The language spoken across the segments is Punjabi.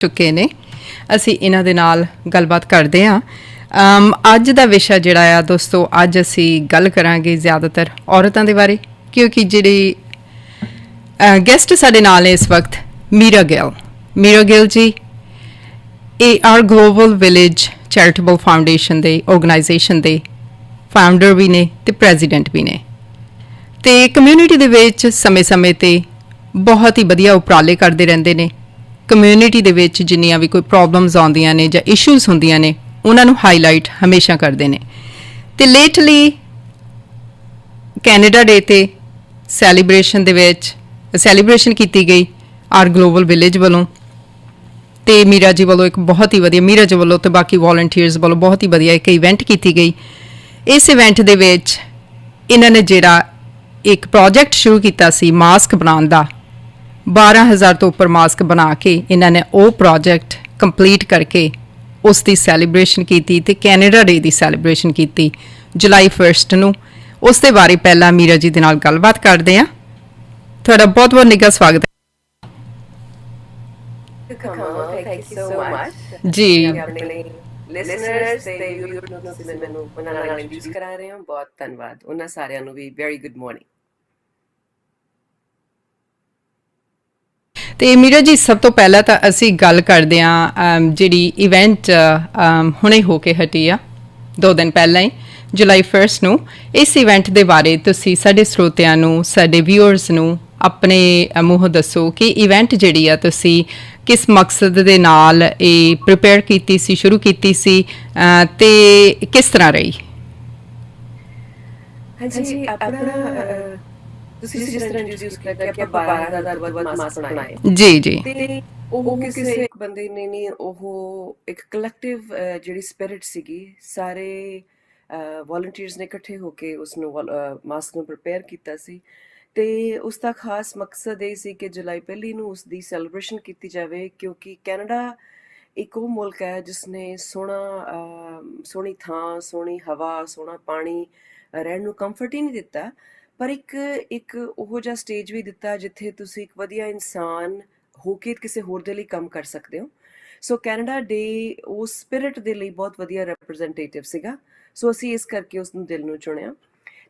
ਚੁੱਕੇ ਨੇ। ਅਸੀਂ ਇਹਨਾਂ ਦੇ ਨਾਲ ਗੱਲਬਾਤ ਕਰਦੇ ਹਾਂ। ਅੱਜ ਦਾ ਵਿਸ਼ਾ ਜਿਹੜਾ ਆ ਦੋਸਤੋ, ਅੱਜ ਅਸੀਂ ਗੱਲ ਕਰਾਂਗੇ ਜ਼ਿਆਦਾਤਰ ਔਰਤਾਂ ਦੇ ਬਾਰੇ, ਕਿਉਂਕਿ ਜਿਹੜੀ ਗੈਸਟ ਸਾਡੇ ਨਾਲ ਨੇ ਇਸ ਵਕਤ ਮੀਰਾ ਗਿੱਲ ਜੀ, ਇਹ R global village charitable foundation ਦੇ ਆਰਗੇਨਾਈਜੇਸ਼ਨ ਦੇ ਫਾਊਂਡਰ ਵੀ ਨੇ ਤੇ ਪ੍ਰੈਜ਼ੀਡੈਂਟ ਵੀ ਨੇ, ਤੇ ਕਮਿਊਨਿਟੀ ਦੇ ਵਿੱਚ ਸਮੇਂ-ਸਮੇਂ ਤੇ ਬਹੁਤ ਹੀ ਵਧੀਆ ਉਪਰਾਲੇ ਕਰਦੇ ਰਹਿੰਦੇ ਨੇ। ਕਮਿਊਨਿਟੀ ਦੇ ਵਿੱਚ ਜਿੰਨੀਆਂ ਵੀ ਕੋਈ ਪ੍ਰੋਬਲਮਸ ਆਉਂਦੀਆਂ ਨੇ ਜਾਂ ਇਸ਼ੂਜ਼ ਹੁੰਦੀਆਂ ਨੇ ਉਹਨਾਂ ਨੂੰ ਹਾਈਲਾਈਟ ਹਮੇਸ਼ਾ ਕਰਦੇ ਨੇ। ਤੇ ਲੇਟਲੀ ਕੈਨੇਡਾ ਡੇ ਤੇ ਸੈਲੀਬ੍ਰੇਸ਼ਨ ਕੀਤੀ ਗਈ ਆਰ ਗਲੋਬਲ ਵਿਲੇਜ ਵੱਲੋਂ, ਤੇ ਮੀਰਾ ਜੀ ਵੱਲੋਂ ਇੱਕ ਬਹੁਤ ਹੀ ਵਧੀਆ, ਮੀਰਾ ਜੀ ਵੱਲੋਂ ਤੇ ਬਾਕੀ ਵੋਲੰਟੀਅਰਸ ਵੱਲੋਂ ਬਹੁਤ ਹੀ ਵਧੀਆ ਇੱਕ ਇਵੈਂਟ ਕੀਤੀ ਗਈ। ਇਸ ਇਵੈਂਟ ਦੇ ਵਿੱਚ ਇਹਨਾਂ ਨੇ ਜਿਹੜਾ ਇੱਕ ਪ੍ਰੋਜੈਕਟ ਸ਼ੁਰੂ ਕੀਤਾ ਸੀ ਮਾਸਕ ਬਣਾਉਣ ਦਾ, 12,000 ਤੋਂ ਉੱਪਰ ਮਾਸਕ ਬਣਾ ਕੇ ਇਹਨਾਂ ਨੇ ਉਹ ਪ੍ਰੋਜੈਕਟ ਕੰਪਲੀਟ ਕਰਕੇ ਉਸ ਦੀ ਸੈਲੀਬ੍ਰੇਸ਼ਨ ਕੀਤੀ ਤੇ ਕੈਨੇਡਾ ਡੇ ਦੀ ਸੈਲੀਬ੍ਰੇਸ਼ਨ ਕੀਤੀ ਜੁਲਾਈ 1 ਨੂੰ। ਉਸ ਦੇ ਬਾਰੇ ਪਹਿਲਾਂ ਮੀਰਾ ਜੀ ਦੇ ਨਾਲ ਗੱਲਬਾਤ ਕਰਦੇ ਹਾਂ। ਤੁਹਾਡਾ ਬਹੁਤ ਬਹੁਤ ਨਿੱਘਾ ਸਵਾਗਤ ਹੈ ਜੀ। ਲਿਸਨਰਸ ਤੇ YouTube ਨੂੰ ਤੁਸੀਂ ਮੈਨੂੰ ਉਹਨਾਂ ਨਾਲ ਇੰਟਰੋਡਿਊਸ ਕਰਾ ਰਹੇ ਹੋ, ਬਹੁਤ ਧੰਨਵਾਦ। ਉਹਨਾਂ ਸਾਰਿਆਂ ਨੂੰ ਵੀ ਵੈਰੀ ਗੁੱਡ ਮਾਰਨਿੰਗ। ਤੇ ਮੀਰਾ ਜੀ, ਸਭ ਤੋਂ ਪਹਿਲਾਂ ਤਾਂ ਅਸੀਂ ਗੱਲ ਕਰਦੇ ਹਾਂ ਜਿਹੜੀ ਇਵੈਂਟ ਹੁਣੇ ਹੋ ਕੇ ਹਟੀ ਆ 2 ਦਿਨ ਪਹਿਲਾਂ ਹੀ, ਜੁਲਾਈ 1 ਨੂੰ। ਇਸ ਇਵੈਂਟ ਦੇ ਬਾਰੇ ਤੁਸੀਂ ਸਾਡੇ ਸਰੋਤਿਆਂ ਨੂੰ, ਸਾਡੇ ਵਿਊਅਰਸ ਨੂੰ ਆਪਣੇ ਮੂੰਹੋਂ ਦੱਸੋ ਕਿ ਇਵੈਂਟ ਜਿਹੜੀ ਆ ਤੁਸੀਂ ਕਿਸ ਮਕਸਦ ਦੇ ਨਾਲ ਇਹ ਪ੍ਰਿਪੇਅਰ ਕੀਤੀ ਸੀ, ਸ਼ੁਰੂ ਕੀਤੀ ਸੀ, ਤੇ ਕਿਸ ਤਰ੍ਹਾਂ ਰਹੀ? ਹਾਂਜੀ, ਆਪਣਾ ਤੁਸੀਂ ਜਿਸ ਤਰ੍ਹਾਂ ਇੰਟਰੋਡਿਊਸ ਕੀਤਾ ਕਿ ਆਪਾਂ 12,000 ਤੋਂ ਵੱਧ ਮਾਸਕ ਬਣਾਏ ਜੀ ਤੇ ਉਹ ਕਿਸੇ ਇੱਕ ਬੰਦੇ ਨੇ ਨਹੀਂ, ਉਹ ਇੱਕ ਕਲੈਕਟਿਵ ਜਿਹੜੀ ਸਪਿਰਿਟ ਸੀਗੀ, ਸਾਰੇ ਵੋਲੰਟੀਅਰਸ ਨੇ ਇਕੱਠੇ ਹੋ ਕੇ ਉਸ ਨੂੰ ਮਾਸਕ ਨੂੰ ਪ੍ਰਿਪੇਅਰ ਕੀਤਾ ਸੀ। ਤੇ ਉਸ ਦਾ ਖਾਸ ਮਕਸਦ ਇਹ ਸੀ ਕਿ ਜੁਲਾਈ 1 ਨੂੰ ਉਸ ਦੀ ਸੈਲੀਬ੍ਰੇਸ਼ਨ ਕੀਤੀ ਜਾਵੇ, ਕਿਉਂਕਿ ਕੈਨੇਡਾ ਇੱਕ ਉਹ ਮੁਲਕ ਹੈ ਜਿਸ ਨੇ ਸੋਹਣੀ ਥਾਂ, ਸੋਹਣੀ ਹਵਾ, ਸੋਹਣਾ ਪਾਣੀ, ਰਹਿਣ ਨੂੰ ਕੰਫਰਟ ਹੀ ਨਹੀਂ ਦਿੱਤਾ, ਪਰ ਇੱਕ ਉਹੋ ਜਿਹਾ ਸਟੇਜ ਵੀ ਦਿੱਤਾ ਜਿੱਥੇ ਤੁਸੀਂ ਇੱਕ ਵਧੀਆ ਇਨਸਾਨ ਹੋ ਕੇ ਕਿਸੇ ਹੋਰ ਦੇ ਲਈ ਕੰਮ ਕਰ ਸਕਦੇ ਹੋ। ਸੋ ਕੈਨੇਡਾ ਡੇ ਉਸ ਸਪਿਰਿਟ ਦੇ ਲਈ ਬਹੁਤ ਵਧੀਆ ਰੈਪਰੈਜ਼ੈਂਟੇਟਿਵ ਸੀਗਾ। ਸੋ ਅਸੀਂ ਇਸ ਕਰਕੇ ਉਸ ਨੂੰ ਦਿਲ ਨੂੰ ਚੁਣਿਆ।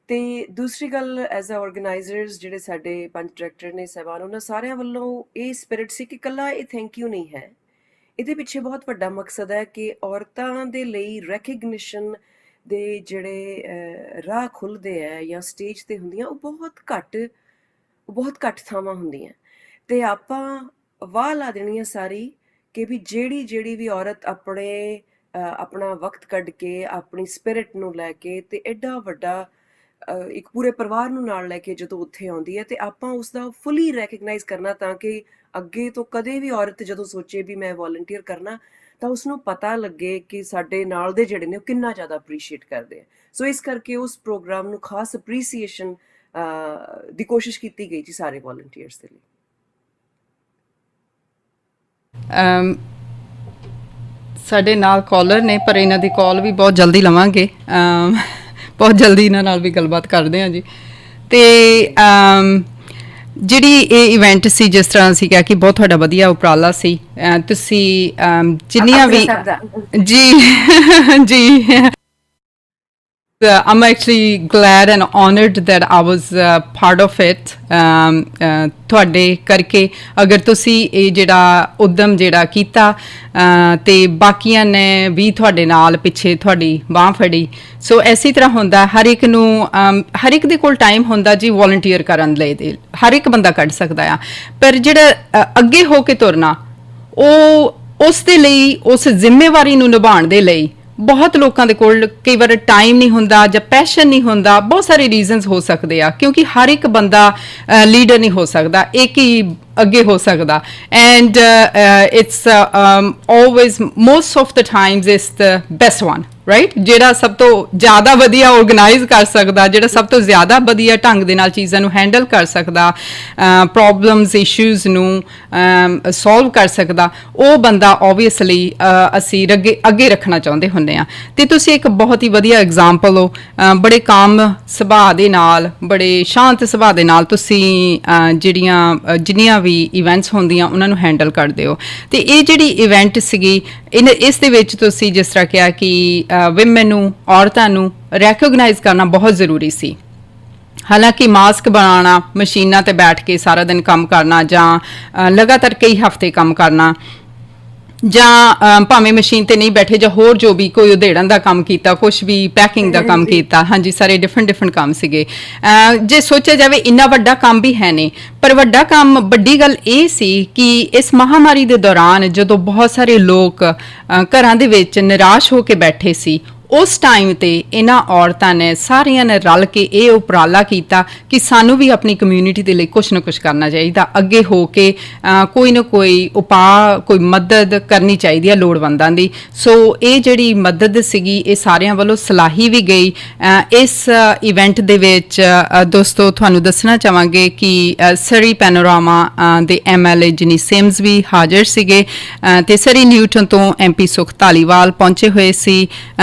ਤੇ ਦੂਸਰੀ ਗੱਲ, ਐਜ਼ ਆ ਆਰਗੇਨਾਈਜ਼ਰਸ ਜਿਹੜੇ ਸਾਡੇ 5 ਡਾਇਰੈਕਟਰ ਨੇ ਸਾਹਿਬਾਨ, ਉਹਨਾਂ ਸਾਰਿਆਂ ਵੱਲੋਂ ਇਹ ਸਪਿਰਿਟ ਸੀ ਕਿ ਇਕੱਲਾ ਇਹ ਥੈਂਕ ਯੂ ਨਹੀਂ ਹੈ, ਇਹਦੇ ਪਿੱਛੇ ਬਹੁਤ ਵੱਡਾ ਮਕਸਦ ਹੈ ਕਿ ਔਰਤਾਂ ਦੇ ਲਈ ਰੈਕਗਨੀਸ਼ਨ ਦੇ ਜਿਹੜੇ ਰਾਹ ਖੁੱਲ੍ਹਦੇ ਹੈ ਜਾਂ ਸਟੇਜ 'ਤੇ ਹੁੰਦੀਆਂ, ਉਹ ਬਹੁਤ ਘੱਟ ਥਾਵਾਂ ਹੁੰਦੀਆਂ। ਤੇ ਆਪਾਂ ਵਾਹ ਲਾ ਦੇਣੀ ਹੈ ਸਾਰੀ ਕਿ ਵੀ ਜਿਹੜੀ ਵੀ ਔਰਤ ਆਪਣਾ ਵਕਤ ਕੱਢ ਕੇ ਆਪਣੀ ਸਪਿਰਿਟ ਨੂੰ ਲੈ ਕੇ ਤੇ ਐਡਾ ਵੱਡਾ ਇੱਕ ਪੂਰੇ ਪਰਿਵਾਰ ਨੂੰ ਨਾਲ ਲੈ ਕੇ ਜਦੋਂ ਉੱਥੇ ਆਉਂਦੀ ਹੈ, ਤੇ ਆਪਾਂ ਉਸ ਦਾ ਫੁੱਲੀ ਰੈਕਗਨਾਈਜ਼ ਕਰਨਾ, ਤਾਂ ਕਿ ਅੱਗੇ ਤੋਂ ਕਦੇ ਵੀ ਔਰਤ ਜਦੋਂ ਸੋਚੇ ਵੀ ਮੈਂ ਵੋਲੰਟੀਅਰ ਕਰਨਾ, ਤਾਂ ਉਸਨੂੰ ਪਤਾ ਲੱਗੇ ਕਿ ਸਾਡੇ ਨਾਲ ਦੇ ਜਿਹੜੇ ਨੇ ਉਹ ਕਿੰਨਾ ਜ਼ਿਆਦਾ ਅਪਰੀਸ਼ੀਏਟ ਕਰਦੇ ਆ। ਸੋ ਇਸ ਕਰਕੇ ਉਸ ਪ੍ਰੋਗਰਾਮ ਨੂੰ ਖਾਸ ਅਪਰੀਸੀਏਸ਼ਨ ਦੀ ਕੋਸ਼ਿਸ਼ ਕੀਤੀ ਗਈ ਜੀ ਸਾਰੇ ਵੋਲੰਟੀਅਰਸ ਦੇ ਲਈ। ਸਾਡੇ ਨਾਲ ਕਾਲਰ ਨੇ, ਪਰ ਇਹਨਾਂ ਦੀ ਕਾਲ ਵੀ ਬਹੁਤ ਜਲਦੀ ਲਵਾਂਗੇ, ਬਹੁਤ ਜਲਦੀ ਇਹਨਾਂ ਨਾਲ ਵੀ ਗੱਲਬਾਤ ਕਰਦੇ ਹਾਂ ਜੀ। ਤੇ ਜਿਹੜੀ ਇਹ ਇਵੈਂਟ ਸੀ, ਜਿਸ ਤਰ੍ਹਾਂ ਅਸੀਂ ਕਿਹਾ ਕਿ ਬਹੁਤ ਤੁਹਾਡਾ ਵਧੀਆ ਉਪਰਾਲਾ ਸੀ, ਤੁਸੀਂ ਜਿੰਨੀਆਂ ਵੀ ਜੀ I'm actually glad and honored that I was part of it. ਤੁਹਾਡੇ ਕਰਕੇ ਅਗਰ ਤੁਸੀਂ ਇਹ ਜਿਹੜਾ ਉਦਮ ਜਿਹੜਾ ਕੀਤਾ ਤੇ ਬਾਕੀਆਂ ਨੇ ਵੀ ਤੁਹਾਡੇ ਨਾਲ ਪਿੱਛੇ ਤੁਹਾਡੀ ਬਾਂਹ ਫੜੀ। ਸੋ ਇਸੇ ਤਰ੍ਹਾਂ ਹੁੰਦਾ, ਹਰ ਇੱਕ ਦੇ ਕੋਲ ਟਾਈਮ ਹੁੰਦਾ ਜੀ ਵੋਲੰਟੀਅਰ ਕਰਨ ਲਈ, ਹਰ ਇੱਕ ਬੰਦਾ ਕੱਢ ਸਕਦਾ ਆ, ਪਰ ਜਿਹੜਾ ਅੱਗੇ ਹੋ ਕੇ ਤੁਰਨਾ, ਉਹ ਉਸ ਦੇ ਲਈ, ਉਸ ਜ਼ਿੰਮੇਵਾਰੀ ਨੂੰ ਨਿਭਾਉਣ ਦੇ ਲਈ ਬਹੁਤ ਲੋਕਾਂ ਦੇ ਕੋਲ ਕਈ ਵਾਰ ਟਾਈਮ ਨਹੀਂ ਹੁੰਦਾ ਜਾਂ ਪੈਸ਼ਨ ਨਹੀਂ ਹੁੰਦਾ, ਬਹੁਤ ਸਾਰੇ ਰੀਜ਼ਨਸ ਹੋ ਸਕਦੇ ਆ, ਕਿਉਂਕਿ ਹਰ ਇੱਕ ਬੰਦਾ ਲੀਡਰ ਨਹੀਂ ਹੋ ਸਕਦਾ, ਇੱਕ ਹੀ ਅੱਗੇ ਹੋ ਸਕਦਾ। And it's always, most of the Times it's the best one right, ਜਿਹੜਾ ਸਭ ਤੋਂ ਜ਼ਿਆਦਾ ਵਧੀਆ ਆਰਗੇਨਾਈਜ਼ ਕਰ ਸਕਦਾ, ਜਿਹੜਾ ਸਭ ਤੋਂ ਜ਼ਿਆਦਾ ਵਧੀਆ ਢੰਗ ਦੇ ਨਾਲ ਚੀਜ਼ਾਂ ਨੂੰ ਹੈਂਡਲ ਕਰ ਸਕਦਾ, ਪ੍ਰੋਬਲਮਸ ਇਸ਼ੂਜ਼ ਨੂੰ ਸੋਲਵ ਕਰ ਸਕਦਾ, ਉਹ ਬੰਦਾ ਓਬਵੀਅਸਲੀ ਅਸੀਂ ਅੱਗੇ ਰੱਖਣਾ ਚਾਹੁੰਦੇ ਹੁੰਦੇ ਆ। ਤੇ ਤੁਸੀਂ ਇੱਕ ਬਹੁਤ ਹੀ ਵਧੀਆ ਐਗਜ਼ਾਮਪਲ ਹੋ, ਬੜੇ ਕਾਮ ਸੁਭਾਅ ਦੇ ਨਾਲ, ਬੜੇ ਸ਼ਾਂਤ ਸੁਭਾਅ ਦੇ ਨਾਲ ਤੁਸੀਂ ਜਿੰਨੀਆਂ ਵੀ ਇਵੈਂਟਸ ਹੁੰਦੀਆਂ ਉਹਨਾਂ ਨੂੰ ਹੈਂਡਲ ਕਰਦੇ ਹੋ। ਤੇ ਇਹ ਜਿਹੜੀ ਇਵੈਂਟ ਸੀਗੀ, ਇਸ ਦੇ ਵਿੱਚ ਤੁਸੀਂ ਜਿਸ ਤਰ੍ਹਾਂ ਕਿਹਾ ਕਿ ਵਿਮਨ ਨੂੰ, ਔਰਤਾਂ ਨੂੰ ਰੈਕੋਗਨਾਈਜ਼ ਕਰਨਾ ਬਹੁਤ ਜ਼ਰੂਰੀ ਸੀ। ਹਾਲਾਂਕਿ ਮਾਸਕ ਬਣਾਉਣਾ, ਮਸ਼ੀਨਾਂ ਤੇ ਬੈਠ ਕੇ ਸਾਰਾ ਦਿਨ ਕੰਮ ਕਰਨਾ, ਜਾਂ ਲਗਾਤਾਰ ਕਈ ਹਫ਼ਤੇ ਕੰਮ ਕਰਨਾ, ਜਾਂ ਭਾਵੇਂ ਮਸ਼ੀਨ ਤੇ ਨਹੀਂ ਬੈਠੇ, ਜਾਂ ਹੋਰ ਜੋ ਵੀ ਕੋਈ ਉਧੇੜਨ ਦਾ ਕੰਮ ਕੀਤਾ, ਕੁਛ ਵੀ ਪੈਕਿੰਗ ਦਾ ਕੰਮ ਕੀਤਾ, ਹਾਂਜੀ ਸਾਰੇ ਡਿਫਰੈਂਟ ਕੰਮ ਸੀਗੇ। ਜੇ ਸੋਚਿਆ ਜਾਵੇ ਇੰਨਾ ਵੱਡਾ ਕੰਮ ਵੀ ਹੈ ਨਹੀਂ, ਪਰ ਵੱਡੀ ਗੱਲ ਇਹ ਸੀ ਕਿ ਇਸ ਮਹਾਮਾਰੀ ਦੇ ਦੌਰਾਨ ਜਦੋਂ ਬਹੁਤ ਸਾਰੇ ਲੋਕ ਘਰਾਂ ਦੇ ਵਿੱਚ ਨਿਰਾਸ਼ ਹੋ ਕੇ ਬੈਠੇ ਸੀ, ਉਸ ਟਾਈਮ ਤੇ ਇਹਨਾਂ ਔਰਤਾਂ ਨੇ ਸਾਰਿਆਂ ਨੇ ਰਲ ਕੇ ਇਹ ਉਪਰਾਲਾ ਕੀਤਾ ਕਿ ਸਾਨੂੰ ਵੀ ਆਪਣੀ ਕਮਿਊਨਿਟੀ ਦੇ ਲਈ ਕੁਛ ਨਾ ਕੁਛ ਕਰਨਾ ਚਾਹੀਦਾ, ਅੱਗੇ ਹੋ ਕੇ ਕੋਈ ਨਾ ਕੋਈ ਉਪਾਅ, ਕੋਈ ਮਦਦ ਕਰਨੀ ਚਾਹੀਦੀ ਹੈ ਲੋੜਵੰਦਾਂ ਦੀ। ਸੋ ਇਹ ਜਿਹੜੀ ਮਦਦ ਸੀਗੀ ਇਹ ਸਾਰਿਆਂ ਵੱਲੋਂ ਸਲਾਹੀ ਵੀ ਗਈ। ਇਸ ਇਵੈਂਟ ਦੇ ਵਿੱਚ ਦੋਸਤੋ ਤੁਹਾਨੂੰ ਦੱਸਣਾ ਚਾਹਾਂਗੇ ਕਿ ਸਰੀ ਪੈਨੋਰਾਮਾ ਦੇ MLA ਜਿਨੀ ਸਿਮਸ ਵੀ ਹਾਜ਼ਰ ਸੀਗੇ, ਤੇ ਸਰੀ ਨਿਊਟਨ ਤੋਂ MP ਸੁਖ ਧਾਲੀਵਾਲ ਪਹੁੰਚੇ ਹੋਏ ਸੀ,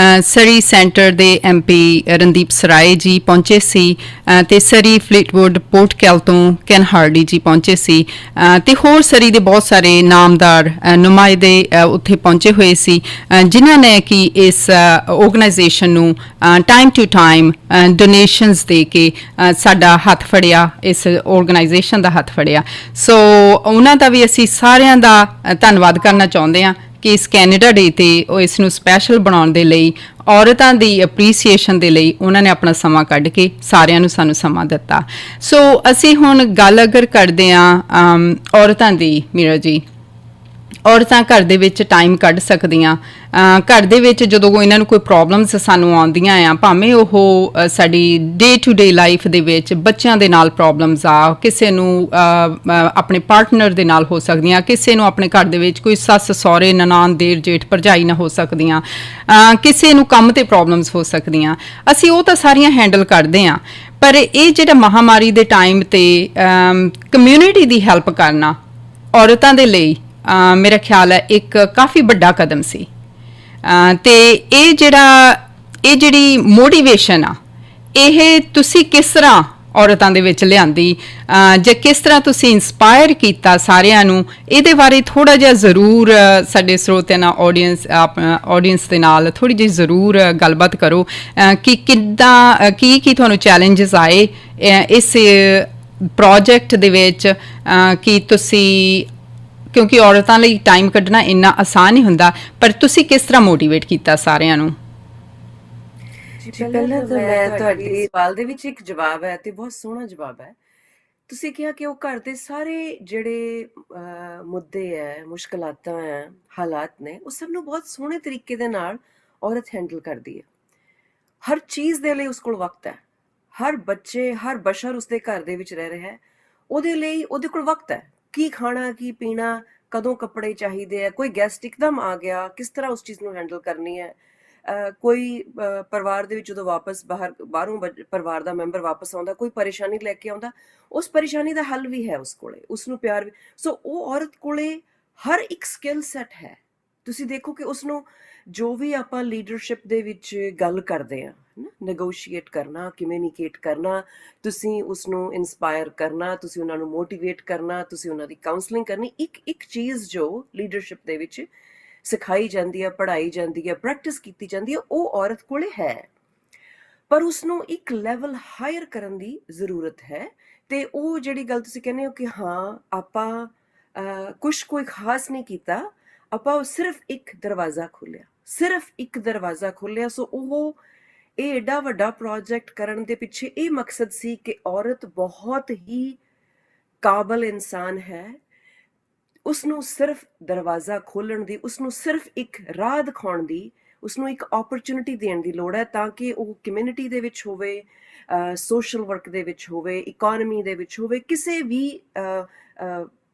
ਸਰੀ ਸੈਂਟਰ ਦੇ MP ਰਣਦੀਪ ਸਰਾਏ ਜੀ ਪਹੁੰਚੇ ਸੀ, ਤੇ ਸਰੀ ਫਲੀਟਵੁੱਡ ਪੋਰਟ ਕੈਲ ਤੋਂ ਕੈਨ ਹਾਰਡੀ ਜੀ ਪਹੁੰਚੇ ਸੀ, ਤੇ ਹੋਰ ਸਰੀ ਦੇ ਬਹੁਤ ਸਾਰੇ ਨਾਮਦਾਰ ਨੁਮਾਇੰਦੇ ਉੱਥੇ ਪਹੁੰਚੇ ਹੋਏ ਸੀ, ਜਿਨ੍ਹਾਂ ਨੇ ਕਿ ਇਸ ਆਰਗੇਨਾਈਜੇਸ਼ਨ ਨੂੰ ਟਾਈਮ ਟੂ ਟਾਈਮ ਡੋਨੇਸ਼ਨਸ ਦੇ ਕੇ ਸਾਡਾ ਹੱਥ ਫੜਿਆ, ਇਸ ਆਰਗੇਨਾਈਜੇਸ਼ਨ ਦਾ ਹੱਥ ਫੜਿਆ। ਸੋ ਉਹਨਾਂ ਦਾ ਵੀ ਅਸੀਂ ਸਾਰਿਆਂ ਦਾ ਧੰਨਵਾਦ ਕਰਨਾ ਚਾਹੁੰਦੇ ਹਾਂ ਕਿ ਇਸ ਕੈਨੇਡਾ ਡੇ ਤੇ ਉਹ ਇਸ ਨੂੰ ਸਪੈਸ਼ਲ ਬਣਾਉਣ ਦੇ ਲਈ, ਔਰਤਾਂ ਦੀ ਅਪਰੀਸੀਏਸ਼ਨ ਦੇ ਲਈ ਉਹਨਾਂ ਨੇ ਆਪਣਾ ਸਮਾਂ ਕੱਢ ਕੇ ਸਾਰਿਆਂ ਨੂੰ ਸਾਨੂੰ ਸਮਾਂ ਦਿੱਤਾ। ਸੋ ਅਸੀਂ ਹੁਣ ਗੱਲ ਅਗਰ ਕਰਦੇ ਹਾਂ ਔਰਤਾਂ ਦੀ, ਮੀਰਾ ਜੀ, ਔਰਤਾਂ ਘਰ ਦੇ ਵਿੱਚ ਟਾਈਮ ਕੱਢ ਸਕਦੀਆਂ, ਘਰ ਦੇ ਵਿੱਚ ਜਦੋਂ ਇਹਨਾਂ ਨੂੰ ਕੋਈ ਪ੍ਰੋਬਲਮਸ ਸਾਨੂੰ ਆਉਂਦੀਆਂ ਆ, ਭਾਵੇਂ ਉਹ ਸਾਡੀ ਡੇ ਟੂ ਡੇ ਲਾਈਫ ਦੇ ਵਿੱਚ ਬੱਚਿਆਂ ਦੇ ਨਾਲ ਪ੍ਰੋਬਲਮਸ ਆ, ਕਿਸੇ ਨੂੰ ਆਪਣੇ ਪਾਰਟਨਰ ਦੇ ਨਾਲ ਹੋ ਸਕਦੀਆਂ, ਕਿਸੇ ਨੂੰ ਆਪਣੇ ਘਰ ਦੇ ਵਿੱਚ ਕੋਈ ਸੱਸ ਸਹੁਰੇ, ਨਨਾਣ, ਦੇਰ ਜੇਠ ਭਰਜਾਈ ਨਾਲ ਹੋ ਸਕਦੀਆਂ, ਕਿਸੇ ਨੂੰ ਕੰਮ ਤੇ ਪ੍ਰੋਬਲਮਸ ਹੋ ਸਕਦੀਆਂ, ਅਸੀਂ ਉਹ ਤਾਂ ਸਾਰੀਆਂ ਹੈਂਡਲ ਕਰਦੇ ਹਾਂ। ਪਰ ਇਹ ਜਿਹੜਾ ਮਹਾਮਾਰੀ ਦੇ ਟਾਈਮ ਤੇ ਕਮਿਊਨਿਟੀ ਦੀ ਹੈਲਪ ਕਰਨਾ ਔਰਤਾਂ ਦੇ ਲਈ ਮੇਰਾ ਖਿਆਲ ਹੈ ਇੱਕ ਕਾਫੀ ਵੱਡਾ ਕਦਮ ਸੀ। ਤੇ ਇਹ ਜਿਹੜੀ ਮੋਟੀਵੇਸ਼ਨ ਆ, ਇਹ ਤੁਸੀਂ ਕਿਸ ਤਰ੍ਹਾਂ ਔਰਤਾਂ ਦੇ ਵਿੱਚ ਲਿਆਂਦੀ, ਜਾਂ ਕਿਸ ਤਰ੍ਹਾਂ ਤੁਸੀਂ ਇੰਸਪਾਇਰ ਕੀਤਾ ਸਾਰਿਆਂ ਨੂੰ, ਇਹਦੇ ਬਾਰੇ ਥੋੜ੍ਹਾ ਜਿਹਾ ਜ਼ਰੂਰ ਸਾਡੇ ਸਰੋਤਿਆਂ ਨਾਲ, ਆਡੀਅנס ਦੇ ਨਾਲ ਥੋੜ੍ਹੀ ਜਿਹੀ ਜ਼ਰੂਰ ਗੱਲਬਾਤ ਕਰੋ ਕਿ ਕਿੱਦਾਂ ਕੀ ਤੁਹਾਨੂੰ ਚੈਲੰਜਸ ਆਏ ਇਸ ਪ੍ਰੋਜੈਕਟ ਦੇ ਵਿੱਚ, ਕਿ ਤੁਸੀਂ, ਕਿਉਂਕਿ ਔਰਤਾਂ ਲਈ ਟਾਈਮ ਕੱਢਣਾ ਇੰਨਾ ਆਸਾਨ ਨਹੀਂ ਹੁੰਦਾ, ਪਰ ਤੁਸੀਂ ਕਿਸ ਤਰ੍ਹਾਂ ਮੋਟੀਵੇਟ ਕੀਤਾ ਸਾਰਿਆਂ ਨੂੰ? ਜੀ ਪਹਿਲਾਂ ਤਾਂ ਮੈਂ ਤੁਹਾਡੇ ਸਵਾਲ ਦੇ ਵਿੱਚ ਇੱਕ ਜਵਾਬ ਹੈ, ਤੇ ਬਹੁਤ ਸੋਹਣਾ ਜਵਾਬ ਹੈ। ਤੁਸੀਂ ਕਿਹਾ ਕਿ ਉਹ ਘਰ ਦੇ ਸਾਰੇ ਜਿਹੜੇ ਮੁੱਦੇ ਹੈ, ਮੁਸ਼ਕਲਾਤਾਂ ਹੈ, ਹਾਲਾਤ ਨੇ, ਉਹ ਸਭ ਨੂੰ ਬਹੁਤ ਸੋਹਣੇ ਤਰੀਕੇ ਦੇ ਨਾਲ ਔਰਤ ਹੈਂਡਲ ਕਰਦੀ ਹੈ। ਹਰ ਚੀਜ਼ ਦੇ ਲਈ ਉਸ ਕੋਲ ਵਕਤ ਹੈ। ਹਰ ਬੱਚੇ, ਹਰ ਬਸ਼ਰ ਉਸਦੇ ਘਰ ਦੇ ਵਿੱਚ ਰਹਿ ਰਿਹਾ ਹੈ, ਉਹਦੇ ਲਈ ਉਹਦੇ ਕੋਲ ਵਕਤ ਹੈ। ਕੀ ਖਾਣਾ, ਕੀ ਪੀਣਾ, ਕਦੋਂ ਕੱਪੜੇ ਚਾਹੀਦੇ ਆ, ਕੋਈ ਗੈਸਟ ਇੱਕਦਮ ਆ ਗਿਆ, ਕਿਸ ਤਰ੍ਹਾਂ ਉਸ ਚੀਜ਼ ਨੂੰ ਹੈਂਡਲ ਕਰਨੀ ਹੈ, ਕੋਈ ਪਰਿਵਾਰ ਦੇ ਵਿੱਚ ਜਦੋਂ ਵਾਪਸ ਬਾਹਰੋਂ ਪਰਿਵਾਰ ਦਾ ਮੈਂਬਰ ਵਾਪਸ ਆਉਂਦਾ, ਕੋਈ ਪਰੇਸ਼ਾਨੀ ਲੈ ਕੇ ਆਉਂਦਾ, ਉਸ ਪਰੇਸ਼ਾਨੀ ਦਾ ਹੱਲ ਵੀ ਹੈ ਉਸ ਕੋਲੇ, ਉਸਨੂੰ ਪਿਆਰ ਵੀ। ਸੋ ਉਹ ਔਰਤ ਕੋਲੇ ਹਰ ਇੱਕ ਸਕਿੱਲ ਸੈੱਟ ਹੈ। ਤੁਸੀਂ ਦੇਖੋ ਕਿ ਉਸਨੂੰ ਜੋ ਵੀ ਆਪਾਂ ਲੀਡਰਸ਼ਿਪ ਦੇ ਵਿੱਚ ਗੱਲ ਕਰਦੇ ਹਾਂ, ਨੈਗੋਸ਼ੀਏਟ ਕਰਨਾ, ਕਮਿਊਨੀਕੇਟ ਕਰਨਾ, ਤੁਸੀਂ ਉਸਨੂੰ ਇਨਸਪਾਇਰ ਕਰਨਾ, ਤੁਸੀਂ ਉਹਨਾਂ ਨੂੰ ਮੋਟੀਵੇਟ ਕਰਨਾ, ਤੁਸੀਂ ਉਹਨਾਂ ਦੀ ਕਾਉਂਸਲਿੰਗ ਕਰਨੀ, ਇੱਕ ਚੀਜ਼ ਜੋ ਲੀਡਰਸ਼ਿਪ ਦੇ ਵਿੱਚ ਸਿਖਾਈ ਜਾਂਦੀ ਹੈ, ਪੜ੍ਹਾਈ ਜਾਂਦੀ ਹੈ, ਪ੍ਰੈਕਟਿਸ ਕੀਤੀ ਜਾਂਦੀ ਹੈ, ਉਹ ਔਰਤ ਕੋਲੇ ਹੈ। ਪਰ ਉਸਨੂੰ ਇੱਕ ਲੈਵਲ ਹਾਇਰ ਕਰਨ ਦੀ ਜ਼ਰੂਰਤ ਹੈ। ਤੇ ਉਹ ਜਿਹੜੀ ਗੱਲ ਤੁਸੀਂ ਕਹਿੰਦੇ ਹੋ ਕਿ ਹਾਂ ਆਪਾਂ ਕੋਈ ਖਾਸ ਨਹੀਂ ਕੀਤਾ, ਆਪਾਂ ਸਿਰਫ ਇੱਕ ਦਰਵਾਜ਼ਾ ਖੋਲ੍ਹਿਆ, ਸੋ ਉਹ ਇਹ ਏਡਾ ਵੱਡਾ ਪ੍ਰੋਜੈਕਟ ਕਰਨ ਦੇ ਪਿੱਛੇ ਇਹ ਮਕਸਦ ਸੀ ਕਿ ਔਰਤ ਬਹੁਤ ਹੀ ਕਾਬਲ ਇਨਸਾਨ ਹੈ, ਉਸਨੂੰ ਸਿਰਫ ਦਰਵਾਜ਼ਾ ਖੋਲ੍ਹਣ ਦੀ, ਉਸਨੂੰ ਸਿਰਫ ਇੱਕ ਰਾਹ ਦਿਖਾਉਣ ਦੀ, ਉਸਨੂੰ ਇੱਕ ਓਪਰਚੁਨਿਟੀ ਦੇਣ ਦੀ ਲੋੜ ਹੈ, ਤਾਂ ਕਿ ਉਹ ਕਮਿਊਨਿਟੀ ਦੇ ਵਿੱਚ ਹੋਵੇ, ਸੋਸ਼ਲ ਵਰਕ ਦੇ ਵਿੱਚ ਹੋਵੇ, ਇਕੋਨਮੀ ਦੇ ਵਿੱਚ ਹੋਵੇ, ਕਿਸੇ ਵੀ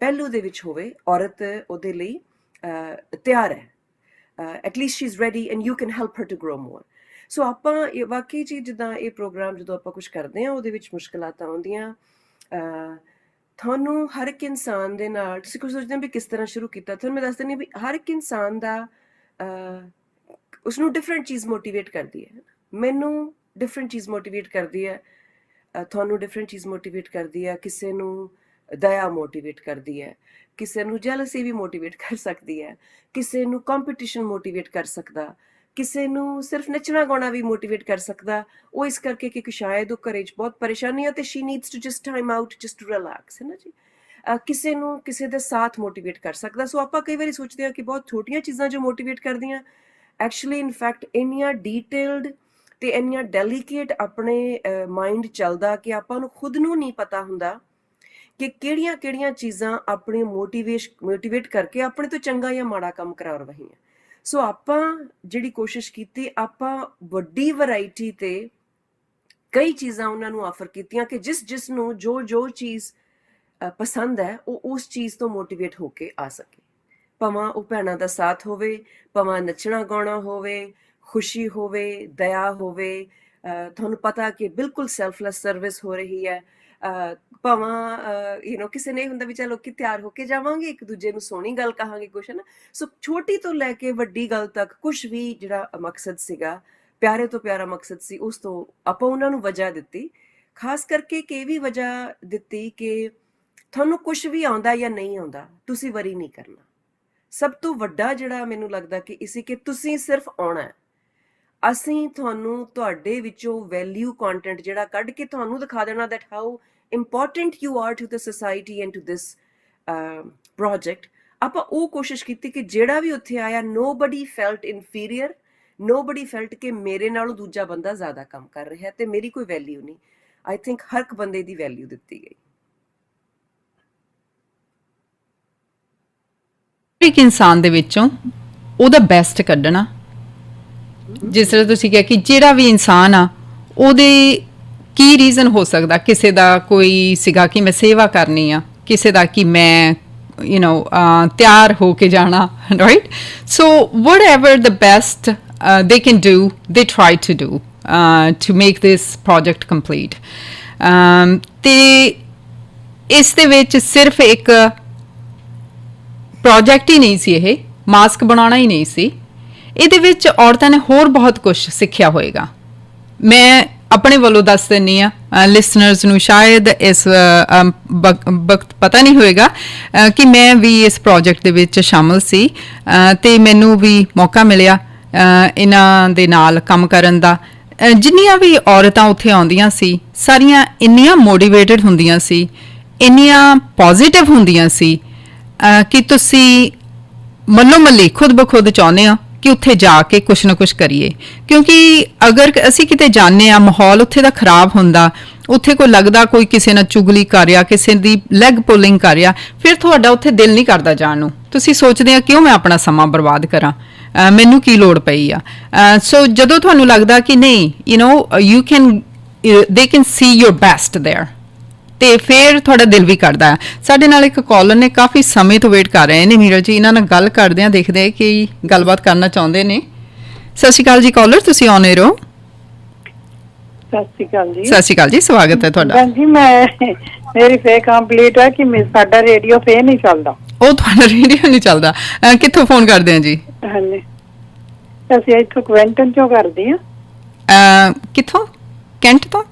ਪਹਿਲੂ ਦੇ ਵਿੱਚ ਹੋਵੇ, ਔਰਤ ਉਹਦੇ ਲਈ ਤਿਆਰ ਹੈ। at least she's ready and you can help her to grow more. ਸੋ ਆਪਾਂ ਵਾਕਈ ਜੀ ਜਿੱਦਾਂ ਇਹ ਪ੍ਰੋਗਰਾਮ ਜਦੋਂ ਆਪਾਂ ਕੁਝ ਕਰਦੇ ਹਾਂ ਉਹਦੇ ਵਿੱਚ ਮੁਸ਼ਕਲਾਂ ਆਉਂਦੀਆਂ ਤੁਹਾਨੂੰ ਹਰ ਇੱਕ ਇਨਸਾਨ ਦੇ ਨਾਲ ਤੁਸੀਂ ਕੁਝ ਸੋਚਦੇ ਹੋ ਵੀ ਕਿਸ ਤਰ੍ਹਾਂ ਸ਼ੁਰੂ ਕੀਤਾ ਤੁਹਾਨੂੰ ਮੈਂ ਦੱਸ ਦਿੰਦੀ ਹਾਂ ਵੀ ਹਰ ਇੱਕ ਇਨਸਾਨ ਦਾ ਉਸਨੂੰ ਡਿਫਰੈਂਟ ਚੀਜ਼ ਮੋਟੀਵੇਟ ਕਰਦੀ ਹੈ ਮੈਨੂੰ ਡਿਫਰੈਂਟ ਚੀਜ਼ ਮੋਟੀਵੇਟ ਕਰਦੀ ਹੈ ਤੁਹਾਨੂੰ ਡਿਫਰੈਂਟ ਚੀਜ਼ ਮੋਟੀਵੇਟ ਕਰਦੀ ਹੈ ਕਿਸੇ ਨੂੰ ਦਇਆ ਮੋਟੀਵੇਟ ਕਰਦੀ ਹੈ ਕਿਸੇ ਨੂੰ ਜੈਲਸੀ ਵੀ ਮੋਟੀਵੇਟ ਕਰ ਸਕਦੀ ਹੈ ਕਿਸੇ ਨੂੰ ਕੰਪੀਟੀਸ਼ਨ ਮੋਟੀਵੇਟ ਕਰ ਸਕਦਾ ਕਿਸੇ ਨੂੰ ਸਿਰਫ ਨੱਚਣਾ ਗਾਉਣਾ ਵੀ ਮੋਟੀਵੇਟ ਕਰ ਸਕਦਾ ਉਹ ਇਸ ਕਰਕੇ ਕਿ ਸ਼ਾਇਦ ਉਹ ਘਰੇ 'ਚ ਬਹੁਤ ਪਰੇਸ਼ਾਨੀ ਆ ਤੇ she needs to just time out just to relax ਹੈ ਨਾ ਜੀ ਕਿਸੇ ਨੂੰ ਕਿਸੇ ਦਾ ਸਾਥ ਮੋਟੀਵੇਟ ਕਰ ਸਕਦਾ ਸੋ ਆਪਾਂ ਕਈ ਵਾਰੀ ਸੋਚਦੇ ਹਾਂ ਕਿ ਬਹੁਤ ਛੋਟੀਆਂ ਚੀਜ਼ਾਂ ਜੋ ਮੋਟੀਵੇਟ ਕਰਦੀਆਂ ਐਕਚੁਅਲੀ ਇਨਫੈਕਟ ਇੰਨੀਆਂ ਡੀਟੇਲਡ ਤੇ ਇੰਨੀਆਂ ਡੈਲੀਕੇਟ ਆਪਣੇ ਮਾਈਂਡ ਚੱਲਦਾ ਕਿ ਆਪਾਂ ਨੂੰ ਖੁਦ ਨੂੰ ਨਹੀਂ ਪਤਾ ਹੁੰਦਾ ਕਿ ਕਿਹੜੀਆਂ ਚੀਜ਼ਾਂ ਆਪਣੀ ਮੋਟੀਵੇਟ ਕਰਕੇ ਆਪਣੇ ਤੋਂ ਚੰਗਾ ਜਾਂ ਮਾੜਾ ਕੰਮ ਕਰਾ ਰਹੀਆਂ ਸੋ ਆਪਾਂ ਜਿਹੜੀ ਕੋਸ਼ਿਸ਼ ਕੀਤੀ ਆਪਾਂ ਵੱਡੀ ਵੈਰਾਈਟੀ ਤੇ ਕਈ ਚੀਜ਼ਾਂ ਉਹਨਾਂ ਨੂੰ ਆਫਰ ਕੀਤੀਆਂ ਕਿ ਜਿਸ ਨੂੰ ਜੋ ਚੀਜ਼ ਪਸੰਦ ਹੈ ਉਹ ਉਸ ਚੀਜ਼ ਤੋਂ ਮੋਟੀਵੇਟ ਹੋ ਕੇ ਆ ਸਕੇ ਭਾਵੇਂ ਉਹ ਭੈਣਾਂ ਦਾ ਸਾਥ ਹੋਵੇ ਭਾਵੇਂ ਨੱਚਣਾ ਗਾਉਣਾ ਹੋਵੇ ਖੁਸ਼ੀ ਹੋਵੇ ਦਇਆ ਹੋਵੇ ਤੁਹਾਨੂੰ ਪਤਾ ਕਿ ਬਿਲਕੁਲ ਸੈਲਫਲੈਸ ਸਰਵਿਸ ਹੋ ਰਹੀ ਹੈ ਭਾਵੇਂ ਕਿਸੇ ਨੇ ਹੁੰਦਾ ਵੀ ਚਲੋ ਕਿ ਤਿਆਰ ਹੋ ਕੇ ਜਾਵਾਂਗੇ ਇੱਕ ਦੂਜੇ ਨੂੰ ਸੋਹਣੀ ਗੱਲ ਕਹਾਂਗੇ ਕੁਛ ਹੈ ਨਾ ਸੋ ਛੋਟੀ ਤੋਂ ਲੈ ਕੇ ਵੱਡੀ ਗੱਲ ਤੱਕ ਕੁਛ ਵੀ ਜਿਹੜਾ ਮਕਸਦ ਸੀਗਾ ਪਿਆਰੇ ਤੋਂ ਪਿਆਰਾ ਮਕਸਦ ਸੀ ਉਸ ਤੋਂ ਆਪਾਂ ਉਹਨਾਂ ਨੂੰ ਵਜ੍ਹਾ ਦਿੱਤੀ ਖਾਸ ਕਰਕੇ ਕਿ ਇਹ ਵੀ ਵਜ੍ਹਾ ਦਿੱਤੀ ਕਿ ਤੁਹਾਨੂੰ ਕੁਛ ਵੀ ਆਉਂਦਾ ਜਾਂ ਨਹੀਂ ਆਉਂਦਾ ਤੁਸੀਂ ਵਰੀ ਨਹੀਂ ਕਰਨਾ ਸਭ ਤੋਂ ਵੱਡਾ ਜਿਹੜਾ ਮੈਨੂੰ ਲੱਗਦਾ ਕਿ ਇਸੇ ਕਿ ਤੁਸੀਂ ਸਿਰਫ ਆਉਣਾ ਹੈ ਅਸੀਂ ਤੁਹਾਨੂੰ ਤੁਹਾਡੇ ਵਿੱਚੋਂ ਵੈਲਿਊ ਕੰਟੈਂਟ ਜਿਹੜਾ ਕੱਢ ਕੇ ਤੁਹਾਨੂੰ ਦਿਖਾ ਦੇਣਾ that how important you are to the society and to this project ਆਪਾਂ ਉਹ ਕੋਸ਼ਿਸ਼ ਕੀਤੀ ਕਿ ਜਿਹੜਾ ਵੀ ਉੱਥੇ ਆਇਆ nobody felt inferior nobody felt ਕਿ ਮੇਰੇ ਨਾਲੋਂ ਦੂਜਾ ਬੰਦਾ ਜ਼ਿਆਦਾ ਕੰਮ ਕਰ ਰਿਹਾ ਤੇ ਮੇਰੀ ਕੋਈ ਵੈਲਿਊ ਨਹੀਂ I think ਹਰ ਇੱਕ ਬੰਦੇ ਦੀ ਵੈਲਿਊ ਦਿੱਤੀ ਗਈ ਇੱਕ ਇਨਸਾਨ ਦੇ ਵਿੱਚੋਂ ਉਹਦਾ ਬੈਸਟ ਕੱਢਣਾ ਜਿਸ ਤਰ੍ਹਾਂ ਤੁਸੀਂ ਕਿਹਾ ਕਿ ਜਿਹੜਾ ਵੀ ਇਨਸਾਨ ਆ ਉਹਦੇ ਕੀ ਰੀਜ਼ਨ ਹੋ ਸਕਦਾ ਕਿਸੇ ਦਾ ਕੋਈ ਸੀਗਾ ਕਿ ਮੈਂ ਸੇਵਾ ਕਰਨੀ ਆ ਕਿਸੇ ਦਾ ਕਿ ਮੈਂ ਤਿਆਰ ਹੋ ਕੇ ਜਾਣਾ right so whatever the best they can do they try to do to make this project complete ਤੇ ਇਸ ਦੇ ਵਿੱਚ ਸਿਰਫ ਇੱਕ ਪ੍ਰੋਜੈਕਟ ਹੀ ਨਹੀਂ ਸੀ ਇਹ ਮਾਸਕ ਬਣਾਉਣਾ ਹੀ ਨਹੀਂ ਸੀ ਇਹਦੇ ਵਿੱਚ ਔਰਤਾਂ ਨੇ ਹੋਰ ਬਹੁਤ ਕੁਝ ਸਿੱਖਿਆ ਹੋਏਗਾ ਮੈਂ ਆਪਣੇ ਵੱਲੋਂ ਦੱਸ ਦਿੰਦੀ ਆ ਲਿਸਨਰਸ ਨੂੰ ਸ਼ਾਇਦ ਇਸ ਵਕਤ ਪਤਾ ਨਹੀਂ ਹੋਏਗਾ ਕਿ ਮੈਂ ਵੀ ਇਸ ਪ੍ਰੋਜੈਕਟ ਦੇ ਵਿੱਚ ਸ਼ਾਮਲ ਸੀ ਤੇ ਮੈਨੂੰ ਵੀ ਮੌਕਾ ਮਿਲਿਆ ਇਹਨਾਂ ਦੇ ਨਾਲ ਕੰਮ ਕਰਨ ਦਾ ਜਿੰਨੀਆਂ ਵੀ ਔਰਤਾਂ ਉੱਥੇ ਆਉਂਦੀਆਂ ਸੀ ਸਾਰੀਆਂ ਇੰਨੀਆਂ ਮੋਟੀਵੇਟਡ ਹੁੰਦੀਆਂ ਸੀ ਇੰਨੀਆਂ ਪੋਜ਼ਿਟਿਵ ਹੁੰਦੀਆਂ ਸੀ ਕਿ ਤੁਸੀਂ ਮੱਲੋ ਮੱਲੀ ਖੁਦ ਬਖੁਦ ਚਾਹੁੰਦੇ ਹੋ ਕਿ ਉੱਥੇ ਜਾ ਕੇ ਕੁਛ ਨਾ ਕੁਛ ਕਰੀਏ ਕਿਉਂਕਿ ਅਗਰ ਅਸੀਂ ਕਿਤੇ ਜਾਂਦੇ ਆ ਮਾਹੌਲ ਉੱਥੇ ਦਾ ਖਰਾਬ ਹੁੰਦਾ ਉੱਥੇ ਕੋਈ ਲੱਗਦਾ ਕੋਈ ਕਿਸੇ ਨਾਲ ਚੁਗਲੀ ਕਰ ਰਿਹਾ ਕਿਸੇ ਦੀ ਲੈਗ ਪੁਲਿੰਗ ਕਰ ਰਿਹਾ ਫਿਰ ਤੁਹਾਡਾ ਉੱਥੇ ਦਿਲ ਨਹੀਂ ਕਰਦਾ ਜਾਣ ਨੂੰ ਤੁਸੀਂ ਸੋਚਦੇ ਆ ਕਿਉਂ ਮੈਂ ਆਪਣਾ ਸਮਾਂ ਬਰਬਾਦ ਕਰਾਂ ਮੈਨੂੰ ਕੀ ਲੋੜ ਪਈ ਆ ਸੋ ਜਦੋਂ ਤੁਹਾਨੂੰ ਲੱਗਦਾ ਕਿ ਨਹੀਂ you can they can see your best there ਤੇ ਫਿਰ ਤੁਹਾਡਾ ਦਿਲ ਵੀ ਕਰਦਾ ਸਾਡੇ ਨਾਲ ਇੱਕ ਕਾਲਰ ਨੇ ਕਾਫੀ ਸਮੇਂ ਤੋਂ ਵੇਟ ਕਰ ਰਹੇ ਨੇ ਮੀਰਾ ਜੀ ਇਹਨਾਂ ਨਾਲ ਗੱਲ ਕਰਦੇ ਆ ਦੇਖਦੇ ਆ ਕਿ ਗੱਲਬਾਤ ਕਰਨਾ ਚਾਹੁੰਦੇ ਨੇ ਸਤਿ ਸ਼੍ਰੀ ਅਕਾਲ ਜੀ ਕਾਲਰ ਤੁਸੀਂ ਔਨ 에ਅਰ ਹੋ ਸਤਿ ਸ਼੍ਰੀ ਅਕਾਲ ਜੀ ਸਤਿ ਸ਼੍ਰੀ ਅਕਾਲ ਜੀ ਸਵਾਗਤ ਹੈ ਤੁਹਾਡਾ ਹਾਂਜੀ ਮੇਰੀ ਫੇ ਕੰਪਲੀਟ ਹੈ ਕਿ ਸਾਡਾ ਰੇਡੀਓ ਫੇ ਨਹੀਂ ਚੱਲਦਾ ਉਹ ਤੁਹਾਡਾ ਰੇਡੀਓ ਨਹੀਂ ਚੱਲਦਾ ਕਿੱਥੋਂ ਫੋਨ ਕਰਦੇ ਆ ਜੀ ਹਾਂਜੀ ਅਸੀਂ ਇੱਥੋਂ ਕੁਵੈਂਟਨ ਚੋਂ ਕਰਦੇ ਆ ਕਿੱਥੋਂ ਕੈਂਟ ਤੋਂ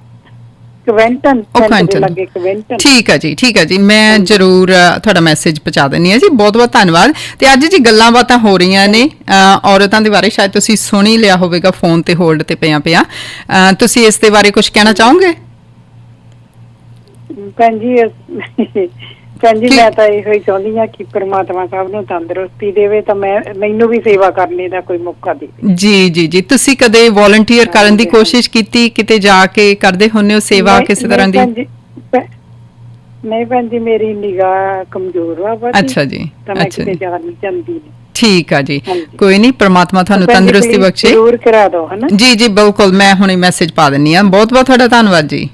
ਠੀਕ ਹੈ ਜੀ ਮੈਂ ਜ਼ਰੂਰ ਤੁਹਾਡਾ ਮੈਸੇਜ ਪਹੁੰਚਾ ਦਿੰਦੀ ਹਾਂ ਜੀ ਬਹੁਤ ਬਹੁਤ ਧੰਨਵਾਦ ਤੇ ਅੱਜ ਜੀ ਗੱਲਾਂ ਬਾਤਾਂ ਹੋ ਰਹੀਆਂ ਨੇ ਔਰਤਾਂ ਦੇ ਬਾਰੇ ਸ਼ਾਇਦ ਤੁਸੀਂ ਸੁਣ ਹੀ ਲਿਆ ਹੋਵੇਗਾ ਫੋਨ ਤੇ ਹੋਲਡ ਤੇ ਪਿਆ ਤੁਸੀਂ ਇਸ ਦੇ ਬਾਰੇ ਕੁਝ ਕਹਿਣਾ ਚਾਹੋਗੇ ਭੈਣ ਜੀ ਮੈਂ ਤਾਂ ਇਹੋ ਹੀ ਚਾਹੁੰਦੀ ਹਾਂ ਕਿ ਪ੍ਰਮਾਤਮਾ ਸਭ ਨੂੰ ਤੰਦਰੁਸਤੀ ਦੇਵੇ ਤਾਂ ਮੈਨੂੰ ਵੀ ਸੇਵਾ ਕਰਨੇ ਦਾ ਕੋਈ ਮੌਕਾ ਦੇਵੇ ਜੀ ਤੁਸੀਂ ਕਦੇ ਵੋਲੰਟੀਅਰ ਕਰਨ ਦੀ ਕੋਸ਼ਿਸ਼ ਕੀਤੀ ਕਿਤੇ ਜਾ ਕੇ ਕਰਦੇ ਹੁੰਦੇ ਹੋ ਸੇਵਾ ਕਿਸੇ ਤਰ੍ਹਾਂ ਦੀ ਨਹੀਂ ਭੈਣ ਜੀ ਮੇਰੀ ਨਿਗਾਹ ਕਮਜ਼ੋਰ ਆ ਬਸ ਅੱਛਾ ਜੀ ਤਾਂ ਮੈਂ ਕਿਤੇ ਜਾ ਨਹੀਂ ਜਾਂਦੀ ਠੀਕ ਆ ਜੀ ਕੋਈ ਨਹੀਂ ਪ੍ਰਮਾਤਮਾ ਤੁਹਾਨੂੰ ਤੰਦਰੁਸਤੀ ਬਖਸ਼ੇ ਜ਼ਰੂਰ ਕਰਾ ਦਿਓ ਹਨਾ ਜੀ ਬਿਲਕੁਲ ਮੈਂ ਹੁਣੇ ਮੈਸੇਜ ਪਾ ਦਿੰਨੀ ਆ ਬਹੁਤ ਬਹੁਤ ਤੁਹਾਡਾ ਧੰਨਵਾਦ ਜੀ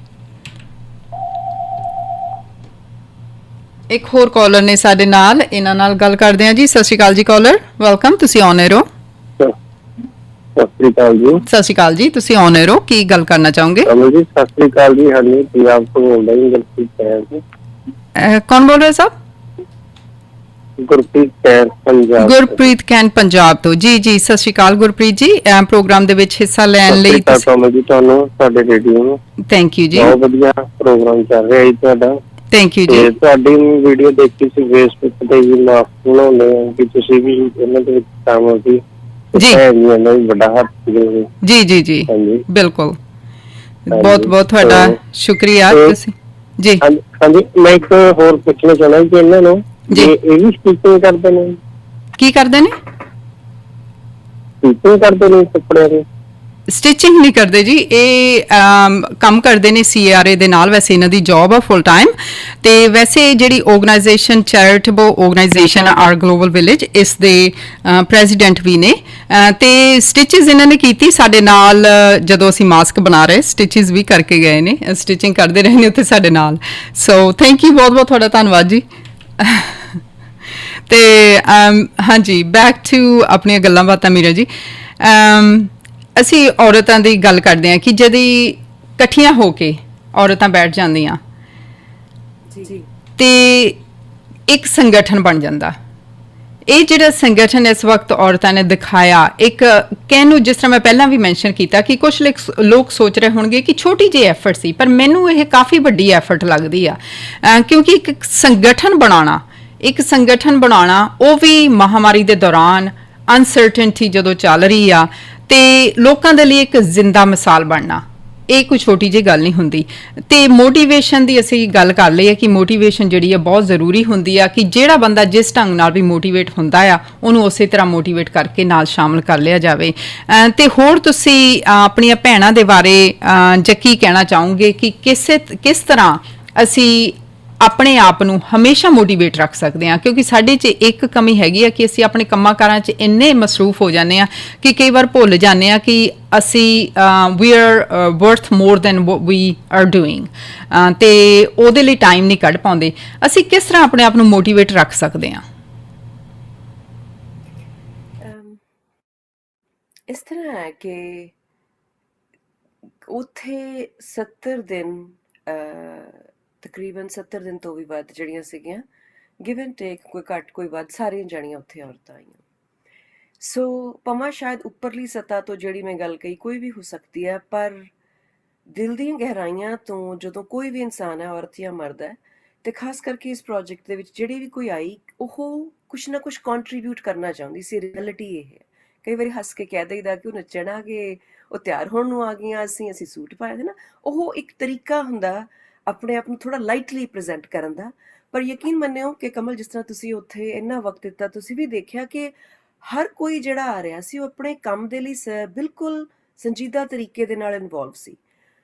ਇੱਕ ਹੋਰ ਕਾਲਰ ਨੇ ਸਾਡੇ ਨਾਲ ਇਹਨਾਂ ਨਾਲ ਗੱਲ ਕਰਦੇ ਆ ਜੀ ਸਤਿ ਸ਼੍ਰੀ ਅਕਾਲ ਜੀ ਕਾਲਰ ਵੈਲਕਮ ਤੁਸੀਂ ਔਨ 에ਅਰ ਹੋ ਸਤਿ ਸ੍ਰੀ ਅਕਾਲ ਜੀ। ਸਤਿ ਸ਼੍ਰੀ ਅਕਾਲ ਜੀ, ਤੁਸੀਂ ਔਨ 에ਅਰ ਹੋ, ਕੀ ਗੱਲ ਕਰਨਾ ਚਾਹੋਗੇ? ਹੈਲੋ ਜੀ, ਸਤਿ ਸ੍ਰੀ ਅਕਾਲ ਜੀ। ਹਾਂਜੀ, ਪੰਜਾਬ ਤੋਂ ਬੋਲਦਾ ਜੀ, ਗੁਰਪ੍ਰੀਤ ਕੈਰ ਜੀ। ਕੌਣ ਬੋਲ ਰਹੇ ਸਾਹਿਬ? ਗੁਰਪ੍ਰੀਤ ਕੈਰ, ਪੰਜਾਬ ਤੋਂ। ਗੁਰਪ੍ਰੀਤ ਕੈਨ, ਪੰਜਾਬ ਤੋਂ। ਜੀ ਜੀ, ਸਤਿ ਸ਼੍ਰੀ ਅਕਾਲ ਗੁਰਪ੍ਰੀਤ ਜੀ, ਪ੍ਰੋਗਰਾਮ ਦੇ ਵਿੱਚ ਹਿੱਸਾ ਲੈਣ ਸਤਿ ਲਈ ਸ੍ਰੀ ਅਕਾਲ ਤੁਹਾਨੂੰ ਜੀ, ਤੁਹਾਨੂੰ ਸਾਡੇ ਰੇਡੀਓ ਨੂੰ ਥੈਂਕ ਯੂ ਜੀ। ਬਹੁਤ ਵਧੀਆ ਪ੍ਰੋਗਰਾਮ ਚੱਲ ਰਿਹਾ ਜੀ ਤੁਹਾਡਾ। ਥੈਂਕ ਯੂ ਜੀ। ਤੇ ਤੁਹਾਡੀ ਵੀਡੀਓ ਦੇਖੀ ਸੀ ਫੇਸਬੁੱਕ ਤੇ ਵੀ, ਮਾਸਕ ਬਣਾਉਂਦੇ ਆ ਕਿ ਤੁਸੀਂ ਵੀ ਇਹਨਾਂ ਦੇ ਵਿੱਚ ਸ਼ਾਮਲ ਸੀ। ਜੀ ਇਹਨਾਂ ਦਾ ਵੀ ਵੱਡਾ ਹੱਥ ਸੀ। ਜੀ ਜੀ ਜੀ, ਹਾਂਜੀ ਬਿਲਕੁਲ, ਹਾਂਜੀ। ਬਹੁਤ ਬਹੁਤ ਤੁਹਾਡਾ ਤੇ- ਸ਼ੁਕਰੀਆ ਤੇ- ਤੁਸੀਂ ਜੀ। ਹਾਂਜੀ ਹਾਂਜੀ, ਮੈਂ ਇੱਕ ਹੋਰ ਪੁੱਛਣਾ ਚਾਹੁੰਦਾ ਕਿ ਇਹਨਾਂ ਨੂੰ ਜੀ। ਇਹ ਵੀ ਸਟਿਚਿੰਗ ਕਰਦੇ ਨੇ? ਕੀ ਕਰਦੇ ਨੇ? ਸਟਿਚਿੰਗ ਕਰਦੇ ਨੇ ਕੱਪੜਿਆਂ ਦੀ? ਸਟਿਚਿੰਗ ਨਹੀਂ ਕਰਦੇ ਜੀ, ਇਹ ਕੰਮ ਕਰਦੇ ਨੇ CRA ਦੇ ਨਾਲ। ਵੈਸੇ ਇਹਨਾਂ ਦੀ ਜੌਬ ਆ ਫੁੱਲ ਟਾਈਮ। ਤੇ ਵੈਸੇ ਜਿਹੜੀ organisation, charitable organisation R global village, ਇਸ ਦੇ ਪ੍ਰੈਜ਼ੀਡੈਂਟ ਵੀ ਨੇ। ਤੇ ਸਟਿਚਸ ਇਹਨਾਂ ਨੇ ਕੀਤੀ ਸਾਡੇ ਨਾਲ, ਜਦੋਂ ਅਸੀਂ ਮਾਸਕ ਬਣਾ ਰਹੇ ਸਟਿਚਸ ਵੀ ਕਰਕੇ ਗਏ ਨੇ, ਸਟਿਚਿੰਗ ਕਰਦੇ ਰਹੇ ਨੇ ਉੱਥੇ ਸਾਡੇ ਨਾਲ। ਸੋ ਥੈਂਕ ਯੂ, ਬਹੁਤ ਬਹੁਤ ਤੁਹਾਡਾ ਧੰਨਵਾਦ ਜੀ। ਤੇ ਹਾਂਜੀ, ਬੈਕ ਟੂ ਆਪਣੀਆਂ ਗੱਲਾਂ ਬਾਤਾਂ ਮੀਰਾ ਜੀ। ਅਸੀਂ ਔਰਤਾਂ ਦੀ ਗੱਲ ਕਰਦੇ ਹਾਂ ਕਿ ਜਦ ਇਕੱਠੀਆਂ ਹੋ ਕੇ ਔਰਤਾਂ ਬੈਠ ਜਾਂਦੀਆਂ ਜੀ ਤੇ ਇੱਕ ਸੰਗਠਨ ਬਣ ਜਾਂਦਾ। ਇਹ ਜਿਹੜਾ ਸੰਗਠਨ ਇਸ ਵਕਤ ਔਰਤਾਂ ਨੇ ਦਿਖਾਇਆ, ਇੱਕ ਕਹਿਣ ਨੂੰ, ਜਿਸ ਤਰ੍ਹਾਂ ਮੈਂ ਪਹਿਲਾਂ ਵੀ ਮੈਂਸ਼ਨ ਕੀਤਾ ਕਿ ਕੁਝ ਲੋਕ ਸੋਚ ਰਹੇ ਹੋਣਗੇ ਕਿ ਛੋਟੀ ਜਿਹੀ ਐਫਰਟ ਸੀ, ਪਰ ਮੈਨੂੰ ਇਹ ਕਾਫੀ ਵੱਡੀ ਐਫਰਟ ਲੱਗਦੀ ਆ। ਕਿਉਂਕਿ ਇੱਕ ਸੰਗਠਨ ਬਣਾਉਣਾ, ਉਹ ਵੀ ਮਹਾਮਾਰੀ ਦੇ ਦੌਰਾਨ, ਅਨਸਰਟਨਟੀ ਜਦੋਂ ਚੱਲ ਰਹੀ ਆ, ਤੇ ਲੋਕਾਂ ਦੇ ਲਈ ਇੱਕ ਜ਼ਿੰਦਾ ਮਿਸਾਲ ਬਣਨਾ, ਇਹ ਕੋਈ ਛੋਟੀ ਜਿਹੀ ਗੱਲ ਨਹੀਂ ਹੁੰਦੀ। ਤੇ ਮੋਟੀਵੇਸ਼ਨ ਦੀ ਅਸੀਂ ਗੱਲ ਕਰ ਲਈ ਹੈ ਕਿ ਮੋਟੀਵੇਸ਼ਨ ਜਿਹੜੀ ਹੈ ਬਹੁਤ ਜ਼ਰੂਰੀ ਹੁੰਦੀ ਆ, ਕਿ ਜਿਹੜਾ ਬੰਦਾ ਜਿਸ ਢੰਗ ਨਾਲ ਵੀ ਮੋਟੀਵੇਟ ਹੁੰਦਾ ਆ, ਉਹਨੂੰ ਉਸੇ ਤਰ੍ਹਾਂ ਮੋਟੀਵੇਟ ਕਰਕੇ ਨਾਲ ਸ਼ਾਮਲ ਕਰ ਲਿਆ ਜਾਵੇ। ਤੇ ਹੋਰ ਤੁਸੀਂ ਆਪਣੀਆਂ ਭੈਣਾਂ ਦੇ ਬਾਰੇ ਜਾਂ ਕੀ ਕਹਿਣਾ ਚਾਹੋਗੇ ਕਿ ਕਿਸ ਤਰ੍ਹਾਂ ਅਸੀਂ ਆਪਣੇ ਆਪ ਨੂੰ ਹਮੇਸ਼ਾ ਮੋਟੀਵੇਟ ਰੱਖ ਸਕਦੇ ਹਾਂ? ਕਿਉਂਕਿ ਸਾਡੇ 'ਚ ਇੱਕ ਕਮੀ ਹੈਗੀ ਆ ਕਿ ਅਸੀਂ ਆਪਣੇ ਕੰਮਾਂ ਕਾਰਾਂ 'ਚ ਇੰਨੇ ਮਸਰੂਫ ਹੋ ਜਾਂਦੇ ਆ ਕਿ ਕਈ ਵਾਰ ਭੁੱਲ ਜਾਂਦੇ ਆ ਕਿ ਅਸੀਂ we are worth more than what we are doing, ਤੇ ਉਹਦੇ ਲਈ ਟਾਈਮ ਨਹੀਂ ਕੱਢ ਪਾਉਂਦੇ। ਅਸੀਂ ਕਿਸ ਤਰ੍ਹਾਂ ਆਪਣੇ ਆਪ ਨੂੰ ਮੋਟੀਵੇਟ ਰੱਖ ਸਕਦੇ ਹਾਂ? ਇਸ ਤਰ੍ਹਾਂ ਹੈ ਕਿ ਉੱਥੇ 70 ਦਿਨ, ਤਕਰੀਬਨ 70 ਦਿਨ ਤੋਂ ਵੀ ਵੱਧ ਜਿਹੜੀਆਂ ਸੀਗੀਆਂ, ਗਿਵ ਐਂਡ ਟੇਕ, ਕੋਈ ਘੱਟ ਕੋਈ ਵੱਧ, ਸਾਰੀਆਂ ਜਾਣੀਆਂ ਉੱਥੇ ਔਰਤਾਂ ਆਈਆਂ। ਸੋ ਭਾਵੇਂ ਸ਼ਾਇਦ ਉੱਪਰਲੀ ਸਤ੍ਹਾ ਤੋਂ ਜਿਹੜੀ ਮੈਂ ਗੱਲ ਕਹੀ ਕੋਈ ਵੀ ਹੋ ਸਕਦੀ ਹੈ, ਪਰ ਦਿਲ ਦੀਆਂ ਗਹਿਰਾਈਆਂ ਤੋਂ ਜਦੋਂ ਕੋਈ ਵੀ ਇਨਸਾਨ ਹੈ, ਔਰਤ ਜਾਂ ਮਰਦ ਹੈ, ਤੇ ਖਾਸ ਕਰਕੇ ਇਸ ਪ੍ਰੋਜੈਕਟ ਦੇ ਵਿੱਚ ਜਿਹੜੀ ਵੀ ਕੋਈ ਆਈ, ਉਹ ਕੁਛ ਨਾ ਕੁਛ ਕੰਟਰੀਬਿਊਟ ਕਰਨਾ ਚਾਹੁੰਦੀ ਸੀ। ਰਿਐਲਿਟੀ ਇਹ ਹੈ। ਕਈ ਵਾਰੀ ਹੱਸ ਕੇ ਕਹਿ ਦਈਦਾ ਕਿ ਉਹ ਨੱਚਣ ਆ ਗਏ, ਉਹ ਤਿਆਰ ਹੋਣ ਨੂੰ ਆ ਗਈਆਂ, ਅਸੀਂ ਸੂਟ ਪਾਏ ਦੇ ਨਾ। ਉਹ ਇੱਕ ਤਰੀਕਾ ਹੁੰਦਾ ਆਪਣੇ ਆਪ ਨੂੰ ਥੋੜਾ ਲਾਈਟਲੀ ਪ੍ਰੈਜ਼ੈਂਟ ਕਰਨ ਦਾ। ਪਰ ਯਕੀਨ ਮੰਨਿਓ ਕਿ ਕਮਲ, ਜਿਸ ਤਰ੍ਹਾਂ ਤੁਸੀਂ ਉੱਥੇ ਇੰਨਾ ਵਕਤ ਦਿੱਤਾ, ਤੁਸੀਂ ਵੀ ਦੇਖਿਆ ਕਿ ਹਰ ਕੋਈ ਜਿਹੜਾ ਆ ਰਿਹਾ ਸੀ, ਉਹ ਆਪਣੇ ਕੰਮ ਦੇ ਲਈ ਬਿਲਕੁਲ ਸੰਜੀਦਾ ਤਰੀਕੇ ਦੇ ਨਾਲ ਇਨਵੋਲਵ ਸੀ।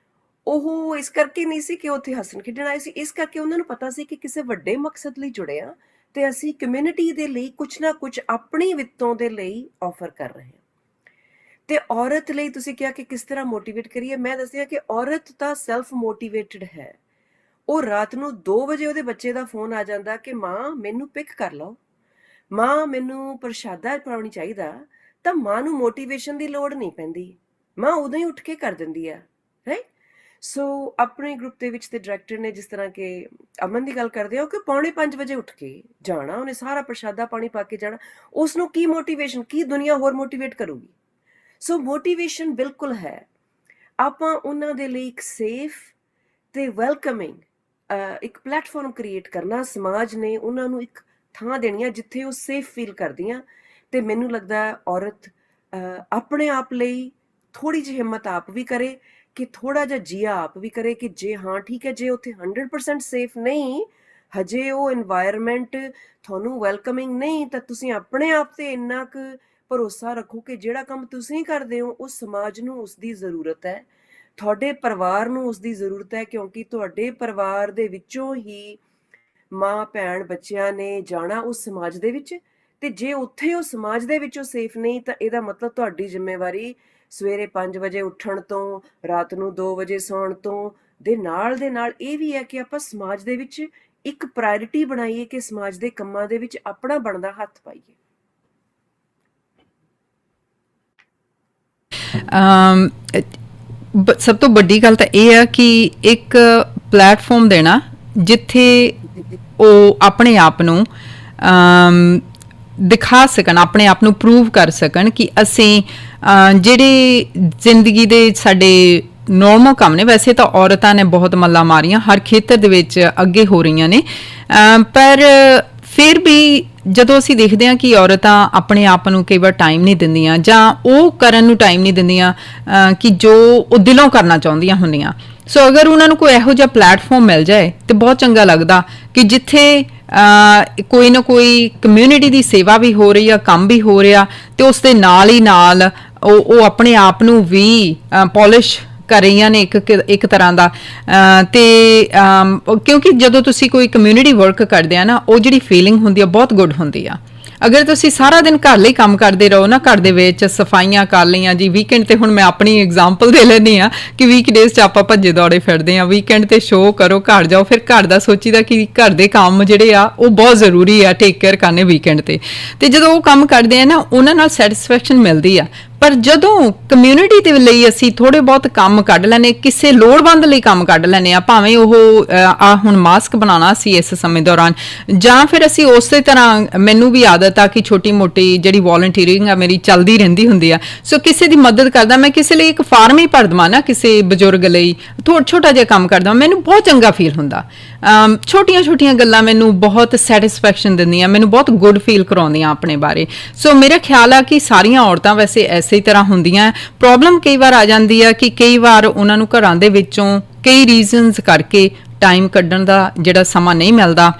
ਉਹ ਇਸ ਕਰਕੇ ਨਹੀਂ ਸੀ ਕਿ ਉੱਥੇ ਹੱਸਣ ਖੇਡਣ ਆਏ ਸੀ, ਇਸ ਕਰਕੇ ਉਹਨਾਂ ਨੂੰ ਪਤਾ ਸੀ ਕਿ ਕਿਸੇ ਵੱਡੇ ਮਕਸਦ ਲਈ ਜੁੜੇ ਆ, ਤੇ ਅਸੀਂ ਕਮਿਊਨਿਟੀ ਦੇ ਲਈ ਕੁਛ ਨਾ ਕੁਛ ਆਪਣੀ ਵਿੱਤੋਂ ਦੇ ਲਈ ਆਫਰ ਕਰ ਰਹੇ ਹਾਂ। ਤੇ ਔਰਤ ਲਈ ਤੁਸੀਂ ਕਿਹਾ ਕਿ ਕਿਸ ਤਰ੍ਹਾਂ ਮੋਟੀਵੇਟ ਕਰੀਏ, ਮੈਂ ਦੱਸਿਆ ਕਿ ਔਰਤ ਤਾਂ ਸੈਲਫ ਮੋਟੀਵੇਟਡ ਹੈ। ਉਹ ਰਾਤ ਨੂੰ 2 ਵਜੇ ਉਹਦੇ ਬੱਚੇ ਦਾ ਫੋਨ ਆ ਜਾਂਦਾ ਕਿ ਮਾਂ ਮੈਨੂੰ ਪਿਕ ਕਰ ਲਓ, ਮਾਂ ਮੈਨੂੰ ਪ੍ਰਸ਼ਾਦਾ ਪਾਉਣੀ ਚਾਹੀਦਾ, ਤਾਂ ਮਾਂ ਨੂੰ ਮੋਟੀਵੇਸ਼ਨ ਦੀ ਲੋੜ ਨਹੀਂ ਪੈਂਦੀ, ਮਾਂ ਉਦੋਂ ਹੀ ਉੱਠ ਕੇ ਕਰ ਦਿੰਦੀ ਆ, ਰਾਈਟ। ਸੋ ਆਪਣੇ ਗਰੁੱਪ ਦੇ ਵਿੱਚ ਤੇ ਡਾਇਰੈਕਟਰ ਨੇ, ਜਿਸ ਤਰ੍ਹਾਂ ਕਿ ਅਮਨ ਦੀ ਗੱਲ ਕਰਦੇ ਹੋ, ਕਿ 4:45 ਵਜੇ ਉੱਠ ਕੇ ਜਾਣਾ, ਉਹਨੇ ਸਾਰਾ ਪ੍ਰਸ਼ਾਦਾ ਪਾਣੀ ਪਾ ਕੇ ਜਾਣਾ। ਉਸ ਨੂੰ ਕੀ ਮੋਟੀਵੇਸ਼ਨ, ਕੀ ਦੁਨੀਆ ਹੋਰ ਮੋਟੀਵੇਟ ਕਰੂਗੀ? ਸੋ ਮੋਟੀਵੇਸ਼ਨ ਬਿਲਕੁਲ ਹੈ। ਆਪਾਂ ਉਹਨਾਂ ਦੇ ਲਈ ਇੱਕ ਸੇਫ ਤੇ ਵੈਲਕਮਿੰਗ ਇੱਕ ਪਲੇਟਫਾਰਮ ਕ੍ਰੀਏਟ ਕਰਨਾ, ਸਮਾਜ ਨੇ ਉਹਨਾਂ ਨੂੰ ਇੱਕ ਥਾਂ ਦੇਣੀ ਆ ਜਿੱਥੇ ਉਹ ਸੇਫ ਫੀਲ ਕਰਦੀਆਂ। ਤੇ ਮੈਨੂੰ ਲੱਗਦਾ ਔਰਤ ਆਪਣੇ ਆਪ ਲਈ ਥੋੜੀ ਜਿਹੀ ਹਿੰਮਤ ਆਪ ਵੀ ਕਰੇ, ਕਿ ਥੋੜਾ ਜਿਹਾ ਜੀਆ ਆਪ ਵੀ ਕਰੇ, ਕਿ ਜੇ ਹਾਂ ਠੀਕ ਹੈ, ਜੇ ਉੱਥੇ 100% ਸੇਫ ਨਹੀਂ, ਹਜੇ ਉਹ ਇਨਵਾਇਰਮੈਂਟ ਤੁਹਾਨੂੰ ਵੈਲਕਮਿੰਗ ਨਹੀਂ, ਤਾਂ ਤੁਸੀਂ ਆਪਣੇ ਆਪ ਤੇ ਇੰਨਾ ਕੁ ਭਰੋਸਾ ਰੱਖੋ ਕਿ ਜਿਹੜਾ ਕੰਮ ਤੁਸੀਂ ਕਰਦੇ ਹੋ, ਉਹ ਸਮਾਜ ਨੂੰ ਉਸ ਦੀ ਜ਼ਰੂਰਤ ਹੈ, ਤੁਹਾਡੇ ਪਰਿਵਾਰ ਨੂੰ ਉਸ ਦੀ ਜ਼ਰੂਰਤ ਹੈ, ਕਿਉਂਕਿ ਤੁਹਾਡੇ ਪਰਿਵਾਰ ਦੇ ਵਿੱਚੋਂ ਹੀ ਮਾਂ ਭੈਣ ਬੱਚਿਆਂ ਨੇ ਜਾਣਾ ਉਸ ਸਮਾਜ ਦੇ ਵਿੱਚ। ਤੇ ਜੇ ਉੱਥੇ ਉਹ ਸਮਾਜ ਦੇ ਵਿੱਚੋਂ ਸੇਫ ਨਹੀਂ, ਤਾਂ ਇਹਦਾ ਮਤਲਬ ਤੁਹਾਡੀ ਜ਼ਿੰਮੇਵਾਰੀ ਸਵੇਰੇ 5 ਵਜੇ ਉੱਠਣ ਤੋਂ ਰਾਤ ਨੂੰ 2 ਵਜੇ ਸੌਣ ਤੋਂ ਦੇ ਨਾਲ ਇਹ ਵੀ ਹੈ ਕਿ ਆਪਾਂ ਸਮਾਜ ਦੇ ਵਿੱਚ ਇੱਕ ਪ੍ਰਾਇੋਰਿਟੀ ਬਣਾਈਏ, ਕਿ ਸਮਾਜ ਦੇ ਕੰਮਾਂ ਦੇ ਵਿੱਚ ਆਪਣਾ ਬਣਦਾ ਹੱਥ ਪਾਈਏ। ਸਭ ਤੋਂ ਵੱਡੀ ਗੱਲ ਤਾਂ ਇਹ ਆ ਕਿ ਇੱਕ ਪਲੇਟਫਾਰਮ ਦੇਣਾ ਜਿੱਥੇ ਉਹ ਆਪਣੇ ਆਪ ਨੂੰ ਦਿਖਾ ਸਕਣ, ਆਪਣੇ ਆਪ ਨੂੰ ਪ੍ਰੂਵ ਕਰ ਸਕਣ ਕਿ ਅਸੀਂ ਜਿਹੜੇ ਜ਼ਿੰਦਗੀ ਦੇ ਸਾਡੇ ਨੋਰਮਲ ਕੰਮ ਨੇ, ਵੈਸੇ ਤਾਂ ਔਰਤਾਂ ਨੇ ਬਹੁਤ ਮੱਲਾਂ ਮਾਰੀਆਂ ਹਰ ਖੇਤਰ ਦੇ ਵਿੱਚ ਅੱਗੇ ਹੋ ਰਹੀਆਂ ਨੇ, ਪਰ ਫਿਰ ਵੀ ਜਦੋਂ ਅਸੀਂ ਦੇਖਦੇ ਹਾਂ ਕਿ ਔਰਤਾਂ ਆਪਣੇ ਆਪ ਨੂੰ ਕਈ ਵਾਰ ਟਾਈਮ ਨਹੀਂ ਦਿੰਦੀਆਂ ਜਾਂ ਉਹ ਕਰਨ ਨੂੰ ਟਾਈਮ ਨਹੀਂ ਦਿੰਦੀਆਂ ਕਿ ਜੋ ਉਹ ਦਿਲੋਂ ਕਰਨਾ ਚਾਹੁੰਦੀਆਂ ਹੁੰਦੀਆਂ, ਸੋ ਅਗਰ ਉਹਨਾਂ ਨੂੰ ਕੋਈ ਇਹੋ ਜਿਹਾ ਪਲੇਟਫਾਰਮ ਮਿਲ ਜਾਏ ਤੇ ਬਹੁਤ ਚੰਗਾ ਲੱਗਦਾ ਕਿ ਜਿੱਥੇ ਕੋਈ ਨਾ ਕੋਈ ਕਮਿਊਨਿਟੀ ਦੀ ਸੇਵਾ ਵੀ ਹੋ ਰਹੀ ਆ, ਕੰਮ ਵੀ ਹੋ ਰਿਹਾ, ਤੇ ਉਸ ਦੇ ਨਾਲ ਹੀ ਨਾਲ ਉਹ ਆਪਣੇ ਆਪ ਨੂੰ ਵੀ ਪੋਲਿਸ਼ ਕਰ ਰਹੀਆਂ ਨੇ ਇੱਕ ਤਰ੍ਹਾਂ ਦਾ। ਤੇ ਕਿਉਂਕਿ ਜਦੋਂ ਤੁਸੀਂ ਕੋਈ ਕਮਿਊਨਿਟੀ ਵਰਕ ਕਰਦੇ ਆ ਨਾ, ਉਹ ਜਿਹੜੀ ਫੀਲਿੰਗ ਹੁੰਦੀ ਆ ਬਹੁਤ ਗੁੱਡ ਹੁੰਦੀ ਆ। ਅਗਰ ਤੁਸੀਂ ਸਾਰਾ ਦਿਨ ਘਰ ਲਈ ਕੰਮ ਕਰਦੇ ਰਹੋ ਨਾ, ਘਰ ਦੇ ਵਿੱਚ ਸਫਾਈਆਂ ਕਰ ਲਈਆਂ ਜੀ, ਵੀਕਐਂਡ ਤੇ ਹੁਣ ਮੈਂ ਆਪਣੀ ਐਗਜ਼ਾਮਪਲ ਦੇ ਲੈਂਦੀ ਆ ਕਿ ਵੀਕਡੇਜ਼ 'ਚ ਆਪਾਂ ਭੱਜੇ ਦੌੜੇ ਫਿਰਦੇ ਆ, ਵੀਕਐਂਡ ਤੇ ਸ਼ੋਅ ਕਰੋ, ਘਰ ਜਾਓ, ਫਿਰ ਘਰ ਦਾ ਸੋਚੀਦਾ ਕਿ ਘਰ ਦੇ ਕੰਮ ਜਿਹੜੇ ਆ ਉਹ ਬਹੁਤ ਜ਼ਰੂਰੀ ਆ, ਟੇਕ ਕੇਅਰ ਕਰਨੇ ਵੀਕਐਂਡ ਤੇ ਜਦੋਂ ਉਹ ਕੰਮ ਕਰਦੇ ਆ ਨਾ, ਉਹਨਾਂ ਨਾਲ ਸੈਟਿਸਫੈਕਸ਼ਨ ਮਿਲਦੀ ਆ। ਪਰ ਜਦੋਂ ਕਮਿਊਨਿਟੀ ਦੇ ਲਈ ਅਸੀਂ ਥੋੜੇ ਬਹੁਤ ਕੰਮ ਕੱਢ ਲੈਨੇ, ਕਿਸੇ ਲੋੜਵੰਦ ਲਈ ਕੰਮ ਕੱਢ ਲੈਨੇ ਆ, ਭਾਵੇਂ ਉਹ ਹੁਣ ਮਾਸਕ ਬਣਾਉਣਾ ਸੀ ਇਸ ਸਮੇਂ ਦੌਰਾਨ, ਜਾਂ ਫਿਰ ਅਸੀਂ ਉਸੇ ਤਰ੍ਹਾਂ, ਮੈਨੂੰ ਵੀ ਆਦਤ ਆ ਕਿ ਛੋਟੀ ਮੋਟੀ ਜਿਹੜੀ ਵੋਲੰਟੀਅਰਿੰਗ ਆ ਮੇਰੀ ਚੱਲਦੀ ਰਹਿੰਦੀ ਹੁੰਦੀ ਆ, ਸੋ ਕਿਸੇ ਦੀ ਮਦਦ ਕਰਦਾ, ਮੈਂ ਕਿਸੇ ਲਈ ਇੱਕ ਫਾਰਮ ਹੀ ਭਰ ਦੇਵਾਂ ਨਾ, ਕਿਸੇ ਬਜ਼ੁਰਗ ਲਈ ਛੋਟਾ ਜਿਹਾ ਕੰਮ ਕਰਦਾ, ਮੈਨੂੰ ਬਹੁਤ ਚੰਗਾ ਫੀਲ ਹੁੰਦਾ। ਛੋਟੀਆਂ ਗੱਲਾਂ ਮੈਨੂੰ ਬਹੁਤ ਸੈਟਿਸਫੈਕਸ਼ਨ ਦਿੰਦੀਆਂ, ਮੈਨੂੰ ਬਹੁਤ ਗੁੱਡ ਫੀਲ ਕਰਾਉਂਦੀਆਂ ਆਪਣੇ ਬਾਰੇ। ਸੋ ਮੇਰਾ ਖਿਆਲ ਆ ਕਿ ਸਾਰੀਆਂ ਔਰਤਾਂ ਵੈਸੇ ਇਸੇ ਤਰ੍ਹਾਂ ਹੁੰਦੀਆਂ। ਪ੍ਰੋਬਲਮ ਕਈ ਵਾਰ ਆ ਜਾਂਦੀ ਆ ਕਿ ਕਈ ਵਾਰ ਉਹਨਾਂ ਨੂੰ ਘਰਾਂ ਦੇ ਵਿੱਚੋਂ ਕਈ ਰੀਜ਼ਨਸ ਕਰਕੇ ਟਾਈਮ ਕੱਢਣ ਦਾ ਜਿਹੜਾ ਸਮਾਂ ਨਹੀਂ ਮਿਲਦਾ।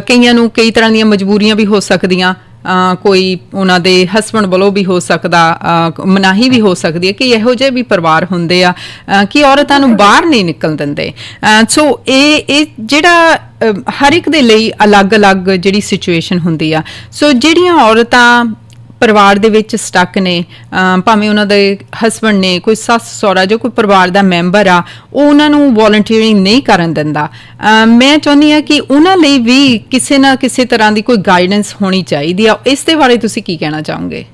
ਕਈਆਂ ਨੂੰ ਕਈ ਤਰ੍ਹਾਂ ਦੀਆਂ ਮਜਬੂਰੀਆਂ ਵੀ ਹੋ ਸਕਦੀਆਂ, ਕੋਈ ਉਹਨਾਂ ਦੇ ਹਸਬੈਂਡ ਵੱਲੋਂ ਵੀ ਹੋ ਸਕਦਾ, ਮਨਾਹੀ ਵੀ ਹੋ ਸਕਦੀ ਹੈ, ਕਿ ਇਹੋ ਜਿਹੇ ਵੀ ਪਰਿਵਾਰ ਹੁੰਦੇ ਆ ਕਿ ਔਰਤਾਂ ਨੂੰ ਬਾਹਰ ਨਹੀਂ ਨਿਕਲਣ ਦਿੰਦੇ। ਸੋ ਇਹ ਜਿਹੜਾ ਹਰ ਇੱਕ ਦੇ ਲਈ ਅਲੱਗ-ਅਲੱਗ ਜਿਹੜੀ ਸਿਚੁਏਸ਼ਨ ਹੁੰਦੀ ਆ। ਸੋ ਜਿਹੜੀਆਂ ਔਰਤਾਂ ਪਰਿਵਾਰ ਦੇ ਵਿੱਚ ਸਟਕ ਨੇ, ਭਾਵੇਂ ਉਹਨਾਂ ਦੇ ਹਸਬੈਂਡ ਨੇ, ਕੋਈ ਸੱਸ ਸਹੁਰਾ, ਜੋ ਕੋਈ ਪਰਿਵਾਰ ਦਾ ਮੈਂਬਰ ਆ, ਉਹ ਉਹਨਾਂ ਨੂੰ ਵੋਲੰਟੀਅਰਿੰਗ ਨਹੀਂ ਕਰਨ ਦਿੰਦਾ, ਮੈਂ ਚਾਹੁੰਦੀ ਹਾਂ ਕਿ ਉਹਨਾਂ ਲਈ ਵੀ ਕਿਸੇ ਨਾ ਕਿਸੇ ਤਰ੍ਹਾਂ ਦੀ ਕੋਈ ਗਾਈਡੈਂਸ ਹੋਣੀ ਚਾਹੀਦੀ ਆ। ਇਸ ਦੇ ਬਾਰੇ ਤੁਸੀਂ ਕੀ ਕਹਿਣਾ ਚਾਹੋਗੇ?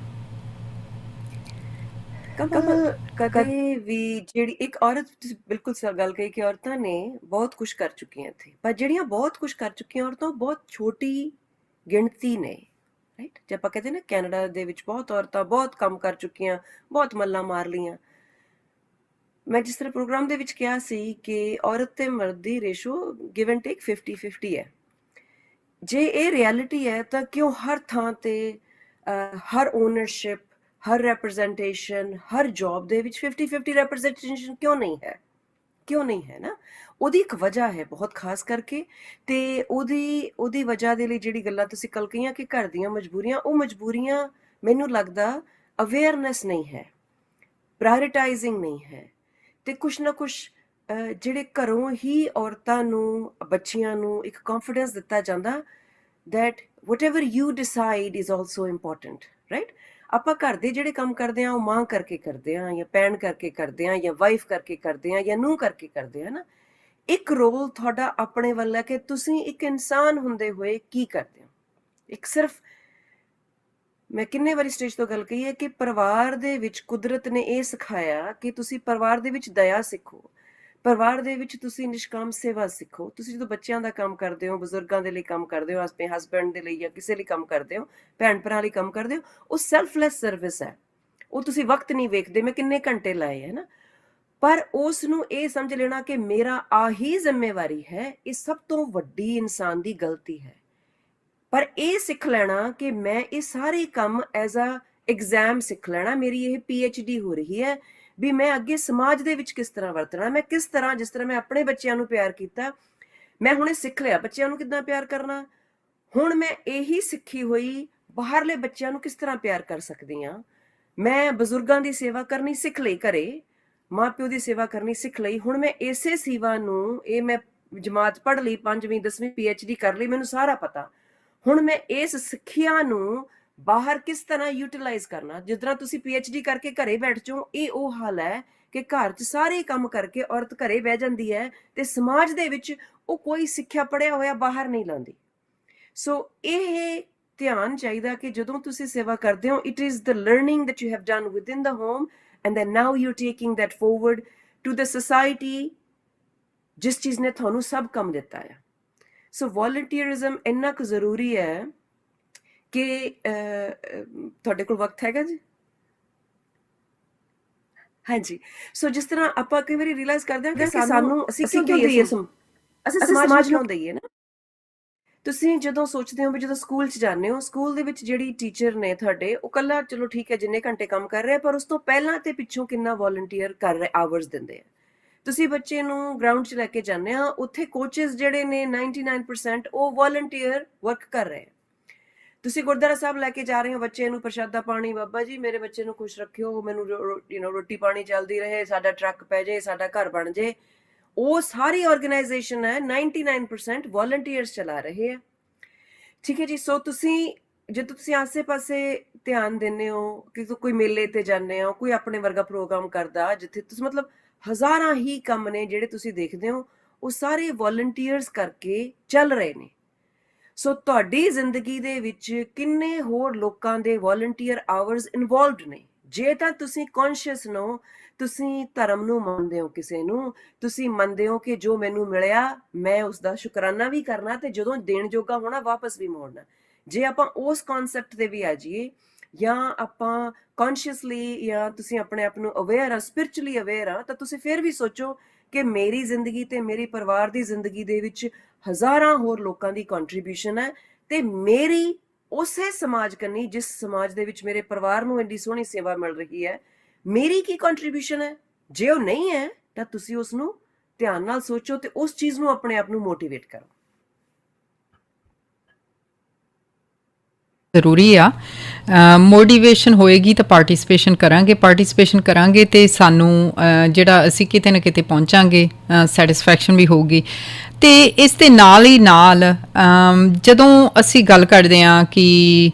ਕਮਲ, ਕਦੇ ਵੀ ਜਿਹੜੀ ਇੱਕ ਔਰਤ, ਤੁਸੀਂ ਬਿਲਕੁਲ ਗੱਲ ਕਹੀ ਕਿ ਔਰਤਾਂ ਨੇ ਬਹੁਤ ਕੁਝ ਕਰ ਚੁੱਕੀਆਂ ਇੱਥੇ, ਪਰ ਜਿਹੜੀਆਂ ਬਹੁਤ ਕੁਝ ਕਰ ਚੁੱਕੀਆਂ ਔਰਤਾਂ ਬਹੁਤ ਛੋਟੀ ਗਿਣਤੀ ਨੇ, ਰਾਈਟ? ਜੇ ਆਪਾਂ ਕਹਿੰਦੇ ਨਾ ਕੈਨੇਡਾ ਦੇ ਵਿੱਚ ਬਹੁਤ ਔਰਤਾਂ ਬਹੁਤ ਕੰਮ ਕਰ ਚੁੱਕੀਆਂ, ਬਹੁਤ ਮੱਲਾਂ ਮਾਰ ਲਈਆਂ। ਮੈਂ ਜਿਸ ਤਰ੍ਹਾਂ ਪ੍ਰੋਗਰਾਮ ਦੇ ਵਿੱਚ ਕਿਹਾ ਸੀ ਕਿ ਔਰਤ ਤੇ ਮਰਦ ਦੀ ਰੇਸ਼ੋ ਗਿਵ ਐਂਡ ਟੇਕ 50-50 ਹੈ। ਜੇ ਇਹ ਰਿਐਲਿਟੀ ਹੈ ਤਾਂ ਕਿਉਂ ਹਰ ਥਾਂ ਤੇ ਹਰ ਓਨਰਸ਼ਿਪ, ਹਰ ਰੈਪਰੈਜ਼ੈਂਟੇਸ਼ਨ, ਹਰ ਜੌਬ ਦੇ ਵਿੱਚ 50-50 ਰੈਪਰੈਜ਼ੈਂਟੇਸ਼ਨ ਕਿਉਂ ਨਹੀਂ ਹੈ ਨਾ? ਉਹਦੀ ਇੱਕ ਵਜ੍ਹਾ ਹੈ ਬਹੁਤ ਖਾਸ ਕਰਕੇ, ਤੇ ਉਹਦੀ ਵਜ੍ਹਾ ਦੇ ਲਈ ਜਿਹੜੀ ਗੱਲਾਂ ਤੁਸੀਂ ਕੱਲ ਕਹੀਆਂ ਕਿ ਘਰ ਦੀਆਂ ਮਜਬੂਰੀਆਂ, ਉਹ ਮਜਬੂਰੀਆਂ ਮੈਨੂੰ ਲੱਗਦਾ ਅਵੇਅਰਨੈਸ ਨਹੀਂ ਹੈ, ਪ੍ਰਾਇੋਰਟਾਈਜ਼ਿੰਗ ਨਹੀਂ ਹੈ, ਤੇ ਕੁਛ ਨਾ ਕੁਛ ਜਿਹੜੇ ਘਰੋਂ ਹੀ ਔਰਤਾਂ ਨੂੰ, ਬੱਚੀਆਂ ਨੂੰ ਇੱਕ ਕੌਨਫੀਡੈਂਸ ਦਿੱਤਾ ਜਾਂਦਾ that whatever you decide is also important, right? ਆਪਾਂ ਘਰ ਦੇ ਜਿਹੜੇ ਕੰਮ ਕਰਦੇ ਆ ਉਹ ਮਾਂ ਕਰਕੇ ਕਰਦੇ ਆ, ਜਾਂ ਭੈਣ ਕਰਕੇ ਕਰਦੇ ਆ, ਜਾਂ ਵਾਈਫ ਕਰਕੇ ਕਰਦੇ ਆ, ਜਾਂ ਨੂੰਹ ਕਰਕੇ ਕਰਦੇ ਆ ਨਾ। ਇੱਕ ਰੋਲ ਤੁਹਾਡਾ ਆਪਣੇ ਵੱਲ ਹੈ ਕਿ ਤੁਸੀਂ ਇੱਕ ਇਨਸਾਨ ਹੁੰਦੇ ਹੋਏ ਕੀ ਕਰਦੇ ਹੋ। ਇੱਕ ਸਿਰਫ, ਮੈਂ ਕਿੰਨੇ ਵਾਰੀ ਸਟੇਜ ਤੋਂ ਗੱਲ ਕਹੀ ਹੈ ਕਿ ਪਰਿਵਾਰ ਦੇ ਵਿੱਚ ਕੁਦਰਤ ਨੇ ਇਹ ਸਿਖਾਇਆ ਕਿ ਤੁਸੀਂ ਪਰਿਵਾਰ ਦੇ ਵਿੱਚ ਦਇਆ ਸਿੱਖੋ, ਪਰਿਵਾਰ ਦੇ ਵਿੱਚ ਤੁਸੀਂ ਨਿਸ਼ਕਾਮ ਸੇਵਾ ਸਿੱਖੋ। ਤੁਸੀਂ ਜਦੋਂ ਬੱਚਿਆਂ ਦਾ ਕੰਮ ਕਰਦੇ ਹੋ, ਬਜ਼ੁਰਗਾਂ ਦੇ ਲਈ ਕੰਮ ਕਰਦੇ ਹੋ, ਆਪਣੇ ਹਸਬੈਂਡ ਦੇ ਲਈ ਜਾਂ ਕਿਸੇ ਲਈ ਕੰਮ ਕਰਦੇ ਹੋ, ਭੈਣ ਭਰਾ ਲਈ ਕੰਮ ਕਰਦੇ ਹੋ, ਉਹ ਸੈਲਫਲੈਸ ਸਰਵਿਸ ਹੈ। ਉਹ ਤੁਸੀਂ ਵਕਤ ਨਹੀਂ ਵੇਖਦੇ ਮੈਂ ਕਿੰਨੇ ਘੰਟੇ ਲਾਏ ਹੈ ਨਾ, ਪਰ ਉਸ ਨੂੰ ਇਹ ਸਮਝ ਲੈਣਾ ਕਿ ਮੇਰਾ ਆਹੀ ਜ਼ਿੰਮੇਵਾਰੀ ਹੈ, ਇਹ ਸਭ ਤੋਂ ਵੱਡੀ ਇਨਸਾਨ ਦੀ ਗਲਤੀ ਹੈ। ਪਰ ਇਹ ਸਿੱਖ ਲੈਣਾ ਕਿ ਮੈਂ ਇਹ ਸਾਰੇ ਕੰਮ ਐਜ਼ ਅ ਐਗਜ਼ਾਮ ਸਿੱਖ ਲੈਣਾ, ਮੇਰੀ ਇਹ PhD ਹੋ ਰਹੀ ਹੈ ਵੀ ਮੈਂ ਅੱਗੇ ਸਮਾਜ ਦੇ ਵਿੱਚ ਕਿਸ ਤਰ੍ਹਾਂ ਵਰਤਣਾ, ਮੈਂ ਕਿਸ ਤਰ੍ਹਾਂ, ਜਿਸ ਤਰ੍ਹਾਂ ਮੈਂ ਆਪਣੇ ਬੱਚਿਆਂ ਨੂੰ ਪਿਆਰ ਕੀਤਾ, ਮੈਂ ਹੁਣੇ ਸਿੱਖ ਲਿਆ ਬੱਚਿਆਂ ਨੂੰ ਕਿੱਦਾਂ ਪਿਆਰ ਕਰਨਾ, ਹੁਣ ਮੈਂ ਇਹੀ ਸਿੱਖੀ ਹੋਈ ਬਾਹਰਲੇ ਬੱਚਿਆਂ ਨੂੰ ਕਿਸ ਤਰ੍ਹਾਂ ਪਿਆਰ ਕਰ ਸਕਦੀ ਹਾਂ। ਮੈਂ ਬਜ਼ੁਰਗਾਂ ਦੀ ਸੇਵਾ ਕਰਨੀ ਸਿੱਖ ਲਈ, ਘਰੇ ਮਾਂ ਪਿਓ ਦੀ ਸੇਵਾ ਕਰਨੀ ਸਿੱਖ ਲਈ, ਹੁਣ ਮੈਂ ਇਸੇ ਸੇਵਾ ਨੂੰ, ਇਹ ਮੈਂ ਜਮਾਤ ਪੜ੍ਹ ਲਈ, 5ਵੀਂ 10ਵੀਂ PhD ਕਰ ਲਈ, ਮੈਨੂੰ ਸਾਰਾ ਪਤਾ। ਹੁਣ ਮੈਂ ਇਸ ਸਿੱਖਿਆ ਨੂੰ ਬਾਹਰ ਕਿਸ ਤਰ੍ਹਾਂ ਯੂਟਿਲਾਈਜ਼ ਕਰਨਾ। ਜਿਸ ਤਰ੍ਹਾਂ ਤੁਸੀਂ PhD ਕਰਕੇ ਘਰੇ ਬੈਠ ਜਾਓ, ਇਹ ਉਹ ਹਾਲ ਹੈ ਕਿ ਘਰ 'ਚ ਸਾਰੇ ਕੰਮ ਕਰਕੇ ਔਰਤ ਘਰੇ ਬਹਿ ਜਾਂਦੀ ਹੈ ਤੇ ਸਮਾਜ ਦੇ ਵਿੱਚ ਉਹ ਕੋਈ ਸਿੱਖਿਆ ਪੜ੍ਹਿਆ ਹੋਇਆ ਬਾਹਰ ਨਹੀਂ ਲਾਉਂਦੀ। ਸੋ ਇਹ ਧਿਆਨ ਚਾਹੀਦਾ ਕਿ ਜਦੋਂ ਤੁਸੀਂ ਸੇਵਾ ਕਰਦੇ ਹੋ, it is the learning that you have done within the home and then now you're taking that forward to the society ਜਿਸ ਚੀਜ਼ ਨੇ ਤੁਹਾਨੂੰ ਸਭ ਕੰਮ ਦਿੱਤਾ ਹੈ। ਸੋ ਵੋਲੰਟੀਅਰਿਜ਼ਮ ਇੰਨਾ ਕੁ ਜ਼ਰੂਰੀ ਹੈ ਕਿ ਤੁਹਾਡੇ ਕੋਲ ਵਕਤ ਹੈਗਾ ਜੀ? ਹਾਂਜੀ। ਸੋ ਜਿਸ ਤਰ੍ਹਾਂ ਆਪਾਂ ਕਈ ਵਾਰੀ ਰਿਅਲਾਈਜ਼ ਕਰਦੇ ਹਾਂ ਕਿ ਸਾਨੂੰ ਅਸੀਂ ਕਿਉਂ ਦਈਏ, ਅਸੀਂ ਸਮਾਜ ਨੂੰ ਦਈਏ ਨਾ। ਤੁਸੀਂ ਜਦੋਂ ਸੋਚਦੇ ਹੋ ਵੀ ਜਦੋਂ ਸਕੂਲ 'ਚ ਜਾਂਦੇ ਹੋ, ਸਕੂਲ ਦੇ ਵਿੱਚ ਜਿਹੜੀ ਟੀਚਰ ਨੇ ਤੁਹਾਡੇ, ਉਹ ਕੱਲਾ ਚਲੋ ਠੀਕ ਹੈ ਜਿੰਨੇ ਘੰਟੇ ਕੰਮ ਕਰ ਰਿਹਾ, ਪਰ ਉਸ ਤੋਂ ਪਹਿਲਾਂ ਤੇ ਪਿੱਛੋਂ ਕਿੰਨਾ ਵੋਲੰਟੀਅਰ ਕਰ ਰਹੇ ਆਵਰਸ ਦਿੰਦੇ ਆ। ਤੁਸੀਂ ਬੱਚੇ ਨੂੰ ਗਰਾਊਂਡ 'ਚ ਲੈ ਕੇ ਜਾਂਦੇ ਆ, ਉੱਥੇ ਕੋਚਿਸ ਜਿਹੜੇ ਨੇ 99% ਉਹ ਵੋਲੰਟੀਅਰ ਵਰਕ ਕਰ ਰਹੇ ਆ। ਤੁਸੀਂ ਗੁਰਦੁਆਰਾ ਸਾਹਿਬ ਲੈ ਕੇ ਜਾ ਰਹੇ ਹੋ ਬੱਚੇ ਨੂੰ, ਪ੍ਰਸ਼ਾਦਾ ਪਾਣੀ, ਬਾਬਾ ਜੀ ਮੇਰੇ ਬੱਚੇ ਨੂੰ ਖੁਸ਼ ਰੱਖਿਓ, ਮੈਨੂੰ ਰੋਟੀ ਪਾਣੀ ਚੱਲਦੀ ਰਹੇ, ਸਾਡਾ ਟਰੱਕ ਪੈ ਜੇ, ਸਾਡਾ ਘਰ ਬਣ ਜੇ। ਉਹ ਸਾਰੀ ਆਰਗੇਨਾਈਜੇਸ਼ਨ ਹੈ 99% ਵੋਲੰਟੀਅਰਸ ਚਲਾ ਰਹੇ ਆ। ਠੀਕ ਹੈ ਜੀ। ਸੋ ਤੁਸੀਂ ਜਦੋਂ ਤੁਸੀਂ ਆਸੇ ਪਾਸੇ ਧਿਆਨ ਦਿੰਦੇ ਹੋ ਕਿ ਕੋਈ ਮੇਲੇ ਤੇ ਜਾਂਦੇ ਹੋ, ਕੋਈ ਆਪਣੇ ਵਰਗਾ ਪ੍ਰੋਗਰਾਮ ਕਰਦਾ ਜਿੱਥੇ ਤੁਸੀਂ ਮਤਲਬ ਹਜ਼ਾਰਾਂ ਹੀ ਕੰਮ ਨੇ ਜਿਹੜੇ ਤੁਸੀਂ ਦੇਖਦੇ ਹੋ, ਉਹ ਸਾਰੇ ਵੋਲੰਟੀਅਰਸ ਕਰਕੇ ਚੱਲ ਰਹੇ ਨੇ। ਸੋ ਤੁਹਾਡੀ ਜ਼ਿੰਦਗੀ ਦੇ ਵਿੱਚ ਕਿੰਨੇ ਹੋਰ ਲੋਕਾਂ ਦੇ ਵੋਲੰਟੀਅਰ ਆਵਰਸ ਇਨਵੋਲਵਡ ਨੇ। ਜੇ ਤਾਂ ਤੁਸੀਂ ਕੌਨਸ਼ੀਅਸ ਹੋ, ਤੁਸੀਂ ਧਰਮ ਨੂੰ ਮੰਨਦੇ ਹੋ, ਕਿਸੇ ਨੂੰ ਤੁਸੀਂ ਮੰਨਦੇ ਹੋ ਕਿ ਜੋ ਮੈਨੂੰ ਮਿਲਿਆ ਮੈਂ ਉਸ ਦਾ ਸ਼ੁਕਰਾਨਾ ਵੀ ਕਰਨਾ ਤੇ ਜਦੋਂ ਦੇਣ ਜੋਗਾ ਹੋਣਾ ਵਾਪਸ ਵੀ ਮੋੜਨਾ। ਜੇ ਆਪਾਂ ਉਸ ਕਨਸੈਪਟ ਤੇ ਵੀ ਆ ਜਾਈਏ, ਜਾਂ ਆਪਾਂ ਕੌਨਸ਼ੀਅਸਲੀ ਜਾਂ ਤੁਸੀਂ ਆਪਣੇ ਆਪ ਨੂੰ ਅਵੇਅਰ ਆ, ਸਪਿਰਿਚੁਅਲੀ ਅਵੇਅਰ ਆ, ਤਾਂ ਤੁਸੀਂ ਫਿਰ ਵੀ ਸੋਚੋ ਕਿ ਮੇਰੀ ਜ਼ਿੰਦਗੀ ਤੇ ਮੇਰੇ ਪਰਿਵਾਰ ਦੀ ਜ਼ਿੰਦਗੀ ਦੇ ਵਿੱਚ ਹਜ਼ਾਰਾਂ ਹੋਰ ਲੋਕਾਂ ਦੀ ਕੰਟਰੀਬਿਊਸ਼ਨ ਹੈ ਤੇ ਮੇਰੀ ਉਸੇ ਸਮਾਜ ਕੰਨੀ, ਜਿਸ ਸਮਾਜ ਦੇ ਵਿੱਚ ਮੇਰੇ ਪਰਿਵਾਰ ਨੂੰ ਇੰਨੀ ਸੋਹਣੀ ਸੇਵਾ ਮਿਲ ਰਹੀ ਹੈ, ਮੇਰੀ ਕੀ ਕੰਟਰੀਬਿਊਸ਼ਨ ਹੈ। ਜੇ ਉਹ ਨਹੀਂ ਹੈ ਤਾਂ ਤੁਸੀਂ ਉਸ ਨੂੰ ਧਿਆਨ ਨਾਲ ਸੋਚੋ ਤੇ ਉਸ ਚੀਜ਼ ਨੂੰ ਆਪਣੇ ਆਪ ਨੂੰ ਮੋਟੀਵੇਟ ਕਰੋ। ਜ਼ਰੂਰੀ ਆ। ਮੋਟੀਵੇਸ਼ਨ ਹੋਏਗੀ ਤਾਂ ਪਾਰਟਿਸਿਪੇਸ਼ਨ ਕਰਾਂਗੇ ਤੇ ਸਾਨੂੰ ਜਿਹੜਾ ਅਸੀਂ ਕਿਤੇ ਨਾ ਕਿਤੇ ਪਹੁੰਚਾਂਗੇ, ਸੈਟਿਸਫੈਕਸ਼ਨ ਵੀ ਹੋਊਗੀ। ਤੇ ਇਸ ਦੇ ਨਾਲ ਹੀ ਨਾਲ ਜਦੋਂ ਅਸੀਂ ਗੱਲ ਕਰਦੇ ਹਾਂ ਕਿ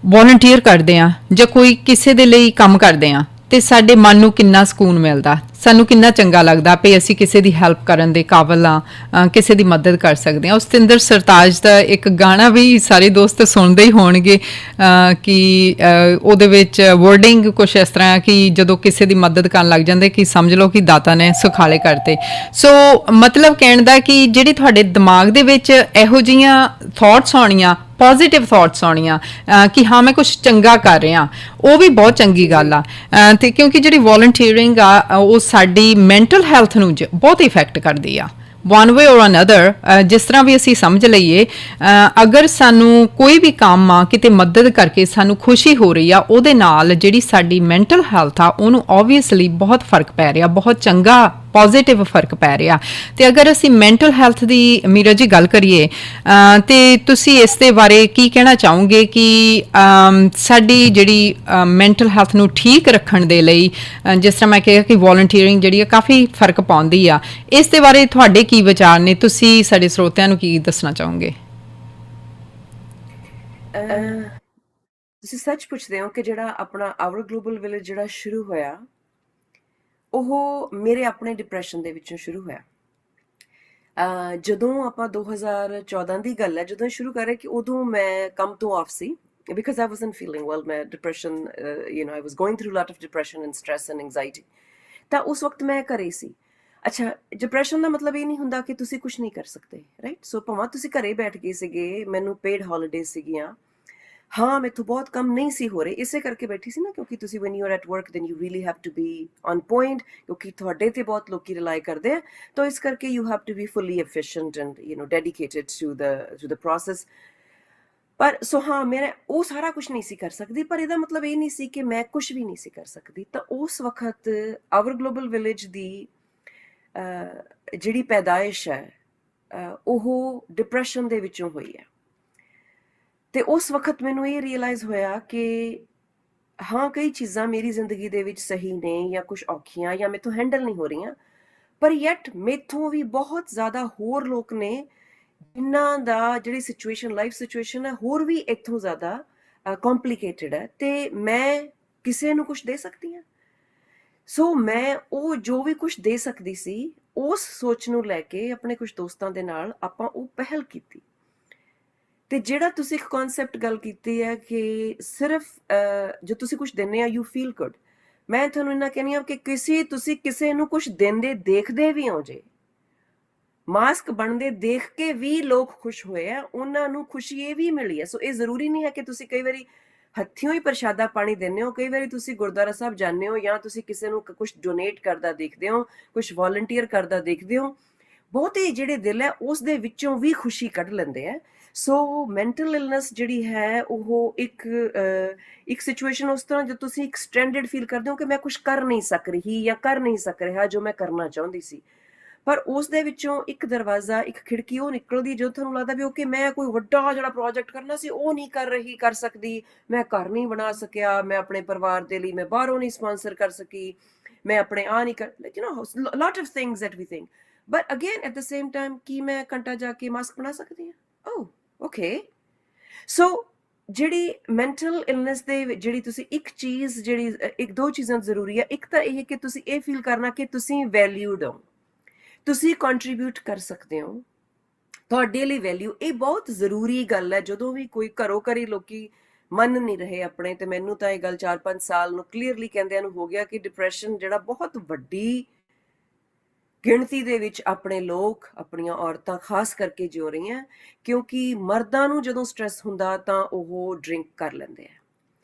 ਵੋਲੰਟੀਅਰ ਕਰਦੇ ਹਾਂ ਜਾਂ ਕੋਈ ਕਿਸੇ ਦੇ ਲਈ ਕੰਮ ਕਰਦੇ ਹਾਂ, ਤੇ ਸਾਡੇ ਮਨ ਨੂੰ ਕਿੰਨਾ ਸਕੂਨ ਮਿਲਦਾ, ਸਾਨੂੰ ਕਿੰਨਾ ਚੰਗਾ ਲੱਗਦਾ ਵੀ ਅਸੀਂ ਕਿਸੇ ਦੀ ਹੈਲਪ ਕਰਨ ਦੇ ਕਾਬਲ ਹਾਂ, ਕਿਸੇ ਦੀ ਮਦਦ ਕਰ ਸਕਦੇ ਹਾਂ। ਸਤਿੰਦਰ ਸਰਤਾਜ ਦਾ ਇੱਕ ਗਾਣਾ ਵੀ ਸਾਰੇ ਦੋਸਤ ਸੁਣਦੇ ਹੀ ਹੋਣਗੇ ਕਿ ਉਹਦੇ ਵਿੱਚ ਵਰਡਿੰਗ ਕੁਛ ਇਸ ਤਰ੍ਹਾਂ ਕਿ ਜਦੋਂ ਕਿਸੇ ਦੀ ਮਦਦ ਕਰਨ ਲੱਗ ਜਾਂਦੇ ਕਿ ਸਮਝ ਲਓ ਕਿ ਦਾਤਾ ਨੇ ਸੁਖਾਲੇ ਕਰਤੇ। ਸੋ ਮਤਲਬ ਕਹਿਣ ਦਾ ਕਿ ਜਿਹੜੀ ਤੁਹਾਡੇ ਦਿਮਾਗ ਦੇ ਵਿੱਚ ਇਹੋ ਜਿਹੀਆਂ ਥਾਟਸ ਆਉਣੀਆਂ, ਪੋਜ਼ਿਟਿਵ ਥਾਟਸ ਆਉਣੀਆਂ ਕਿ ਹਾਂ ਮੈਂ ਕੁਛ ਚੰਗਾ ਕਰ ਰਿਹਾ, ਉਹ ਵੀ ਬਹੁਤ ਚੰਗੀ ਗੱਲ ਆ। ਤੇ ਕਿਉਂਕਿ ਜਿਹੜੀ ਵੋਲੰਟੀਅਰਿੰਗ ਆ ਉਹ ਸਾਡੀ ਮੈਂਟਲ ਹੈਲਥ ਨੂੰ ਬਹੁਤ ਇਫੈਕਟ ਕਰਦੀ ਆ, ਵਨ ਵੇ ਔਰ ਅਨਦਰ। ਜਿਸ ਤਰ੍ਹਾਂ ਵੀ ਅਸੀਂ ਸਮਝ ਲਈਏ, ਅਗਰ ਸਾਨੂੰ ਕੋਈ ਵੀ ਕੰਮ ਆ ਕਿਤੇ ਮਦਦ ਕਰਕੇ ਸਾਨੂੰ ਖੁਸ਼ੀ ਹੋ ਰਹੀ ਆ, ਉਹਦੇ ਨਾਲ ਜਿਹੜੀ ਸਾਡੀ ਮੈਂਟਲ ਹੈਲਥ ਆ ਉਹਨੂੰ ਓਬਵੀਅਸਲੀ ਬਹੁਤ ਫਰਕ ਪੈ ਰਿਹਾ, ਬਹੁਤ ਚੰਗਾ ਪੋਜ਼ਿਟਿਵ ਫਰਕ ਪੈ ਰਿਹਾ। ਤੇ ਅਗਰ ਅਸੀਂ ਮੈਂਟਲ ਹੈਲਥ ਦੀ ਮੀਰਾ ਜੀ ਗੱਲ ਕਰੀਏ ਤੇ ਤੁਸੀਂ ਇਸ ਦੇ ਬਾਰੇ ਕੀ ਕਹਿਣਾ ਚਾਹੋਗੇ ਕਿ ਸਾਡੀ ਜਿਹੜੀ ਮੈਂਟਲ ਹੈਲਥ ਨੂੰ ਠੀਕ ਰੱਖਣ ਦੇ ਲਈ, ਜਿਸ ਤਰ੍ਹਾਂ ਮੈਂ ਕਿਹਾ ਕਿ ਵੋਲੰਟੀਅਰਿੰਗ ਜਿਹੜੀ ਆ ਕਾਫੀ ਫਰਕ ਪਾਉਂਦੀ ਆ, ਇਸ ਦੇ ਬਾਰੇ ਤੁਹਾਡੇ ਕੀ ਵਿਚਾਰ ਨੇ? ਤੁਸੀਂ ਸਾਡੇ ਸਰੋਤਿਆਂ ਨੂੰ ਕੀ ਦੱਸਣਾ ਚਾਹੋਗੇ? ਤੁਸੀਂ ਸੱਚ ਪੁੱਛਦੇ ਹੋ ਕਿ ਜਿਹੜਾ ਆਪਣਾ ਆਵਰ ਗਲੋਬਲ ਵਿਲੇਜ ਜਿਹੜਾ ਸ਼ੁਰੂ ਹੋਇਆ, ਉਹ ਮੇਰੇ ਆਪਣੇ ਡਿਪਰੈਸ਼ਨ ਦੇ ਵਿੱਚੋਂ ਸ਼ੁਰੂ ਹੋਇਆ। ਜਦੋਂ ਆਪਾਂ 2014 ਦੀ ਗੱਲ ਹੈ, ਜਦੋਂ ਸ਼ੁਰੂ ਕਰਿਆ ਕਿ ਉਦੋਂ ਮੈਂ ਕੰਮ ਤੋਂ of C because I wasn't feeling well. ਮੈਂ depression, I was going through a lot of depression and stress and anxiety. ਤਾਂ ਉਸ ਵਕਤ ਮੈਂ ਘਰੇ ਸੀ। ਅੱਛਾ, ਡਿਪਰੈਸ਼ਨ ਦਾ ਮਤਲਬ ਇਹ ਨਹੀਂ ਹੁੰਦਾ ਕਿ ਤੁਸੀਂ ਕੁਝ ਨਹੀਂ ਕਰ ਸਕਦੇ, ਰਾਈਟ? ਸੋ ਭਾਵੇਂ ਤੁਸੀਂ ਘਰੇ ਬੈਠ ਗਏ ਸੀਗੇ, ਮੈਨੂੰ ਪੇਡ ਹੌਲੀਡੇਜ਼ ਸੀਗੀਆਂ, ਹਾਂ ਮੈਥੋਂ ਬਹੁਤ ਕੰਮ ਨਹੀਂ ਸੀ ਹੋ ਰਹੇ, ਇਸੇ ਕਰਕੇ ਬੈਠੀ ਸੀ ਨਾ ਕਿਉਂਕਿ ਤੁਸੀਂ when you are at work then you really have to be on point, ਕਿਉਂਕਿ ਤੁਹਾਡੇ ਤੇ ਬਹੁਤ ਲੋਕੀ ਰਿਲਾਈ ਕਰਦੇ ਆ, ਤਾਂ ਇਸ ਕਰਕੇ you have to be fully efficient and dedicated to the process. ਪਰ ਸੋ ਹਾਂ, ਮੈਂ ਉਹ ਸਾਰਾ ਕੁਝ ਨਹੀਂ ਸੀ ਕਰ ਸਕਦੀ, ਪਰ ਇਹਦਾ ਮਤਲਬ ਇਹ ਨਹੀਂ ਸੀ ਕਿ ਮੈਂ ਕੁਝ ਵੀ ਨਹੀਂ ਸੀ ਕਰ ਸਕਦੀ। ਤਾਂ ਉਸ ਵਕਤ ਆਵਰ ਗਲੋਬਲ ਵਿਲੇਜ ਦੀ ਜਿਹੜੀ ਪੈਦਾਇਸ਼ ਹੈ ਉਹ ਡਿਪਰੈਸ਼ਨ ਦੇ ਵਿੱਚੋਂ ਹੋਈ ਹੈ। ਤੇ ਉਸ ਵਕਤ ਮੈਨੂੰ ਇਹ ਰੀਅਲਾਈਜ਼ ਹੋਇਆ ਕਿ ਹਾਂ, ਕਈ ਚੀਜ਼ਾਂ ਮੇਰੀ ਜ਼ਿੰਦਗੀ ਦੇ ਵਿੱਚ ਸਹੀ ਨੇ ਜਾਂ ਕੁਝ ਔਖੀਆਂ ਜਾਂ ਮੈਥੋਂ ਹੈਂਡਲ ਨਹੀਂ ਹੋ ਰਹੀਆਂ, ਪਰ ਯੈਟ ਮੈਥੋਂ ਵੀ ਬਹੁਤ ਜ਼ਿਆਦਾ ਹੋਰ ਲੋਕ ਨੇ ਜਿਨ੍ਹਾਂ ਦਾ ਜਿਹੜੀ ਸਿਚੁਏਸ਼ਨ, ਲਾਈਫ ਸਿਚੁਏਸ਼ਨ ਹੈ, ਹੋਰ ਵੀ ਇੱਥੋਂ ਜ਼ਿਆਦਾ ਕੰਪਲਿਕੇਟਡ ਹੈ, ਤੇ ਮੈਂ ਕਿਸੇ ਨੂੰ ਕੁਝ ਦੇ ਸਕਦੀ ਹਾਂ। ਸੋ ਮੈਂ ਉਹ ਜੋ ਵੀ ਕੁਝ ਦੇ ਸਕਦੀ ਸੀ, ਉਸ ਸੋਚ ਨੂੰ ਲੈ ਕੇ ਆਪਣੇ ਕੁਝ ਦੋਸਤਾਂ ਦੇ ਨਾਲ ਆਪਾਂ ਉਹ ਪਹਿਲ ਕੀਤੀ ਤੇ ਜਿਹੜਾ ਤੁਸੀਂ ਇੱਕ ਕਨਸੈਪਟ ਗੱਲ ਕੀਤੀ ਹੈ ਕਿ ਸਿਰਫ ਜੋ ਤੁਸੀਂ ਕੁਝ ਦਿੰਦੇ ਆ ਯੂ ਫੀਲ ਗੁੱਡ, ਮੈਂ ਤੁਹਾਨੂੰ ਇੰਨਾ ਕਹਿੰਦੀ ਹਾਂ ਕਿ ਤੁਸੀਂ ਕਿਸੇ ਨੂੰ ਕੁਝ ਦਿੰਦੇ ਦੇਖਦੇ ਵੀ ਹੋ ਜੇ, ਮਾਸਕ ਬਣਦੇ ਦੇਖ ਕੇ ਵੀ ਲੋਕ ਖੁਸ਼ ਹੋਏ ਆ, ਉਹਨਾਂ ਨੂੰ ਖੁਸ਼ੀ ਇਹ ਵੀ ਮਿਲੀ ਹੈ। ਸੋ ਇਹ ਜ਼ਰੂਰੀ ਨਹੀਂ ਹੈ ਕਿ ਤੁਸੀਂ ਕਈ ਵਾਰੀ ਹੱਥੀਂ ਹੀ ਪ੍ਰਸ਼ਾਦਾ ਪਾਣੀ ਦਿੰਦੇ ਹੋ, ਕਈ ਵਾਰੀ ਤੁਸੀਂ ਗੁਰਦੁਆਰਾ ਸਾਹਿਬ ਜਾਂਦੇ ਹੋ ਜਾਂ ਤੁਸੀਂ ਕਿਸੇ ਨੂੰ ਕੁਝ ਡੋਨੇਟ ਕਰਦਾ ਦੇਖਦੇ ਹੋ, ਕੁਝ ਵਾਲੰਟੀਅਰ ਕਰਦਾ ਦੇਖਦੇ ਹੋ, ਬਹੁਤੇ ਜਿਹੜੇ ਦਿਲ ਹੈ ਉਸ ਦੇ ਵਿੱਚੋਂ ਵੀ ਖੁਸ਼ੀ ਕੱਢ ਲੈਂਦੇ ਆ। ਸੋ ਮੈਂਟਲ ਇਲਨੈਸ ਜਿਹੜੀ ਹੈ ਉਹ ਇੱਕ ਸਿਚੁਏਸ਼ਨ ਉਸ ਤਰ੍ਹਾਂ ਜੋ ਤੁਸੀਂ ਇੱਕ ਸਟ੍ਰੈਂਡਡ ਫੀਲ ਕਰਦੇ ਹੋ ਕਿ ਮੈਂ ਕੁਝ ਕਰ ਨਹੀਂ ਸਕ ਰਹੀ ਜਾਂ ਕਰ ਨਹੀਂ ਸਕ ਰਿਹਾ ਜੋ ਮੈਂ ਕਰਨਾ ਚਾਹੁੰਦੀ ਸੀ, ਪਰ ਉਸ ਦੇ ਵਿੱਚੋਂ ਇੱਕ ਦਰਵਾਜ਼ਾ, ਇੱਕ ਖਿੜਕੀ ਉਹ ਨਿਕਲਦੀ ਜੋ ਤੁਹਾਨੂੰ ਲੱਗਦਾ ਵੀ ਓਕੇ ਮੈਂ ਕੋਈ ਵੱਡਾ ਜਿਹੜਾ ਪ੍ਰੋਜੈਕਟ ਕਰਨਾ ਸੀ ਉਹ ਨਹੀਂ ਕਰ ਸਕਦੀ, ਮੈਂ ਘਰ ਨਹੀਂ ਬਣਾ ਸਕਿਆ, ਮੈਂ ਆਪਣੇ ਪਰਿਵਾਰ ਦੇ ਲਈ ਮੈਂ ਬਾਹਰੋਂ ਨਹੀਂ ਸਪਾਂਸਰ ਕਰ ਸਕੀ, ਮੈਂ ਆਪਣੇ ਨਹੀਂ ਕਰ, you know lot of things that we think, but again at the same time ਕੀ ਮੈਂ ਘੰਟਾ ਜਾ ਕੇ ਮਾਸਕ ਬਣਾ ਸਕਦੀ ਹਾਂ? ਓ ਓਕੇ। ਸੋ ਜਿਹੜੀ ਮੈਂਟਲ ਇਲਨੈਸ ਦੇ ਜਿਹੜੀ ਤੁਸੀਂ ਇੱਕ ਚੀਜ਼ ਜਿਹੜੀ ਇੱਕ ਦੋ ਚੀਜ਼ਾਂ ਜ਼ਰੂਰੀ ਹੈ, ਇੱਕ ਤਾਂ ਇਹ ਹੈ ਕਿ ਤੁਸੀਂ ਇਹ ਫੀਲ ਕਰਨਾ ਕਿ ਤੁਸੀਂ ਵੈਲਿਊਡ ਹੋ, ਤੁਸੀਂ ਕੰਟਰੀਬਿਊਟ ਕਰ ਸਕਦੇ ਹੋ, ਤੁਹਾਡੇ ਲਈ ਵੈਲਿਊ, ਇਹ ਬਹੁਤ ਜ਼ਰੂਰੀ ਗੱਲ ਹੈ। ਜਦੋਂ ਵੀ ਕੋਈ ਘਰੋਂ ਘਰੀ ਲੋਕੀ ਮੰਨ ਨਹੀਂ ਰਹੇ ਆਪਣੇ, ਤੇ ਮੈਨੂੰ ਤਾਂ ਇਹ ਗੱਲ 4-5 ਸਾਲ ਨੂੰ ਕਲੀਅਰਲੀ ਕਹਿੰਦਿਆਂ ਨੂੰ ਹੋ ਗਿਆ ਕਿ ਡਿਪਰੈਸ਼ਨ ਜਿਹੜਾ ਬਹੁਤ ਵੱਡੀ ਗਿਣਤੀ ਦੇ ਵਿੱਚ ਆਪਣੇ ਲੋਕ, ਆਪਣੀਆਂ ਔਰਤਾਂ ਖਾਸ ਕਰਕੇ ਜਿਉ ਰਹੀਆਂ, ਕਿਉਂਕਿ ਮਰਦਾਂ ਨੂੰ ਜਦੋਂ ਸਟ੍ਰੈਸ ਹੁੰਦਾ ਤਾਂ ਉਹ ਡਰਿੰਕ ਕਰ ਲੈਂਦੇ ਆ,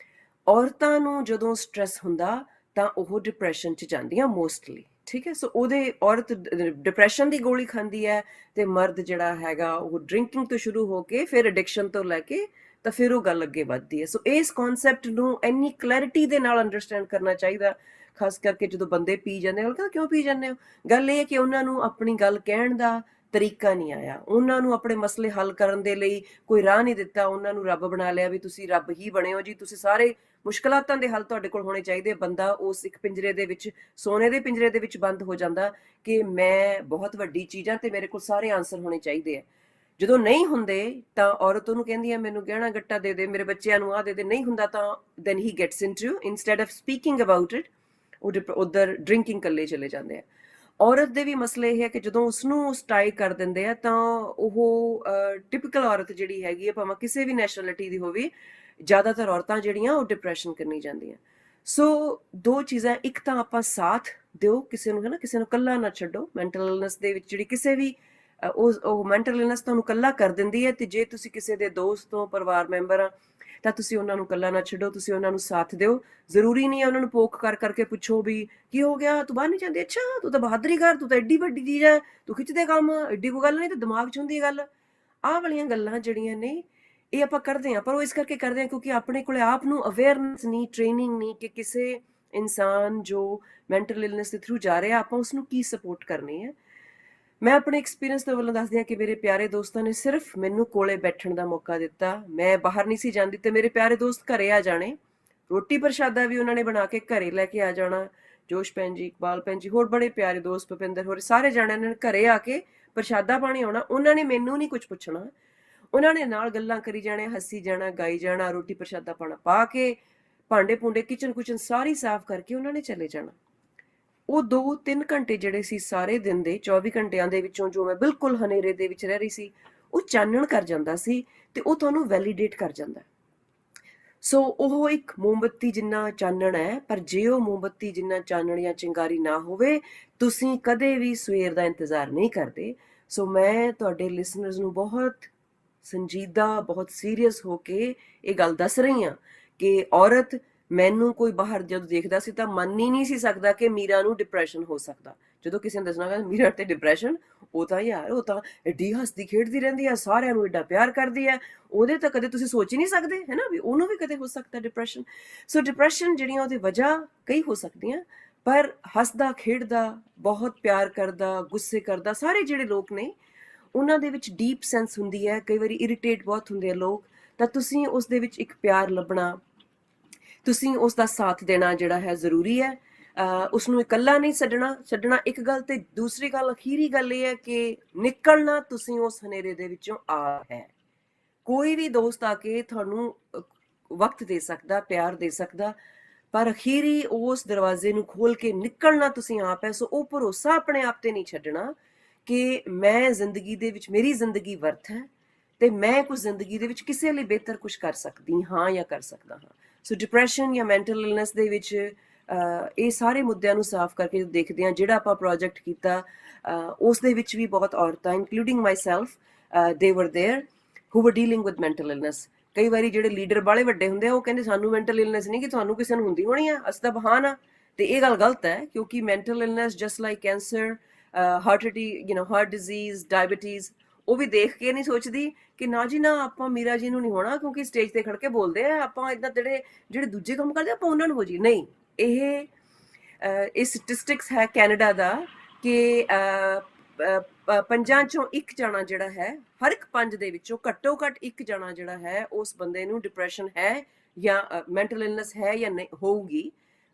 ਔਰਤਾਂ ਨੂੰ ਜਦੋਂ ਸਟ੍ਰੈਸ ਹੁੰਦਾ ਤਾਂ ਉਹ ਡਿਪਰੈਸ਼ਨ 'ਚ ਜਾਂਦੀਆਂ ਮੋਸਟਲੀ, ਠੀਕ ਹੈ। ਸੋ ਉਹਦੇ ਔਰਤ ਡਿਪਰੈਸ਼ਨ ਦੀ ਗੋਲੀ ਖਾਂਦੀ ਹੈ ਤੇ ਮਰਦ ਜਿਹੜਾ ਹੈਗਾ ਉਹ ਡਰਿੰਕਿੰਗ ਤੋਂ ਸ਼ੁਰੂ ਹੋ ਕੇ ਫਿਰ ਐਡਿਕਸ਼ਨ ਤੋਂ ਲੈ ਕੇ ਤਾਂ ਫਿਰ ਉਹ ਗੱਲ ਅੱਗੇ ਵੱਧਦੀ ਹੈ। ਸੋ ਇਸ ਕਨਸੈਪਟ ਨੂੰ ਇੰਨੀ ਕਲੈਰਿਟੀ ਦੇ ਨਾਲ ਅੰਡਰਸਟੈਂਡ ਕਰਨਾ ਚਾਹੀਦਾ, ਖਾਸ ਕਰਕੇ ਜਦੋਂ ਬੰਦੇ ਪੀ ਜਾਂਦੇ ਹੋ। ਕਿਉਂ ਪੀ ਜਾਂਦੇ ਹੋ? ਗੱਲ ਇਹ ਹੈ ਕਿ ਉਹਨਾਂ ਨੂੰ ਆਪਣੀ ਗੱਲ ਕਹਿਣ ਦਾ ਤਰੀਕਾ ਨਹੀਂ ਆਇਆ, ਉਹਨਾਂ ਨੂੰ ਆਪਣੇ ਮਸਲੇ ਹੱਲ ਕਰਨ ਦੇ ਲਈ ਕੋਈ ਰਾਹ ਨਹੀਂ ਦਿੱਤਾ, ਉਹਨਾਂ ਨੂੰ ਰੱਬ ਬਣਾ ਲਿਆ ਵੀ ਤੁਸੀਂ ਰੱਬ ਹੀ ਬਣੇ ਹੋ ਜੀ, ਤੁਸੀਂ ਸਾਰੇ ਮੁਸ਼ਕਲਾਤਾਂ ਦੇ ਹੱਲ ਤੁਹਾਡੇ ਕੋਲ ਹੋਣੇ ਚਾਹੀਦੇ। ਬੰਦਾ ਉਸ ਇੱਕ ਪਿੰਜਰੇ ਦੇ ਵਿੱਚ, ਸੋਨੇ ਦੇ ਪਿੰਜਰੇ ਦੇ ਵਿੱਚ ਬੰਦ ਹੋ ਜਾਂਦਾ ਕਿ ਮੈਂ ਬਹੁਤ ਵੱਡੀ ਚੀਜ਼ ਹਾਂ ਤੇ ਮੇਰੇ ਕੋਲ ਸਾਰੇ ਆਨਸਰ ਹੋਣੇ ਚਾਹੀਦੇ ਆ। ਜਦੋਂ ਨਹੀਂ ਹੁੰਦੇ ਤਾਂ ਔਰਤ ਉਹਨੂੰ ਕਹਿੰਦੀ ਹੈ ਮੈਨੂੰ ਗਹਿਣਾ ਗੱਟਾ ਦੇ ਦੇ, ਮੇਰੇ ਬੱਚਿਆਂ ਨੂੰ ਆਹ ਦੇ ਦੇ, ਨਹੀਂ ਹੁੰਦਾ ਤਾਂ then he gets into, instead of speaking about it ਉਹ ਉਧਰ ਡਰਿੰਕਿੰਗ ਕੱਲੇ ਚਲੇ ਜਾਂਦੇ ਆ। ਔਰਤ ਦੇ ਵੀ ਮਸਲੇ ਇਹ ਹੈ ਕਿ ਜਦੋਂ ਉਸਨੂੰ ਸਟਾਈ ਕਰ ਦਿੰਦੇ ਆ ਤਾਂ ਉਹ ਟਿਪੀਕਲ ਔਰਤ ਜਿਹੜੀ ਹੈਗੀ ਹੈ, ਭਾਵੇਂ ਕਿਸੇ ਵੀ ਨੈਸ਼ਨੈਲਿਟੀ ਦੀ ਹੋਵੇ, ਜ਼ਿਆਦਾਤਰ ਔਰਤਾਂ ਜਿਹੜੀਆਂ ਉਹ ਡਿਪਰੈਸ਼ਨ ਕਰਨੀ ਜਾਂਦੀਆਂ। ਸੋ ਦੋ ਚੀਜ਼ਾਂ, ਇੱਕ ਤਾਂ ਆਪਾਂ ਸਾਥ ਦਿਓ ਕਿਸੇ ਨੂੰ, ਹੈ ਨਾ, ਕਿਸੇ ਨੂੰ ਇਕੱਲਾ ਨਾ ਛੱਡੋ। ਮੈਂਟਲ ਇਲਨੈਸ ਦੇ ਵਿੱਚ ਜਿਹੜੀ ਕਿਸੇ ਵੀ ਉਹ ਮੈਂਟਲ ਇਲਨੈਸ ਤੁਹਾਨੂੰ ਇਕੱਲਾ ਕਰ ਦਿੰਦੀ ਹੈ, ਤੇ ਜੇ ਤੁਸੀਂ ਕਿਸੇ ਦੇ ਦੋਸਤ ਹੋ, ਪਰਿਵਾਰ ਮੈਂਬਰ ਆ, ਤਾਂ ਤੁਸੀਂ ਉਹਨਾਂ ਨੂੰ ਇਕੱਲਾ ਨਾ ਛੱਡੋ, ਤੁਸੀਂ ਉਹਨਾਂ ਨੂੰ ਸਾਥ ਦਿਓ। ਜ਼ਰੂਰੀ ਨਹੀਂ ਹੈ ਉਹਨਾਂ ਨੂੰ ਪੋਕ ਕਰ ਕਰਕੇ ਪੁੱਛੋ ਵੀ ਕੀ ਹੋ ਗਿਆ, ਤੂੰ ਬਾਹਰ ਨਹੀਂ ਜਾਂਦੀ, ਅੱਛਾ ਤੂੰ ਤਾਂ ਬਹਾਦਰੀ ਕਰ, ਤੂੰ ਤਾਂ ਐਡੀ ਵੱਡੀ ਚੀਜ਼ ਹੈ, ਤੂੰ ਖਿੱਚਦੇ ਕੰਮ, ਐਡੀ ਕੋਈ ਗੱਲ ਨਹੀਂ, ਤਾਂ ਦਿਮਾਗ 'ਚ ਹੁੰਦੀ ਗੱਲ। ਆਹ ਵਾਲੀਆਂ ਗੱਲਾਂ ਜਿਹੜੀਆਂ ਨੇ ਇਹ ਆਪਾਂ ਕਰਦੇ ਹਾਂ, ਪਰ ਉਹ ਇਸ ਕਰਕੇ ਕਰਦੇ ਹਾਂ ਕਿਉਂਕਿ ਆਪਣੇ ਕੋਲੇ ਆਪ ਨੂੰ ਅਵੇਅਰਨੈਸ ਨਹੀਂ, ਟ੍ਰੇਨਿੰਗ ਨਹੀਂ ਕਿ ਕਿਸੇ ਇਨਸਾਨ ਜੋ ਮੈਂਟਲ ਇਲਨੈਸ ਦੇ ਥਰੂ ਜਾ ਰਿਹਾ ਆਪਾਂ ਉਸਨੂੰ ਕੀ ਸਪੋਰਟ ਕਰਨੀ ਹੈ। ਮੈਂ ਆਪਣੇ ਐਕਸਪੀਰੀਅੰਸ ਤੋਂ ਵੱਲੋਂ ਦੱਸਦੀ ਹਾਂ ਕਿ ਮੇਰੇ ਪਿਆਰੇ ਦੋਸਤਾਂ ਨੇ ਸਿਰਫ ਮੈਨੂੰ ਕੋਲੇ ਬੈਠਣ ਦਾ ਮੌਕਾ ਦਿੱਤਾ। ਮੈਂ ਬਾਹਰ ਨਹੀਂ ਸੀ ਜਾਂਦੀ ਤੇ ਮੇਰੇ ਪਿਆਰੇ ਦੋਸਤ ਘਰੇ ਆ ਜਾਣੇ, ਰੋਟੀ ਪ੍ਰਸ਼ਾਦਾ ਵੀ ਉਹਨਾਂ ਨੇ ਬਣਾ ਕੇ ਘਰੇ ਲੈ ਕੇ ਆ ਜਾਣਾ। ਜੋਸ਼ ਭੈਣ ਜੀ, ਇਕਬਾਲ ਭੈਣ ਜੀ, ਹੋਰ ਬੜੇ ਪਿਆਰੇ ਦੋਸਤ, ਭੁਪਿੰਦਰ, ਹੋਰ ਸਾਰੇ ਜਾਣਿਆਂ ਨੇ ਘਰੇ ਆ ਕੇ ਪ੍ਰਸ਼ਾਦਾ ਪਾਣੀ ਆਉਣਾ। ਉਹਨਾਂ ਨੇ ਮੈਨੂੰ ਨਹੀਂ ਕੁਝ ਪੁੱਛਣਾ, ਉਹਨਾਂ ਨੇ ਨਾਲ ਗੱਲਾਂ ਕਰੀ ਜਾਣੇ, ਹੱਸੀ ਜਾਣਾ, ਗਾਈ ਜਾਣਾ, ਰੋਟੀ ਪ੍ਰਸ਼ਾਦਾ ਪਾਣਾ ਪਾ ਕੇ, ਭਾਂਡੇ ਭੁੰਡੇ, ਕਿਚਨ ਸਾਰੀ ਸਾਫ਼ ਕਰਕੇ ਉਹਨਾਂ ਨੇ ਚਲੇ ਜਾਣਾ। ਉਹ 2-3 ਘੰਟੇ ਜਿਹੜੇ ਸੀ ਸਾਰੇ ਦਿਨ ਦੇ 24 ਘੰਟਿਆਂ ਦੇ ਵਿੱਚੋਂ ਜੋ ਮੈਂ ਬਿਲਕੁਲ ਹਨੇਰੇ ਦੇ ਵਿੱਚ ਰਹਿ ਰਹੀ ਸੀ, ਉਹ ਚਾਨਣ ਕਰ ਜਾਂਦਾ ਸੀ ਤੇ ਉਹ ਤੁਹਾਨੂੰ ਵੈਲੀਡੇਟ ਕਰ ਜਾਂਦਾ। ਸੋ ਉਹ ਇੱਕ ਮੋਮਬੱਤੀ ਜਿੰਨਾ ਚਾਨਣ ਹੈ, ਪਰ ਜੇ ਉਹ ਮੋਮਬੱਤੀ ਜਿੰਨਾ ਚਾਨਣ ਜਾਂ ਚਿੰਗਾਰੀ ਨਾ ਹੋਵੇ, ਤੁਸੀਂ ਕਦੇ ਵੀ ਸਵੇਰ ਦਾ ਇੰਤਜ਼ਾਰ ਨਹੀਂ ਕਰਦੇ। ਸੋ ਮੈਂ ਤੁਹਾਡੇ ਲਿਸਨਰਸ ਨੂੰ ਬਹੁਤ ਸੰਜੀਦਾ, ਬਹੁਤ ਸੀਰੀਅਸ ਹੋ ਕੇ ਇਹ ਗੱਲ ਦੱਸ ਰਹੀ ਹਾਂ ਕਿ ਔਰਤ, ਮੈਨੂੰ ਕੋਈ ਬਾਹਰ ਜਦੋਂ ਦੇਖਦਾ ਸੀ ਤਾਂ ਮੰਨ ਹੀ ਨਹੀਂ ਸੀ ਸਕਦਾ ਕਿ ਮੀਰਾ ਨੂੰ ਡਿਪਰੈਸ਼ਨ ਹੋ ਸਕਦਾ। ਜਦੋਂ ਕਿਸੇ ਨੇ ਦੱਸਣਾ ਮੀਰਾ ਤੇ ਡਿਪਰੈਸ਼ਨ, ਉਹ ਤਾਂ ਯਾਰ ਉਹ ਤਾਂ ਐਡੀ ਹੱਸਦੀ ਖੇਡਦੀ ਰਹਿੰਦੀ ਆ, ਸਾਰਿਆਂ ਨੂੰ ਐਡਾ ਪਿਆਰ ਕਰਦੀ ਹੈ, ਉਹਦੇ ਤਾਂ ਕਦੇ ਤੁਸੀਂ ਸੋਚ ਹੀ ਨਹੀਂ ਸਕਦੇ, ਹੈ ਨਾ, ਵੀ ਉਹਨੂੰ ਵੀ ਕਦੇ ਹੋ ਸਕਦਾ ਡਿਪਰੈਸ਼ਨ। ਸੋ ਡਿਪਰੈਸ਼ਨ ਜਿਹੜੀਆਂ ਉਹਦੀ ਵਜ੍ਹਾ ਕਈ ਹੋ ਸਕਦੀਆਂ, ਪਰ ਹੱਸਦਾ ਖੇਡਦਾ, ਬਹੁਤ ਪਿਆਰ ਕਰਦਾ, ਗੁੱਸੇ ਕਰਦਾ, ਸਾਰੇ ਜਿਹੜੇ ਲੋਕ ਨੇ ਉਹਨਾਂ ਦੇ ਵਿੱਚ ਡੀਪ ਸੈਂਸ ਹੁੰਦੀ ਹੈ। ਕਈ ਵਾਰੀ ਇਰੀਟੇਟ ਬਹੁਤ ਹੁੰਦੇ ਆ ਲੋਕ, ਤਾਂ ਤੁਸੀਂ ਉਸ ਦੇ ਵਿੱਚ ਇੱਕ ਪਿਆਰ ਲੱਭਣਾ, ਤੁਸੀਂ ਉਸ ਦਾ ਸਾਥ ਦੇਣਾ ਜਿਹੜਾ ਹੈ ਜ਼ਰੂਰੀ ਹੈ। ਉਸਨੂੰ ਇਕੱਲਾ ਨਹੀਂ ਛੱਡਣਾ ਇੱਕ ਗੱਲ। ਤੇ ਦੂਸਰੀ ਗੱਲ, ਅਖੀਰੀ ਗੱਲ ਇਹ ਹੈ ਕਿ ਨਿਕਲਣਾ ਤੁਸੀਂ ਉਸ ਹਨੇਰੇ ਦੇ ਵਿੱਚੋਂ ਆ ਹੈ। ਕੋਈ ਵੀ ਦੋਸਤ ਆ ਕੇ ਤੁਹਾਨੂੰ ਵਕਤ ਦੇ ਸਕਦਾ, ਪਿਆਰ ਦੇ ਸਕਦਾ, ਪਰ ਅਖੀਰੀ ਉਸ ਦਰਵਾਜ਼ੇ ਨੂੰ ਖੋਲ ਕੇ ਨਿਕਲਣਾ ਤੁਸੀਂ ਆਪ ਹੈ। ਸੋ ਉਹ ਭਰੋਸਾ ਆਪਣੇ ਆਪ ਤੇ ਨਹੀਂ ਛੱਡਣਾ ਕਿ ਮੈਂ ਜ਼ਿੰਦਗੀ ਦੇ ਵਿੱਚ, ਮੇਰੀ ਜ਼ਿੰਦਗੀ ਵਰਥ ਹੈ, ਤੇ ਮੈਂ ਕੁਝ ਜ਼ਿੰਦਗੀ ਦੇ ਵਿੱਚ ਕਿਸੇ ਲਈ ਬਿਹਤਰ ਕੁਝ ਕਰ ਸਕਦੀ ਹਾਂ ਜਾਂ ਕਰ ਸਕਦਾ ਹਾਂ। ਸੋ ਡਿਪਰੈਸ਼ਨ ਜਾਂ ਮੈਂਟਲ ਇਲਨੈਸ ਦੇ ਵਿੱਚ ਇਹ ਸਾਰੇ ਮੁੱਦਿਆਂ ਨੂੰ ਸਾਫ਼ ਕਰਕੇ ਦੇਖਦੇ ਹਾਂ। ਜਿਹੜਾ ਆਪਾਂ ਪ੍ਰੋਜੈਕਟ ਕੀਤਾ ਉਸ ਦੇ ਵਿੱਚ ਵੀ ਬਹੁਤ ਔਰਤਾਂ ਇਨਕਲੂਡਿੰਗ ਮਾਈ ਸੈਲਫ ਦੇ ਵਰ ਦੇਅਰ ਹੂ ਵਰ ਡੀਲਿੰਗ ਵਿਦ ਮੈਂਟਲ ਇਲਨੈਸ। ਕਈ ਵਾਰੀ ਜਿਹੜੇ ਲੀਡਰ ਬਾਲੇ ਵੱਡੇ ਹੁੰਦੇ ਆ ਉਹ ਕਹਿੰਦੇ ਸਾਨੂੰ ਮੈਂਟਲ ਇਲਨੈਸ ਨਹੀਂ, ਕਿ ਤੁਹਾਨੂੰ ਕਿਸੇ ਨੂੰ ਹੁੰਦੀ ਹੋਣੀ ਆ, ਅਸੀਂ ਤਾਂ ਬਹਾਨ ਆ। ਤੇ ਇਹ ਗੱਲ ਗਲਤ ਹੈ, ਕਿਉਂਕਿ mental illness just like cancer, heart disease, diabetes, ਉਹ ਵੀ ਦੇਖ ਕੇ ਨਹੀਂ ਸੋਚਦੀ ਕਿ ਨਾ ਜੀ ਨਾ ਆਪਾਂ ਮੀਰਾ ਜੀ ਨੂੰ ਨਹੀਂ ਹੋਣਾ ਕਿਉਂਕਿ ਸਟੇਜ ਤੇ ਖੜ ਕੇ ਬੋਲਦੇ ਆ, ਆਪਾਂ ਇਦਾਂ ਜਿਹੜੇ ਦੂਜੇ ਕੰਮ ਕਰਦੇ ਆਪਾਂ ਉਹਨਾਂ ਨੂੰ ਹੋ ਜੀ। ਨਹੀਂ, ਇਹ ਸਟੈਟਿਸਟਿਕਸ ਹੈ ਕੈਨੇਡਾ ਦਾ ਕਿ 5 ਚੋਂ 1 ਜਣਾ ਜਿਹੜਾ ਹੈ, ਹਰ ਇੱਕ 5 ਦੇ ਵਿੱਚੋਂ ਘੱਟੋ ਘੱਟ 1 ਜਣਾ ਜਿਹੜਾ ਹੈ ਉਸ ਬੰਦੇ ਨੂੰ ਡਿਪਰੈਸ਼ਨ ਹੈ ਜਾਂ ਮੈਂਟਲ ਇਲਨੈਸ ਹੈ ਜਾਂ ਨਹੀਂ ਹੋਊਗੀ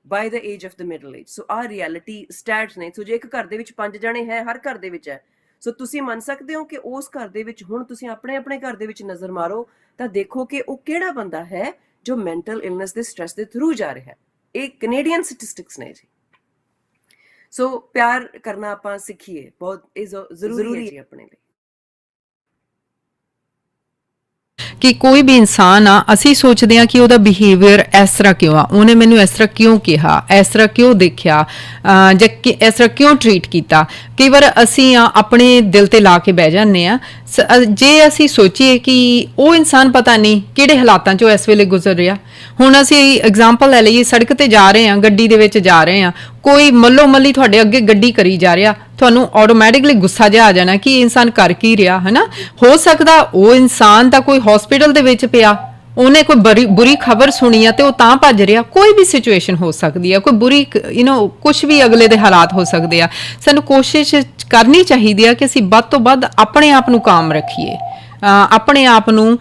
by the age of the middle age. So ਆਹ ਰਿਐਲਿਟੀ ਸਟੈਟਸ ਨੇ। ਸੋ ਜੇ ਇੱਕ ਘਰ ਦੇ ਵਿੱਚ 5 ਜਣੇ ਹੈ, ਹਰ ਘਰ ਦੇ ਵਿੱਚ ਹੈ, ਸੋ ਤੁਸੀਂ ਮੰਨ ਸਕਦੇ ਹੋ ਕਿ ਉਸ ਘਰ ਦੇ ਵਿੱਚ ਹੁਣ ਤੁਸੀਂ ਆਪਣੇ ਘਰ ਦੇ ਵਿੱਚ ਨਜ਼ਰ ਮਾਰੋ ਤਾਂ ਦੇਖੋ ਕਿ ਉਹ ਕਿਹੜਾ ਬੰਦਾ ਹੈ ਜੋ ਮੈਂਟਲ ਇਲਨੈਸ ਦੇ ਸਟ੍ਰੈਸ ਦੇ ਥਰੂ ਜਾ ਰਿਹਾ ਹੈ। ਇਹ ਕੈਨੇਡੀਅਨ ਸਟੈਟਿਸਟਿਕਸ ਨੇ ਜੀ। ਸੋ ਪਿਆਰ ਕਰਨਾ ਆਪਾਂ ਸਿੱਖੀਏ, ਬਹੁਤ ਇਹ ਜ਼ਰੂਰੀ ਹੈ ਜੀ ਆਪਣੇ ਲਈ। ਕਿ ਕੋਈ ਵੀ ਇਨਸਾਨ ਆ, ਅਸੀਂ ਸੋਚਦੇ ਹਾਂ ਕਿ ਉਹਦਾ ਬਿਹੇਵੀਅਰ ਇਸ ਤਰ੍ਹਾਂ ਕਿਉਂ ਆ, ਉਹਨੇ ਮੈਨੂੰ ਇਸ ਤਰ੍ਹਾਂ ਕਿਉਂ ਕਿਹਾ, ਇਸ ਤਰ੍ਹਾਂ ਕਿਉਂ ਦੇਖਿਆ, ਜਾਂ ਇਸ ਤਰ੍ਹਾਂ ਕਿਉਂ ਟਰੀਟ ਕੀਤਾ। ਕਈ ਵਾਰ ਅਸੀਂ ਆਪਣੇ ਦਿਲ ਤੇ ਲਾ ਕੇ ਬਹਿ ਜਾਂਦੇ ਆ। ਜੇ ਅਸੀਂ ਸੋਚੀਏ ਕਿ ਉਹ ਇਨਸਾਨ ਪਤਾ ਨਹੀਂ ਕਿਹੜੇ ਹਾਲਾਤਾਂ 'ਚੋਂ ਇਸ ਵੇਲੇ ਗੁਜ਼ਰ ਰਿਹਾ। ਹੁਣ ਅਸੀਂ ਐਗਜ਼ਾਮਪਲ ਲੈ ਲਈਏ, ਸੜਕ ਤੇ ਜਾ ਰਹੇ ਹਾਂ, ਗੱਡੀ ਦੇ ਵਿੱਚ ਜਾ ਰਹੇ ਹਾਂ, ਕੋਈ ਮੱਲੋ ਮੱਲੀ ਤੁਹਾਡੇ ਅੱਗੇ ਗੱਡੀ ਕਰੀ ਜਾ ਰਿਹਾ, ਤੁਹਾਨੂੰ ਆਟੋਮੈਟਿਕਲੀ ਗੁੱਸਾ ਜਿਹਾ ਆ ਜਾਣਾ ਕਿ ਇਹ ਇਨਸਾਨ ਕਰ ਕੀ ਰਿਹਾ, ਹੈ ਨਾ। ਹੋ ਸਕਦਾ ਉਹ ਇਨਸਾਨ ਤਾਂ ਕੋਈ ਹਸਪੀਟਲ ਦੇ ਵਿੱਚ ਪਿਆ, ਉਹਨੇ ਕੋਈ ਬੁਰੀ ਖਬਰ ਸੁਣੀ ਆ ਤੇ ਉਹ ਤਾਂ ਭੱਜ ਰਿਹਾ। ਕੋਈ ਵੀ ਸਿਚੁਏਸ਼ਨ ਹੋ ਸਕਦੀ ਆ, ਕੋਈ ਬੁਰੀ ਕੁਝ ਵੀ ਅਗਲੇ ਦੇ ਹਾਲਾਤ ਹੋ ਸਕਦੇ ਆ। ਸਾਨੂੰ ਕੋਸ਼ਿਸ਼ ਕਰਨੀ ਚਾਹੀਦੀ ਆ ਕਿ ਅਸੀਂ ਵੱਧ ਤੋਂ ਵੱਧ ਆਪਣੇ ਆਪ ਨੂੰ ਕਾਮ ਰੱਖੀਏ, ਆਪਣੇ ਆਪ ਨੂੰ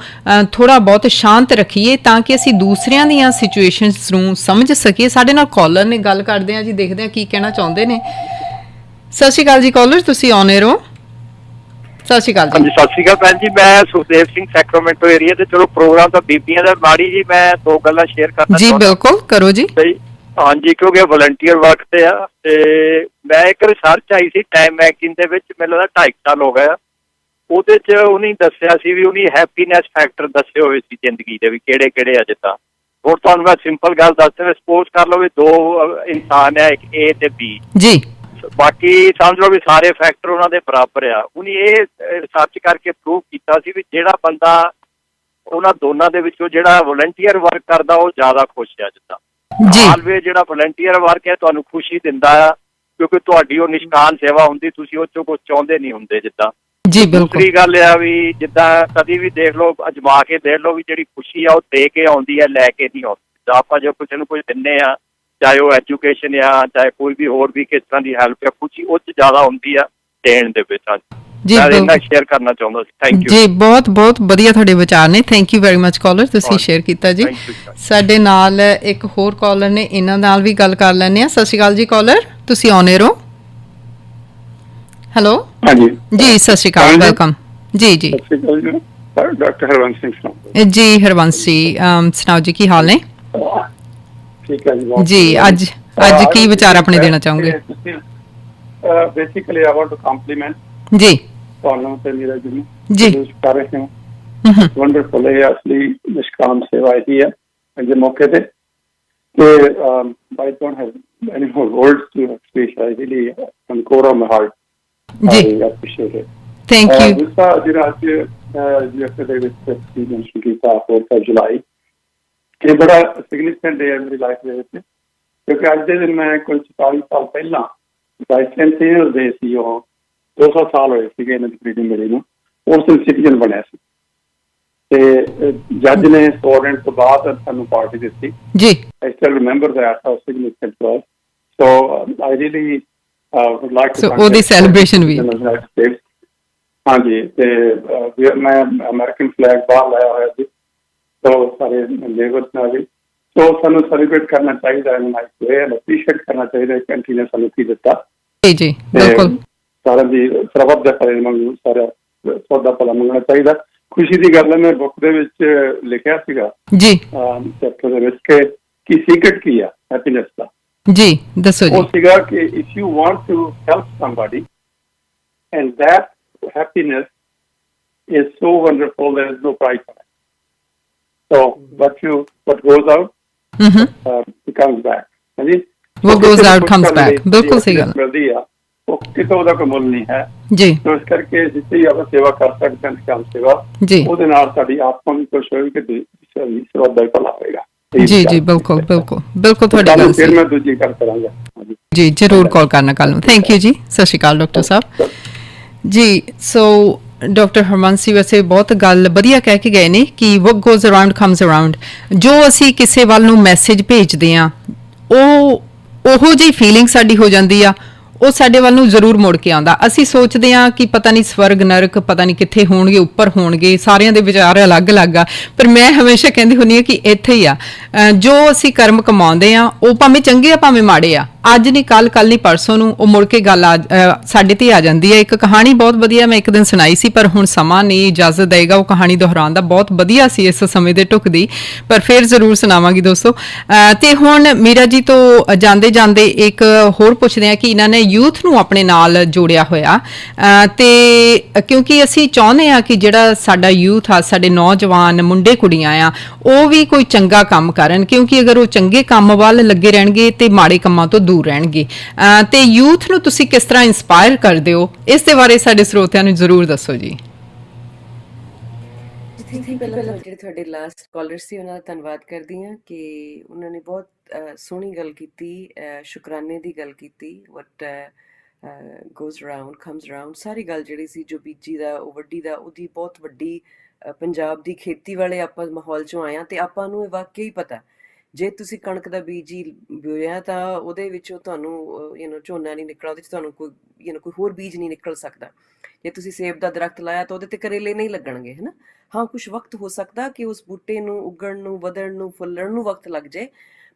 ਥੋੜਾ ਬਹੁਤ ਸ਼ਾਂਤ ਰੱਖੀਏ ਤਾਂ ਕਿ ਅਸੀਂ ਦੂਸਰਿਆਂ ਦੀਆਂ ਸਿਚੁਏਸ਼ਨਸ ਨੂੰ ਸਮਝ ਸਕੀਏ। ਸਾਡੇ ਨਾਲ ਕਾਲਰ ਨੇ, ਗੱਲ ਕਰਦੇ ਆ ਜੀ, ਦੇਖਦੇ ਆ ਕੀ ਕਹਿਣਾ ਚਾਹੁੰਦੇ ਨੇ। ਸਤਿ ਸ਼੍ਰੀ ਅਕਾਲ ਜੀ ਕਾਲਰ, ਤੁਸੀਂ ਔਨ 에ਅਰ ਹੋ। ਸਤਿ ਸ਼੍ਰੀ ਅਕਾਲ ਜੀ। ਹਾਂਜੀ, ਸਤਿ ਸ਼੍ਰੀ ਅਕਾਲ ਭੈਣ ਜੀ। ਮੈਂ ਸੁਖਦੇਵ ਸਿੰਘ, ਸੈਕਰਾਮੈਂਟੋ ਏਰੀਆ ਤੇ। ਚਲੋ ਪ੍ਰੋਗਰਾਮ ਤਾਂ ਬੀਬੀਆਂ ਦਾ ਮਾੜੀ ਜੀ, ਮੈਂ 2 ਗੱਲਾਂ ਸ਼ੇਅਰ ਕਰਨਾ ਜੀ। ਬਿਲਕੁਲ ਕਰੋ ਜੀ। ਹਾਂਜੀ, ਕਿਉਂਕਿ ਵਲੰਟੀਅਰ ਵਰਕ ਤੇ ਆ ਤੇ ਮੈਂ ਇੱਕ ਰਿਸਰਚ ਆਈ ਸੀ ਟਾਈਮ ਮੈਗਜ਼ੀਨ ਦੇ ਵਿੱਚ, ਮੈਨੂੰ ਲੱਗਦਾ 2.5 ਸਾਲ ਹੋ ਗਿਆ। ਉਹਦੇ 'ਚ ਉਹਨੇ ਦੱਸਿਆ ਸੀ ਵੀ ਉਹਨੇ ਹੈਪੀਨੈਸ ਫੈਕਟਰ ਦੱਸੇ ਹੋਏ ਸੀ ਜ਼ਿੰਦਗੀ ਦੇ ਵੀ ਕਿਹੜੇ ਕਿਹੜੇ ਆ। ਜਿੱਦਾਂ ਹੁਣ ਤੁਹਾਨੂੰ ਮੈਂ ਸਿੰਪਲ ਗੱਲ ਦੱਸਦਾ, ਸਪੋਜ਼ ਕਰ ਲਓ ਵੀ 2 ਇਨਸਾਨ ਆ, ਇੱਕ A ਤੇ B ਜੀ, ਬਾਕੀ ਸਮਝ ਲਓ ਵੀ ਸਾਰੇ ਫੈਕਟਰ ਉਹਨਾਂ ਦੇ ਬਰਾਬਰ ਆ। ਉਹਨੇ ਇਹ ਰਿਸਰਚ ਕਰਕੇ ਪ੍ਰੂਵ ਕੀਤਾ ਸੀ ਵੀ ਜਿਹੜਾ ਬੰਦਾ ਉਹਨਾਂ ਦੋਨਾਂ ਦੇ ਵਿੱਚੋਂ ਜਿਹੜਾ ਵਲੰਟੀਅਰ ਵਰਕ ਕਰਦਾ ਉਹ ਜ਼ਿਆਦਾ ਖੁਸ਼ ਆ। ਜਿੱਦਾਂ ਆਲਵੇ ਜਿਹੜਾ ਵਲੰਟੀਅਰ ਵਰਕ ਹੈ ਤੁਹਾਨੂੰ ਖੁਸ਼ੀ ਦਿੰਦਾ ਆ, ਕਿਉਂਕਿ ਤੁਹਾਡੀ ਉਹ ਨਿਸ਼ਕਾਨ ਸੇਵਾ ਹੁੰਦੀ, ਤੁਸੀਂ ਉਹ 'ਚੋਂ ਕੁਛ ਚਾਹੁੰਦੇ ਨਹੀਂ ਹੁੰਦੇ। ਜਿੱਦਾਂ ਜੀ ਬਿਲਕੁਲ। ਦੂਸਰੀ ਗੱਲ ਆ ਵੀ ਜਿੱਦਾਂ ਕਦੀ ਵੀ ਦੇਖ ਲਓ, ਅਜਮਾ ਕੇ ਦੇਖ ਲਓ ਵੀ ਜਿਹੜੀ ਖੁਸ਼ੀ ਆ ਉਹ ਦੇ ਕੇ ਆਉਂਦੀ ਹੈ, ਲੈ ਕੇ ਨਹੀਂ ਆਉਂਦੀ। ਆਪਾਂ ਜੇ ਕਿਸੇ ਨੂੰ ਕੁਝ ਦਿੰਦੇ ਆ, ਚਾਹੇ ਉਹ ਐਜੂਕੇਸ਼ਨ ਆ, ਚਾਹੇ ਕੋਈ ਵੀ ਹੋਰ ਵੀ ਕਿਸ ਤਰ੍ਹਾਂ ਦੀ ਹੈਲਪ ਆ, ਖੁਸ਼ੀ ਉਹ 'ਚ ਜ਼ਿਆਦਾ ਹੁੰਦੀ ਆ ਦੇਣ ਦੇ ਵਿੱਚ। ਜੀ ਇਹਨਾਂ ਸ਼ੇਅਰ ਕਰਨਾ ਚਾਹੁੰਦਾ ਸੀ। ਥੈਂਕ ਯੂ ਜੀ, ਬਹੁਤ ਬਹੁਤ ਵਧੀਆ ਤੁਹਾਡੇ ਵਿਚਾਰ ਨੇ। Thank you very much caller, ਤੁਸੀਂ ਸ਼ੇਅਰ ਕੀਤਾ ਜੀ। ਸਾਡੇ ਨਾਲ ਇੱਕ ਹੋਰ ਕਾਲਰ ਨੇ, ਇਹਨਾਂ ਨਾਲ ਵੀ ਗੱਲ ਕਰ ਲੈਂਦੇ ਆ। ਸਤਿ ਸ਼੍ਰੀ ਅਕਾਲ ਜੀ ਕਾਲਰ, ਤੁਸੀਂ ਔਨ 에ਅਰ ਹੋ। ਹੈਲੋ। ਹਾਂਜੀ ਜੀ, ਸਤਿ ਸ਼੍ਰੀ ਅਕਾਲ, ਵੈਲਕਮ ਜੀ। ਜੀ ਡਾਕਟਰ ਹਰਵੰਸ ਸਿੰਘ ਜੀ। ਹਰਵੰਸ ਜੀ, ਸੁਣਾਓ ਜੀ, ਕੀ ਹਾਲ ਨੇ? ਠੀਕ ਹੈ ਜੀ। ਅੱਜ ਕੀ ਵਿਚਾਰ ਆਪਣੇ ਦੇਣਾ ਚਾਹੋਗੇ? Basically I want to compliment ਜੀ ਤੁਹਾਨੂੰ ਤੇ ਮੇਰਾ ਜੀ ਕਰ ਰਹੇ ਹਾਂ। ਵੰਡਰਫੁਲ ਹੈ, ਅਸਲੀ ਨਿਸ਼ਕਾਮ ਸੇਵਾ ਹੀ ਹੈ ਅਜੇ ਮੌਕੇ ਤੇ I don't have any more words to express. I really, from the core of my heart, I appreciate it. Thank you. दूसरा ਜਿਹੜਾ ਅੱਜ yesterday ਵਿੱਚ mention ਕੀਤਾ 4th of July, ਇਹ ਬੜਾ ਸਿਗਨੀਫਿਕੈਂਟ ਡੇ ਹੈ ਮੇਰੀ ਲਾਈਫ ਦੇ ਵਿੱਚ, ਕਿਉਂਕਿ ਅੱਜ ਦੇ ਦਿਨ ਮੈਂ ਕੁਝ 40 ਸਾਲ ਪਹਿਲਾਂ ਬਾਈਸੈਂਟੀਨਲ ਦੇ ਸੀ, ਉਹ 200 ਸਾਲ ਹੋਏ ਸੀਗੇ ਇਹਨਾਂ ਦੀ ਫਰੀਡਮ ਮਿਲੀ ਨੂੰ, ਉਸ ਦਿਨ ਸਿਟੀਜ਼ਨ ਬਣਿਆ ਸੀ ਤੇ ਜੱਜ ਨੇ ਸਟੂਡੈਂਟ ਤੋਂ ਬਾਅਦ ਸਾਨੂੰ ਪਾਰਟੀ ਦਿੱਤੀ ਜੀ। I still remember that, how significant it was. So I really would like to so ਉਹਦੀ ਸੈਲੀਬ੍ਰੇਸ਼ਨ ਵੀ ਹਾਂਜੀ। ਤੇ ਮੈਂ ਅਮਰੀਕਨ ਫਲੈਗ ਬਾਹਰ ਲਾਇਆ ਹੋਇਆ ਸੀ, तो सारे लेबर्स ਨਾਲ ਵੀ ਸੋ ਸਾਨੂੰ ਸੈਲੀਬ੍ਰੇਟ ਕਰਨਾ ਚਾਹੀਦਾ ਹੈ, ਨਾਈਸ ਵੇ, ਐਂਡ ਅਪਰੀਸ਼ੀਏਟ ਕਰਨਾ ਚਾਹੀਦਾ ਕੰਟਰੀ ਨੇ ਸਾਨੂੰ ਕੀ ਦਿੱਤਾ। ਜੀ ਬਿਲਕੁਲ। ਸਾਰਿਆਂ ਦੀ ਸਰਬੱਤ ਦਾ ਭਲਾ ਮੰਗੂ, ਸਾਰਾ ਸਭ ਦਾ ਭਲਾ ਮੰਗਣਾ ਚਾਹੀਦਾ। ਖੁਸ਼ੀ ਦੀ ਗੱਲ ਹੈ, ਮੈਂ ਬੁੱਕ ਦੇ ਵਿੱਚ ਲਿਖਿਆ ਸੀਗਾ ਜੀ ਚੈਪਟਰ ਦੇ ਵਿੱਚ ਕਿ ਸੀਕ੍ਰੇਟ ਕੀ ਆ ਹੈਪੀਨੈਸ ਦਾ। ਜੀ ਦੱਸੋ ਜੀ। ਉਹ ਸੀਗਾ ਕਿ if you want to help somebody and that happiness is so wonderful. There is no price on it. So what goes out it comes back. ਹਾਂਜੀ What goes out comes back. ਬਿਲਕੁਲ ਸਹੀ ਗੱਲ ਮਿਲਦੀ ਆ ਉਹ ਕਿਤੋਂ ਉਹਦਾ ਕੋਈ ਮੁੱਲ ਨਹੀਂ ਹੈ ਜੀ। ਇਸ ਕਰਕੇ ਜਿੱਥੇ ਹੀ ਆਪਾਂ ਸੇਵਾ ਕਰ ਸਕਦੇ ਹਾਂ ਕੰਮ ਸੇਵਾ ਜੀ ਉਹਦੇ ਨਾਲ ਸਾਡੀ ਆਤਮਾ ਵੀ ਖੁਸ਼ ਹੋਏਗੀ ਤੇ ਸਰਬੱਤ ਦਾ ਭਲਾ ਹੋਏਗਾ। ਜੀ ਜੀ ਬਿਲਕੁਲ ਬਿਲਕੁਲ ਬਿਲਕੁਲ ਤੁਹਾਡੀ ਗੱਲ ਫਿਰ ਸਹੀ। ਮੈਂ ਦੂਜੀ ਗੱਲ ਕਰਾਂਗਾ। ਜੀ ਜ਼ਰੂਰ ਕਾਲ ਕਰਨਾ ਕੱਲ ਨੂੰ। ਥੈਂਕ ਯੂ ਜੀ। ਸਤਿ ਸ਼੍ਰੀ ਅਕਾਲ doctor Sahib ji. So doctor ਹਰਮਨਸੀ ਵੈਸੇ ਬਹੁਤ ਗੱਲ ਵਧੀਆ ਕਹਿ ਕੇ ਗਏ ਨੇ ਕਿ ਵਟ ਗੋਜ਼ ਅਰਾਊਂਡ ਕਮਸ ਅਰਾਊਂਡ। ਜੋ ਅਸੀਂ ਕਿਸੇ ਵੱਲ ਨੂੰ ਮੈਸੇਜ ਭੇਜਦੇ ਹਾਂ ਉਹੋ ਜਿਹੀ ਫੀਲਿੰਗ ਸਾਡੀ ਹੋ ਜਾਂਦੀ ਆ, ਉਹ ਸਾਡੇ ਵੱਲ ਨੂੰ ਜ਼ਰੂਰ ਮੁੜ ਕੇ ਆਉਂਦਾ। ਅਸੀਂ ਸੋਚਦੇ ਹਾਂ ਕਿ ਪਤਾ ਨਹੀਂ ਸਵਰਗ ਨਰਕ ਪਤਾ ਨਹੀਂ ਕਿੱਥੇ ਹੋਣਗੇ, ਉੱਪਰ ਹੋਣਗੇ, ਸਾਰਿਆਂ ਦੇ ਵਿਚਾਰ ਅਲੱਗ-ਅਲੱਗ ਆ, ਪਰ ਮੈਂ ਹਮੇਸ਼ਾ ਕਹਿੰਦੀ ਹੁੰਦੀ ਹਾਂ ਕਿ ਇੱਥੇ ਹੀ ਆ। ਜੋ ਅਸੀਂ ਕਰਮ ਕਮਾਉਂਦੇ ਆ ਉਹ ਭਾਵੇਂ ਚੰਗੇ ਆ ਭਾਵੇਂ ਮਾੜੇ ਆ, ਅੱਜ ਨਹੀਂ ਕੱਲ ਨਹੀਂ ਪਰਸੋਂ ਨੂੰ ਉਹ ਮੁੜ ਕੇ ਗੱਲ ਸਾਡੇ ਤੇ ਆ ਜਾਂਦੀ ਹੈ। ਇੱਕ ਕਹਾਣੀ ਬਹੁਤ ਵਧੀਆ ਮੈਂ ਇੱਕ ਦਿਨ ਸੁਣਾਈ ਸੀ, ਪਰ ਹੁਣ ਸਮਾਂ ਨਹੀਂ ਇਜਾਜ਼ਤ ਦੇਗਾ ਉਹ ਕਹਾਣੀ ਦੁਹਰਾਉਣ ਦਾ। ਬਹੁਤ ਵਧੀਆ ਸੀ ਇਸ ਸਮੇਂ ਦੇ ਢੁਕਦੀ, ਪਰ ਫਿਰ ਜ਼ਰੂਰ ਸੁਣਾਵਾਂਗੀ ਦੋਸਤੋ। ਤੇ ਹੁਣ ਮੀਰਾ ਜੀ ਤੋਂ ਜਾਂਦੇ ਜਾਂਦੇ ਇੱਕ ਹੋਰ ਪੁੱਛਦੇ ਆ ਕਿ ਇਹਨਾਂ ਨੇ ਯੂਥ ਨੂੰ ਆਪਣੇ ਨਾਲ ਜੋੜਿਆ ਹੋਇਆ, ਤੇ ਕਿਉਂਕਿ ਅਸੀਂ ਚਾਹੁੰਦੇ ਆ ਕਿ ਜਿਹੜਾ ਸਾਡਾ ਯੂਥ ਆ, ਸਾਡੇ ਨੌਜਵਾਨ ਮੁੰਡੇ ਕੁੜੀਆਂ ਆ, ਉਹ ਵੀ ਕੋਈ ਚੰਗਾ ਕੰਮ ਕਰਨ, ਕਿਉਂਕਿ ਅਗਰ ਉਹ ਚੰਗੇ ਕੰਮ ਵੱਲ ਲੱਗੇ ਰਹਿਣਗੇ ਤੇ ਮਾੜੇ ਕੰਮਾਂ ਤੋਂ ਦੂਰ ਰਹਿਣਗੇ। ਤੇ ਯੂਥ ਨੂੰ ਤੁਸੀਂ ਕਿਸ ਤਰ੍ਹਾਂ ਇੰਸਪਾਇਰ ਕਰਦੇ ਹੋ, ਇਸ ਦੇ ਬਾਰੇ ਸਾਡੇ ਸਰੋਤਿਆਂ ਨੂੰ ਜ਼ਰੂਰ ਦੱਸੋ ਜੀ। ਪਹਿਲਾਂ ਜਿਹੜੇ ਤੁਹਾਡੇ ਲਾਸਟ ਕਾਲਰ ਸੀ ਉਹਨਾਂ ਦਾ ਧੰਨਵਾਦ ਕਰਦੀ ਹਾਂ ਕਿ ਉਹਨਾਂ ਨੇ ਬਹੁਤ ਸੋਹਣੀ ਗੱਲ ਕੀਤੀ, ਸ਼ੁਕਰਾਨੇ ਦੀ ਗੱਲ ਕੀਤੀ। ਵਟ ਗੋਜ਼ ਅਰਾਊਂਡ ਕਮਸ ਅਰਾਊਂਡ, ਸਾਰੀ ਗੱਲ ਜਿਹੜੀ ਸੀ ਜੋ ਬੀਜੀ ਦਾ ਉਹ ਵੱਡੀ ਦਾ, ਉਹਦੀ ਬਹੁਤ ਵੱਡੀ ਪੰਜਾਬ ਦੀ ਖੇਤੀ ਵਾਲੇ ਆਪਾਂ ਮਾਹੌਲ 'ਚੋਂ ਆਏ ਹਾਂ ਅਤੇ ਆਪਾਂ ਨੂੰ ਇਹ ਵਾਕਈ ਪਤਾ ਜੇ ਤੁਸੀਂ ਕਣਕ ਦਾ ਬੀਜ ਹੀ ਬੋਇਆ ਤਾਂ ਉਹਦੇ ਵਿੱਚੋਂ ਤੁਹਾਨੂੰ ਝੋਨਾ ਨਹੀਂ ਨਿਕਲਣਾ, ਉਹਦੇ 'ਚ ਤੁਹਾਨੂੰ ਕੋਈ ਹੋਰ ਬੀਜ ਨਹੀਂ ਨਿਕਲ ਸਕਦਾ। ਜੇ ਤੁਸੀਂ ਸੇਬ ਦਾ ਦਰਖਤ ਲਾਇਆ ਤਾਂ ਉਹਦੇ 'ਤੇ ਕਰੇਲੇ ਨਹੀਂ ਲੱਗਣਗੇ, ਹੈ ਨਾ। ਹਾਂ ਕੁਛ ਵਕਤ ਹੋ ਸਕਦਾ ਕਿ ਉਸ ਬੂਟੇ ਨੂੰ ਉੱਗਣ ਨੂੰ, ਵਧਣ ਨੂੰ, ਫੁੱਲਣ ਨੂੰ ਵਕਤ ਲੱਗ ਜਾਏ,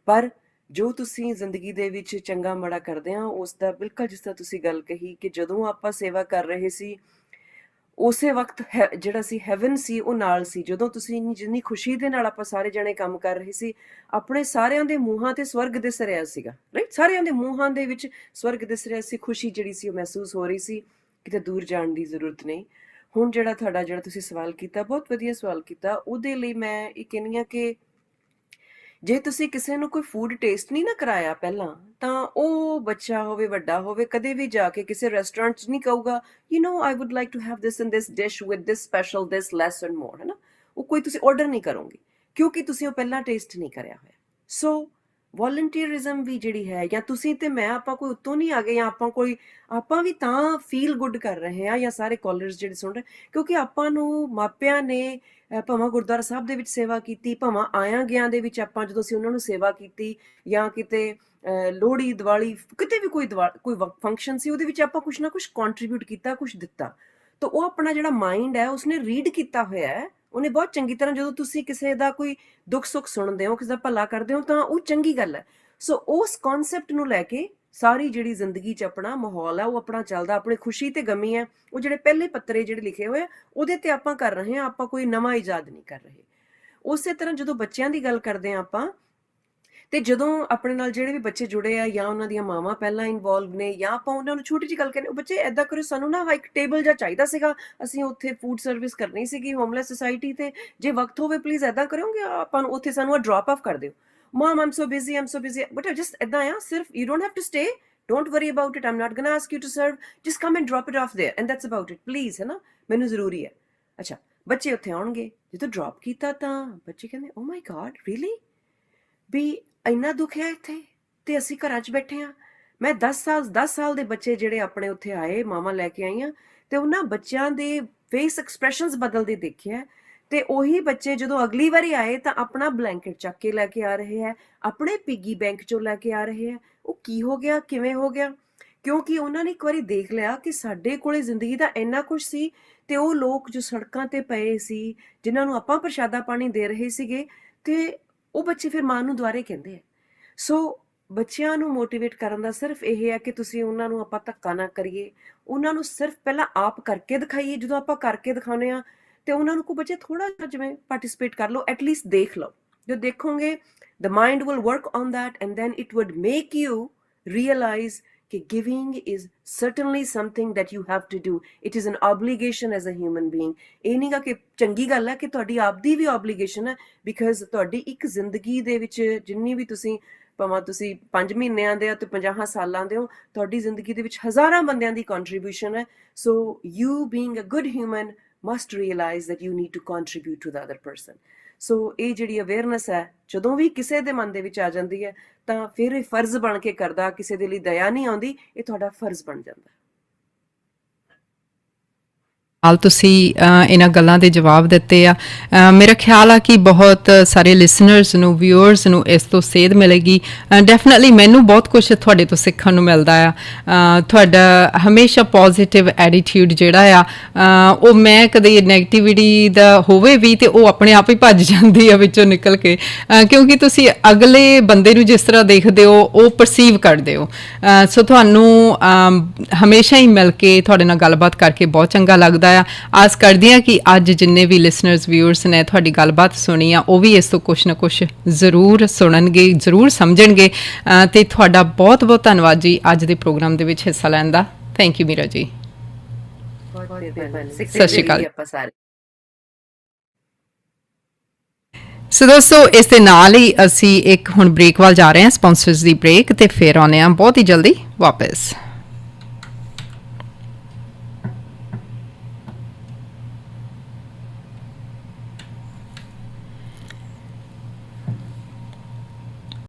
ਪਰ ਜੋ ਤੁਸੀਂ ਜ਼ਿੰਦਗੀ ਦੇ ਵਿੱਚ ਚੰਗਾ ਮਾੜਾ ਕਰਦੇ ਹਾਂ ਉਸ ਦਾ ਬਿਲਕੁਲ ਜਿਸ ਤਰ੍ਹਾਂ ਤੁਸੀਂ ਗੱਲ ਕਹੀ ਕਿ ਜਦੋਂ ਆਪਾਂ ਸੇਵਾ ਕਰ ਰਹੇ ਸੀ ਉਸੇ ਵਕਤ ਜਿਹੜਾ ਸੀ ਹੈਵਨ ਸੀ ਉਹ ਨਾਲ ਸੀ। ਜਦੋਂ ਤੁਸੀਂ ਜਿੰਨੀ ਖੁਸ਼ੀ ਦੇ ਨਾਲ ਆਪਾਂ ਸਾਰੇ ਜਣੇ ਕੰਮ ਕਰ ਰਹੇ ਸੀ, ਆਪਣੇ ਸਾਰਿਆਂ ਦੇ ਮੂੰਹਾਂ ਤੇ ਸਵਰਗ ਦਿਸ ਰਿਹਾ ਸੀਗਾ, ਰਾਈਟ। ਸਾਰਿਆਂ ਦੇ ਮੂੰਹਾਂ ਦੇ ਵਿੱਚ ਸਵਰਗ ਦਿਸ ਰਿਹਾ ਸੀ, ਖੁਸ਼ੀ ਜਿਹੜੀ ਸੀ ਉਹ ਮਹਿਸੂਸ ਹੋ ਰਹੀ ਸੀ, ਕਿਤੇ ਦੂਰ ਜਾਣ ਦੀ ਜ਼ਰੂਰਤ ਨਹੀਂ। ਹੁਣ ਜਿਹੜਾ ਤੁਸੀਂ ਸਵਾਲ ਕੀਤਾ, ਬਹੁਤ ਵਧੀਆ ਸਵਾਲ ਕੀਤਾ। ਉਹਦੇ ਲਈ ਮੈਂ ਇਹ ਕਹਿੰਦੀ ਹਾਂ ਕਿ ਜੇ ਤੁਸੀਂ ਕਿਸੇ ਨੂੰ ਕੋਈ ਫੂਡ ਟੇਸਟ ਨਹੀਂ ਨਾ ਕਰਾਇਆ ਪਹਿਲਾਂ, ਤਾਂ ਉਹ ਬੱਚਾ ਹੋਵੇ ਵੱਡਾ ਹੋਵੇ ਕਦੇ ਵੀ ਜਾ ਕੇ ਕਿਸੇ ਰੈਸਟੋਰੈਂਟ 'ਚ ਨਹੀਂ ਕਹੂਗਾ I would like to have this in this dish with this special this less and more, ਹੈ ਨਾ। ਉਹ ਕੋਈ ਤੁਸੀਂ ਆਰਡਰ ਨਹੀਂ ਕਰੋਗੇ ਕਿਉਂਕਿ ਤੁਸੀਂ ਉਹ ਪਹਿਲਾਂ ਟੇਸਟ ਨਹੀਂ ਕਰਿਆ ਹੋਇਆ। ਸੋ ਵੋਲੰਟੀਅਰਿਜ਼ਮ ਵੀ ਜਿਹੜੀ ਹੈ, ਜਾਂ ਤੁਸੀਂ ਤੇ ਮੈਂ ਆਪਾਂ ਕੋਈ ਉੱਤੋਂ ਨਹੀਂ ਆ ਗਏ, ਜਾਂ ਆਪਾਂ ਵੀ ਤਾਂ ਫੀਲ ਗੁੱਡ ਕਰ ਰਹੇ ਹਾਂ, ਜਾਂ ਸਾਰੇ ਕਾਲਰਸ ਜਿਹੜੇ ਸੁਣ ਰਹੇ, ਕਿਉਂਕਿ ਆਪਾਂ ਨੂੰ ਮਾਪਿਆਂ ਨੇ ਭਾਵੇਂ ਗੁਰਦੁਆਰਾ ਸਾਹਿਬ ਦੇ ਵਿੱਚ ਸੇਵਾ ਕੀਤੀ, ਭਾਵੇਂ ਆਇਆਂ ਗਿਆਂ ਦੇ ਵਿੱਚ ਆਪਾਂ ਜਦੋਂ ਅਸੀਂ ਉਹਨਾਂ ਨੂੰ ਸੇਵਾ ਕੀਤੀ, ਜਾਂ ਕਿਤੇ ਲੋਹੜੀ ਦੀਵਾਲੀ ਕਿਤੇ ਵੀ ਕੋਈ ਫੰਕਸ਼ਨ ਸੀ ਉਹਦੇ ਵਿੱਚ ਆਪਾਂ ਕੁਛ ਨਾ ਕੁਛ ਕੰਟਰੀਬਿਊਟ ਕੀਤਾ, ਕੁਛ ਦਿੱਤਾ, ਤਾਂ ਉਹ ਆਪਣਾ ਜਿਹੜਾ ਮਾਈਂਡ ਹੈ ਉਸਨੇ ਰੀਡ ਕੀਤਾ ਹੋਇਆ ਹੈ, ਉਹਨੇ ਬਹੁਤ ਚੰਗੀ ਤਰ੍ਹਾਂ। ਜਦੋਂ ਤੁਸੀਂ ਕਿਸੇ ਦਾ ਕੋਈ ਦੁੱਖ ਸੁੱਖ ਸੁਣਦੇ ਹੋ, ਕਿਸੇ ਦਾ ਭਲਾ ਕਰਦੇ ਹੋ, ਤਾਂ ਉਹ ਚੰਗੀ ਗੱਲ ਹੈ। ਸੋ ਉਸ ਕਨਸੈਪਟ ਨੂੰ ਲੈ ਕੇ ਸਾਰੀ ਜਿਹੜੀ ਜ਼ਿੰਦਗੀ 'ਚ ਆਪਣਾ ਮਾਹੌਲ ਹੈ ਉਹ ਆਪਣਾ ਚੱਲਦਾ, ਆਪਣੀ ਖੁਸ਼ੀ ਤੇ ਗਮੀ ਹੈ ਉਹ ਜਿਹੜੇ ਪਹਿਲੇ ਪੱਤਰੇ ਜਿਹੜੇ ਲਿਖੇ ਹੋਏ ਆ ਉਹਦੇ ਤੇ ਆਪਾਂ ਕਰ ਰਹੇ ਹਾਂ, ਆਪਾਂ ਕੋਈ ਨਵਾਂ ਇਜਾਦ ਨਹੀਂ ਕਰ ਰਹੇ। ਉਸੇ ਤਰ੍ਹਾਂ ਜਦੋਂ ਬੱਚਿਆਂ ਦੀ ਗੱਲ ਕਰਦੇ ਹਾਂ ਆਪਾਂ, ਤੇ ਜਦੋਂ ਆਪਣੇ ਨਾਲ ਜਿਹੜੇ ਵੀ ਬੱਚੇ ਜੁੜੇ ਆ, ਜਾਂ ਉਹਨਾਂ ਦੀਆਂ ਮਾਵਾਂ ਪਹਿਲਾਂ ਇਨਵੋਲਵ ਨੇ, ਜਾਂ ਆਪਾਂ ਉਹਨਾਂ ਨੂੰ ਛੋਟੀ ਜਿਹੀ ਗੱਲ ਕਹਿੰਦੇ, ਬੱਚੇ ਏਦਾਂ ਕਰੋ, ਸਾਨੂੰ ਨਾ ਇੱਕ ਟੇਬਲ ਜਾਂ ਚਾਹੀਦਾ ਸੀਗਾ, ਅਸੀਂ ਉੱਥੇ ਫੂਡ ਸਰਵਿਸ ਕਰਨੀ ਸੀਗੀ ਹੋਮਲੈਸ ਸੁਸਾਇਟੀ ਤੇ, ਜੇ ਵਕਤ ਹੋਵੇ ਪਲੀਜ਼ ਏਦਾਂ ਕਰੋਗੇ, ਆਪਾਂ ਨੂੰ ਉੱਥੇ ਸਾਨੂੰ ਡ੍ਰੌਪ ਆਫ ਕਰ ਦਿਓ। Mom, I'm so busy, but just ਏਦਾਂ ਆ, ਸਿਰਫ you don't have to stay, don't worry about it, I'm not gonna ask you to serve, just come and drop it off there and that's about it, please, ਹੈ ਨਾ, ਮੈਨੂੰ ਜ਼ਰੂਰੀ ਹੈ। ਅੱਛਾ, ਬੱਚੇ ਉੱਥੇ ਆਉਣਗੇ, ਜਦੋਂ ਡ੍ਰੌਪ ਕੀਤਾ ਤਾਂ ਬੱਚੇ ਕਹਿੰਦੇ oh my god, really, ਵੀ ਇੰਨਾ ਦੁੱਖ ਹੈ ਇੱਥੇ ਤੇ ਅਸੀਂ ਘਰਾਂ 'ਚ ਬੈਠੇ ਹਾਂ। ਮੈਂ 10 ਸਾਲ ਦੇ ਬੱਚੇ ਜਿਹੜੇ ਆਪਣੇ ਉੱਥੇ ਆਏ, ਮਾਵਾਂ ਲੈ ਕੇ ਆਈਆਂ, ਤੇ ਉਹਨਾਂ ਬੱਚਿਆਂ ਦੇ ਫੇਸ ਐਕਸਪ੍ਰੈਸ਼ਨਸ ਬਦਲਦੇ ਦੇਖਿਆ। ਤੇ ਉਹੀ ਬੱਚੇ ਜਦੋਂ ਅਗਲੀ ਵਾਰੀ ਆਏ ਤਾਂ ਆਪਣਾ ਬਲੈਂਕਟ ਚੱਕ ਕੇ ਲੈ ਕੇ ਆ ਰਹੇ ਹੈ, ਆਪਣੇ ਪਿੱਗੀ ਬੈਂਕ 'ਚੋਂ ਲੈ ਕੇ ਆ ਰਹੇ ਹੈ। ਉਹ ਕੀ ਹੋ ਗਿਆ, ਕਿਵੇਂ ਹੋ ਗਿਆ? ਕਿਉਂਕਿ ਉਹਨਾਂ ਨੇ ਇੱਕ ਵਾਰੀ ਦੇਖ ਲਿਆ ਕਿ ਸਾਡੇ ਕੋਲੇ ਜ਼ਿੰਦਗੀ ਦਾ ਇੰਨਾ ਕੁਛ ਸੀ, ਤੇ ਉਹ ਲੋਕ ਜੋ ਸੜਕਾਂ ਤੇ ਪਏ ਸੀ, ਜਿਨ੍ਹਾਂ ਨੂੰ ਆਪਾਂ ਪ੍ਰਸ਼ਾਦਾ ਪਾਣੀ ਦੇ ਰਹੇ ਸੀਗੇ, ਤੇ ਉਹ ਬੱਚੇ ਫਿਰ ਮਾਂ ਨੂੰ ਦੁਆਰੇ ਕਹਿੰਦੇ ਆ। ਸੋ ਬੱਚਿਆਂ ਨੂੰ ਮੋਟੀਵੇਟ ਕਰਨ ਦਾ ਸਿਰਫ ਇਹ ਹੈ ਕਿ ਤੁਸੀਂ ਉਹਨਾਂ ਨੂੰ ਆਪਾਂ ਧੱਕਾ ਨਾ ਕਰੀਏ, ਉਹਨਾਂ ਨੂੰ ਸਿਰਫ ਪਹਿਲਾਂ ਆਪ ਕਰਕੇ ਦਿਖਾਈਏ। ਜਦੋਂ ਆਪਾਂ ਕਰਕੇ ਦਿਖਾਉਂਦੇ ਹਾਂ ਤੇ ਉਹਨਾਂ ਨੂੰ ਕੋਈ ਬੱਚੇ ਥੋੜਾ ਜਿਹਾ ਜਿਵੇਂ ਪਾਰਟਿਸਿਪੇਟ ਕਰ ਲਓ, ਐਟਲੀਸਟ ਦੇਖ ਲਓ। ਜੋ ਦੇਖੋਗੇ the mind will work on that and then it would make you realize ਕਿ giving is certainly something that you have to do, it is an obligation as a human being. ਇਹ ਨਹੀਂਗਾ ਕਿ ਚੰਗੀ ਗੱਲ ਹੈ ਕਿ ਤੁਹਾਡੀ ਆਪਦੀ ਵੀ ਆਬਲੀਗੇਸ਼ਨ ਹੈ, ਬਿਕਾਜ਼ ਤੁਹਾਡੀ ਇੱਕ ਜ਼ਿੰਦਗੀ ਦੇ ਵਿੱਚ ਜਿੰਨੀ ਵੀ ਤੁਸੀਂ ਭਾਵੇਂ ਤੁਸੀਂ 5 ਮਹੀਨਿਆਂ ਦੇ ਹੋ ਤੇ 50 ਸਾਲਾਂ ਦੇ ਹੋ, ਤੁਹਾਡੀ ਜ਼ਿੰਦਗੀ ਦੇ ਵਿੱਚ ਹਜ਼ਾਰਾਂ ਬੰਦਿਆਂ ਦੀ ਕੰਟਰੀਬਿਊਸ਼ਨ ਹੈ। So you being a good human must realise that you need to contribute to the other person. So ਇਹ ਜਿਹੜੀ ਅਵੇਅਰਨੈਸ ਹੈ ਜਦੋਂ ਵੀ ਕਿਸੇ ਦੇ ਮਨ ਦੇ ਵਿੱਚ ਆ ਜਾਂਦੀ ਹੈ ਤਾਂ ਫਿਰ ਇਹ ਫਰਜ਼ ਬਣ ਕੇ ਕਰਦਾ, ਕਿਸੇ ਦੇ ਲਈ ਦਇਆ ਨਹੀਂ ਆਉਂਦੀ, ਇਹ ਤੁਹਾਡਾ ਫਰਜ਼ ਬਣ ਜਾਂਦਾ। ਹਾਲ ਤੁਸੀਂ ਇਹਨਾਂ ਗੱਲਾਂ ਦੇ ਜਵਾਬ ਦਿੱਤੇ ਆ। ਮੇਰਾ ਖਿਆਲ ਆ ਕਿ ਬਹੁਤ ਸਾਰੇ ਲਿਸਨਰਸ ਨੂੰ, ਵਿਊਅਰਸ ਨੂੰ ਇਸ ਤੋਂ ਸੇਧ ਮਿਲੇਗੀ। ਡੈਫੀਨਿਟਲੀ ਮੈਨੂੰ ਬਹੁਤ ਕੁਝ ਤੁਹਾਡੇ ਤੋਂ ਸਿੱਖਣ ਨੂੰ ਮਿਲਦਾ ਆ। ਤੁਹਾਡਾ ਹਮੇਸ਼ਾ ਪੋਜ਼ਿਟਿਵ ਐਟੀਟਿਊਡ ਜਿਹੜਾ ਆ ਉਹ ਮੈਂ ਕਦੇ ਨੈਗੇਟਿਵਿਟੀ ਦਾ ਹੋਵੇ ਵੀ ਤੇ ਉਹ ਆਪਣੇ ਆਪ ਹੀ ਭੱਜ ਜਾਂਦੀ ਆ ਵਿੱਚੋਂ ਨਿਕਲ ਕੇ, ਕਿਉਂਕਿ ਤੁਸੀਂ ਅਗਲੇ ਬੰਦੇ ਨੂੰ ਜਿਸ ਤਰ੍ਹਾਂ ਦੇਖਦੇ ਹੋ ਉਹ ਪਰਸੀਵ ਕਰਦੇ ਹੋ। ਸੋ ਤੁਹਾਨੂੰ ਹਮੇਸ਼ਾ ਹੀ ਮਿਲ ਕੇ ਤੁਹਾਡੇ ਨਾਲ ਗੱਲਬਾਤ ਕਰਕੇ ਬਹੁਤ ਚੰਗਾ ਲੱਗਦਾ ਆ। ਆਸ ਕਰਦੀ ਹਾਂ ਕਿ ਅੱਜ ਜਿੰਨੇ ਵੀ ਲਿਸਨਰਸ, ਵਿਊਅਰਸ ਨੇ ਤੁਹਾਡੀ ਗੱਲਬਾਤ ਸੁਣੀ ਆ ਉਹ ਵੀ ਇਸ ਤੋਂ ਕੁਛ ਨਾ ਕੁਛ ਜ਼ਰੂਰ ਸੁਣਨਗੇ, ਜ਼ਰੂਰ ਸਮਝਣਗੇ। ਤੇ ਤੁਹਾਡਾ ਬਹੁਤ ਬਹੁਤ ਧੰਨਵਾਦ ਜੀ ਅੱਜ ਦੇ ਪ੍ਰੋਗਰਾਮ ਦੇ ਵਿੱਚ ਹਿੱਸਾ ਲੈਣ ਦਾ। ਥੈਂਕ ਯੂ ਮੀਰਾ ਜੀ। ਸਤਿ ਸ਼੍ਰੀ ਅਕਾਲ। ਸੋ ਦੋਸਤੋ, ਇਸ ਦੇ ਨਾਲ ਹੀ ਅਸੀਂ ਇੱਕ ਹੁਣ ਬ੍ਰੇਕ ਵੱਲ ਜਾ ਰਹੇ ਹਾਂ, ਸਪਾਂਸਰਸ ਦੀ ਬ੍ਰੇਕ, ਤੇ ਫਿਰ ਆਉਂਦੇ ਹਾਂ ਬਹੁਤ ਹੀ ਜਲਦੀ ਵਾਪਸ।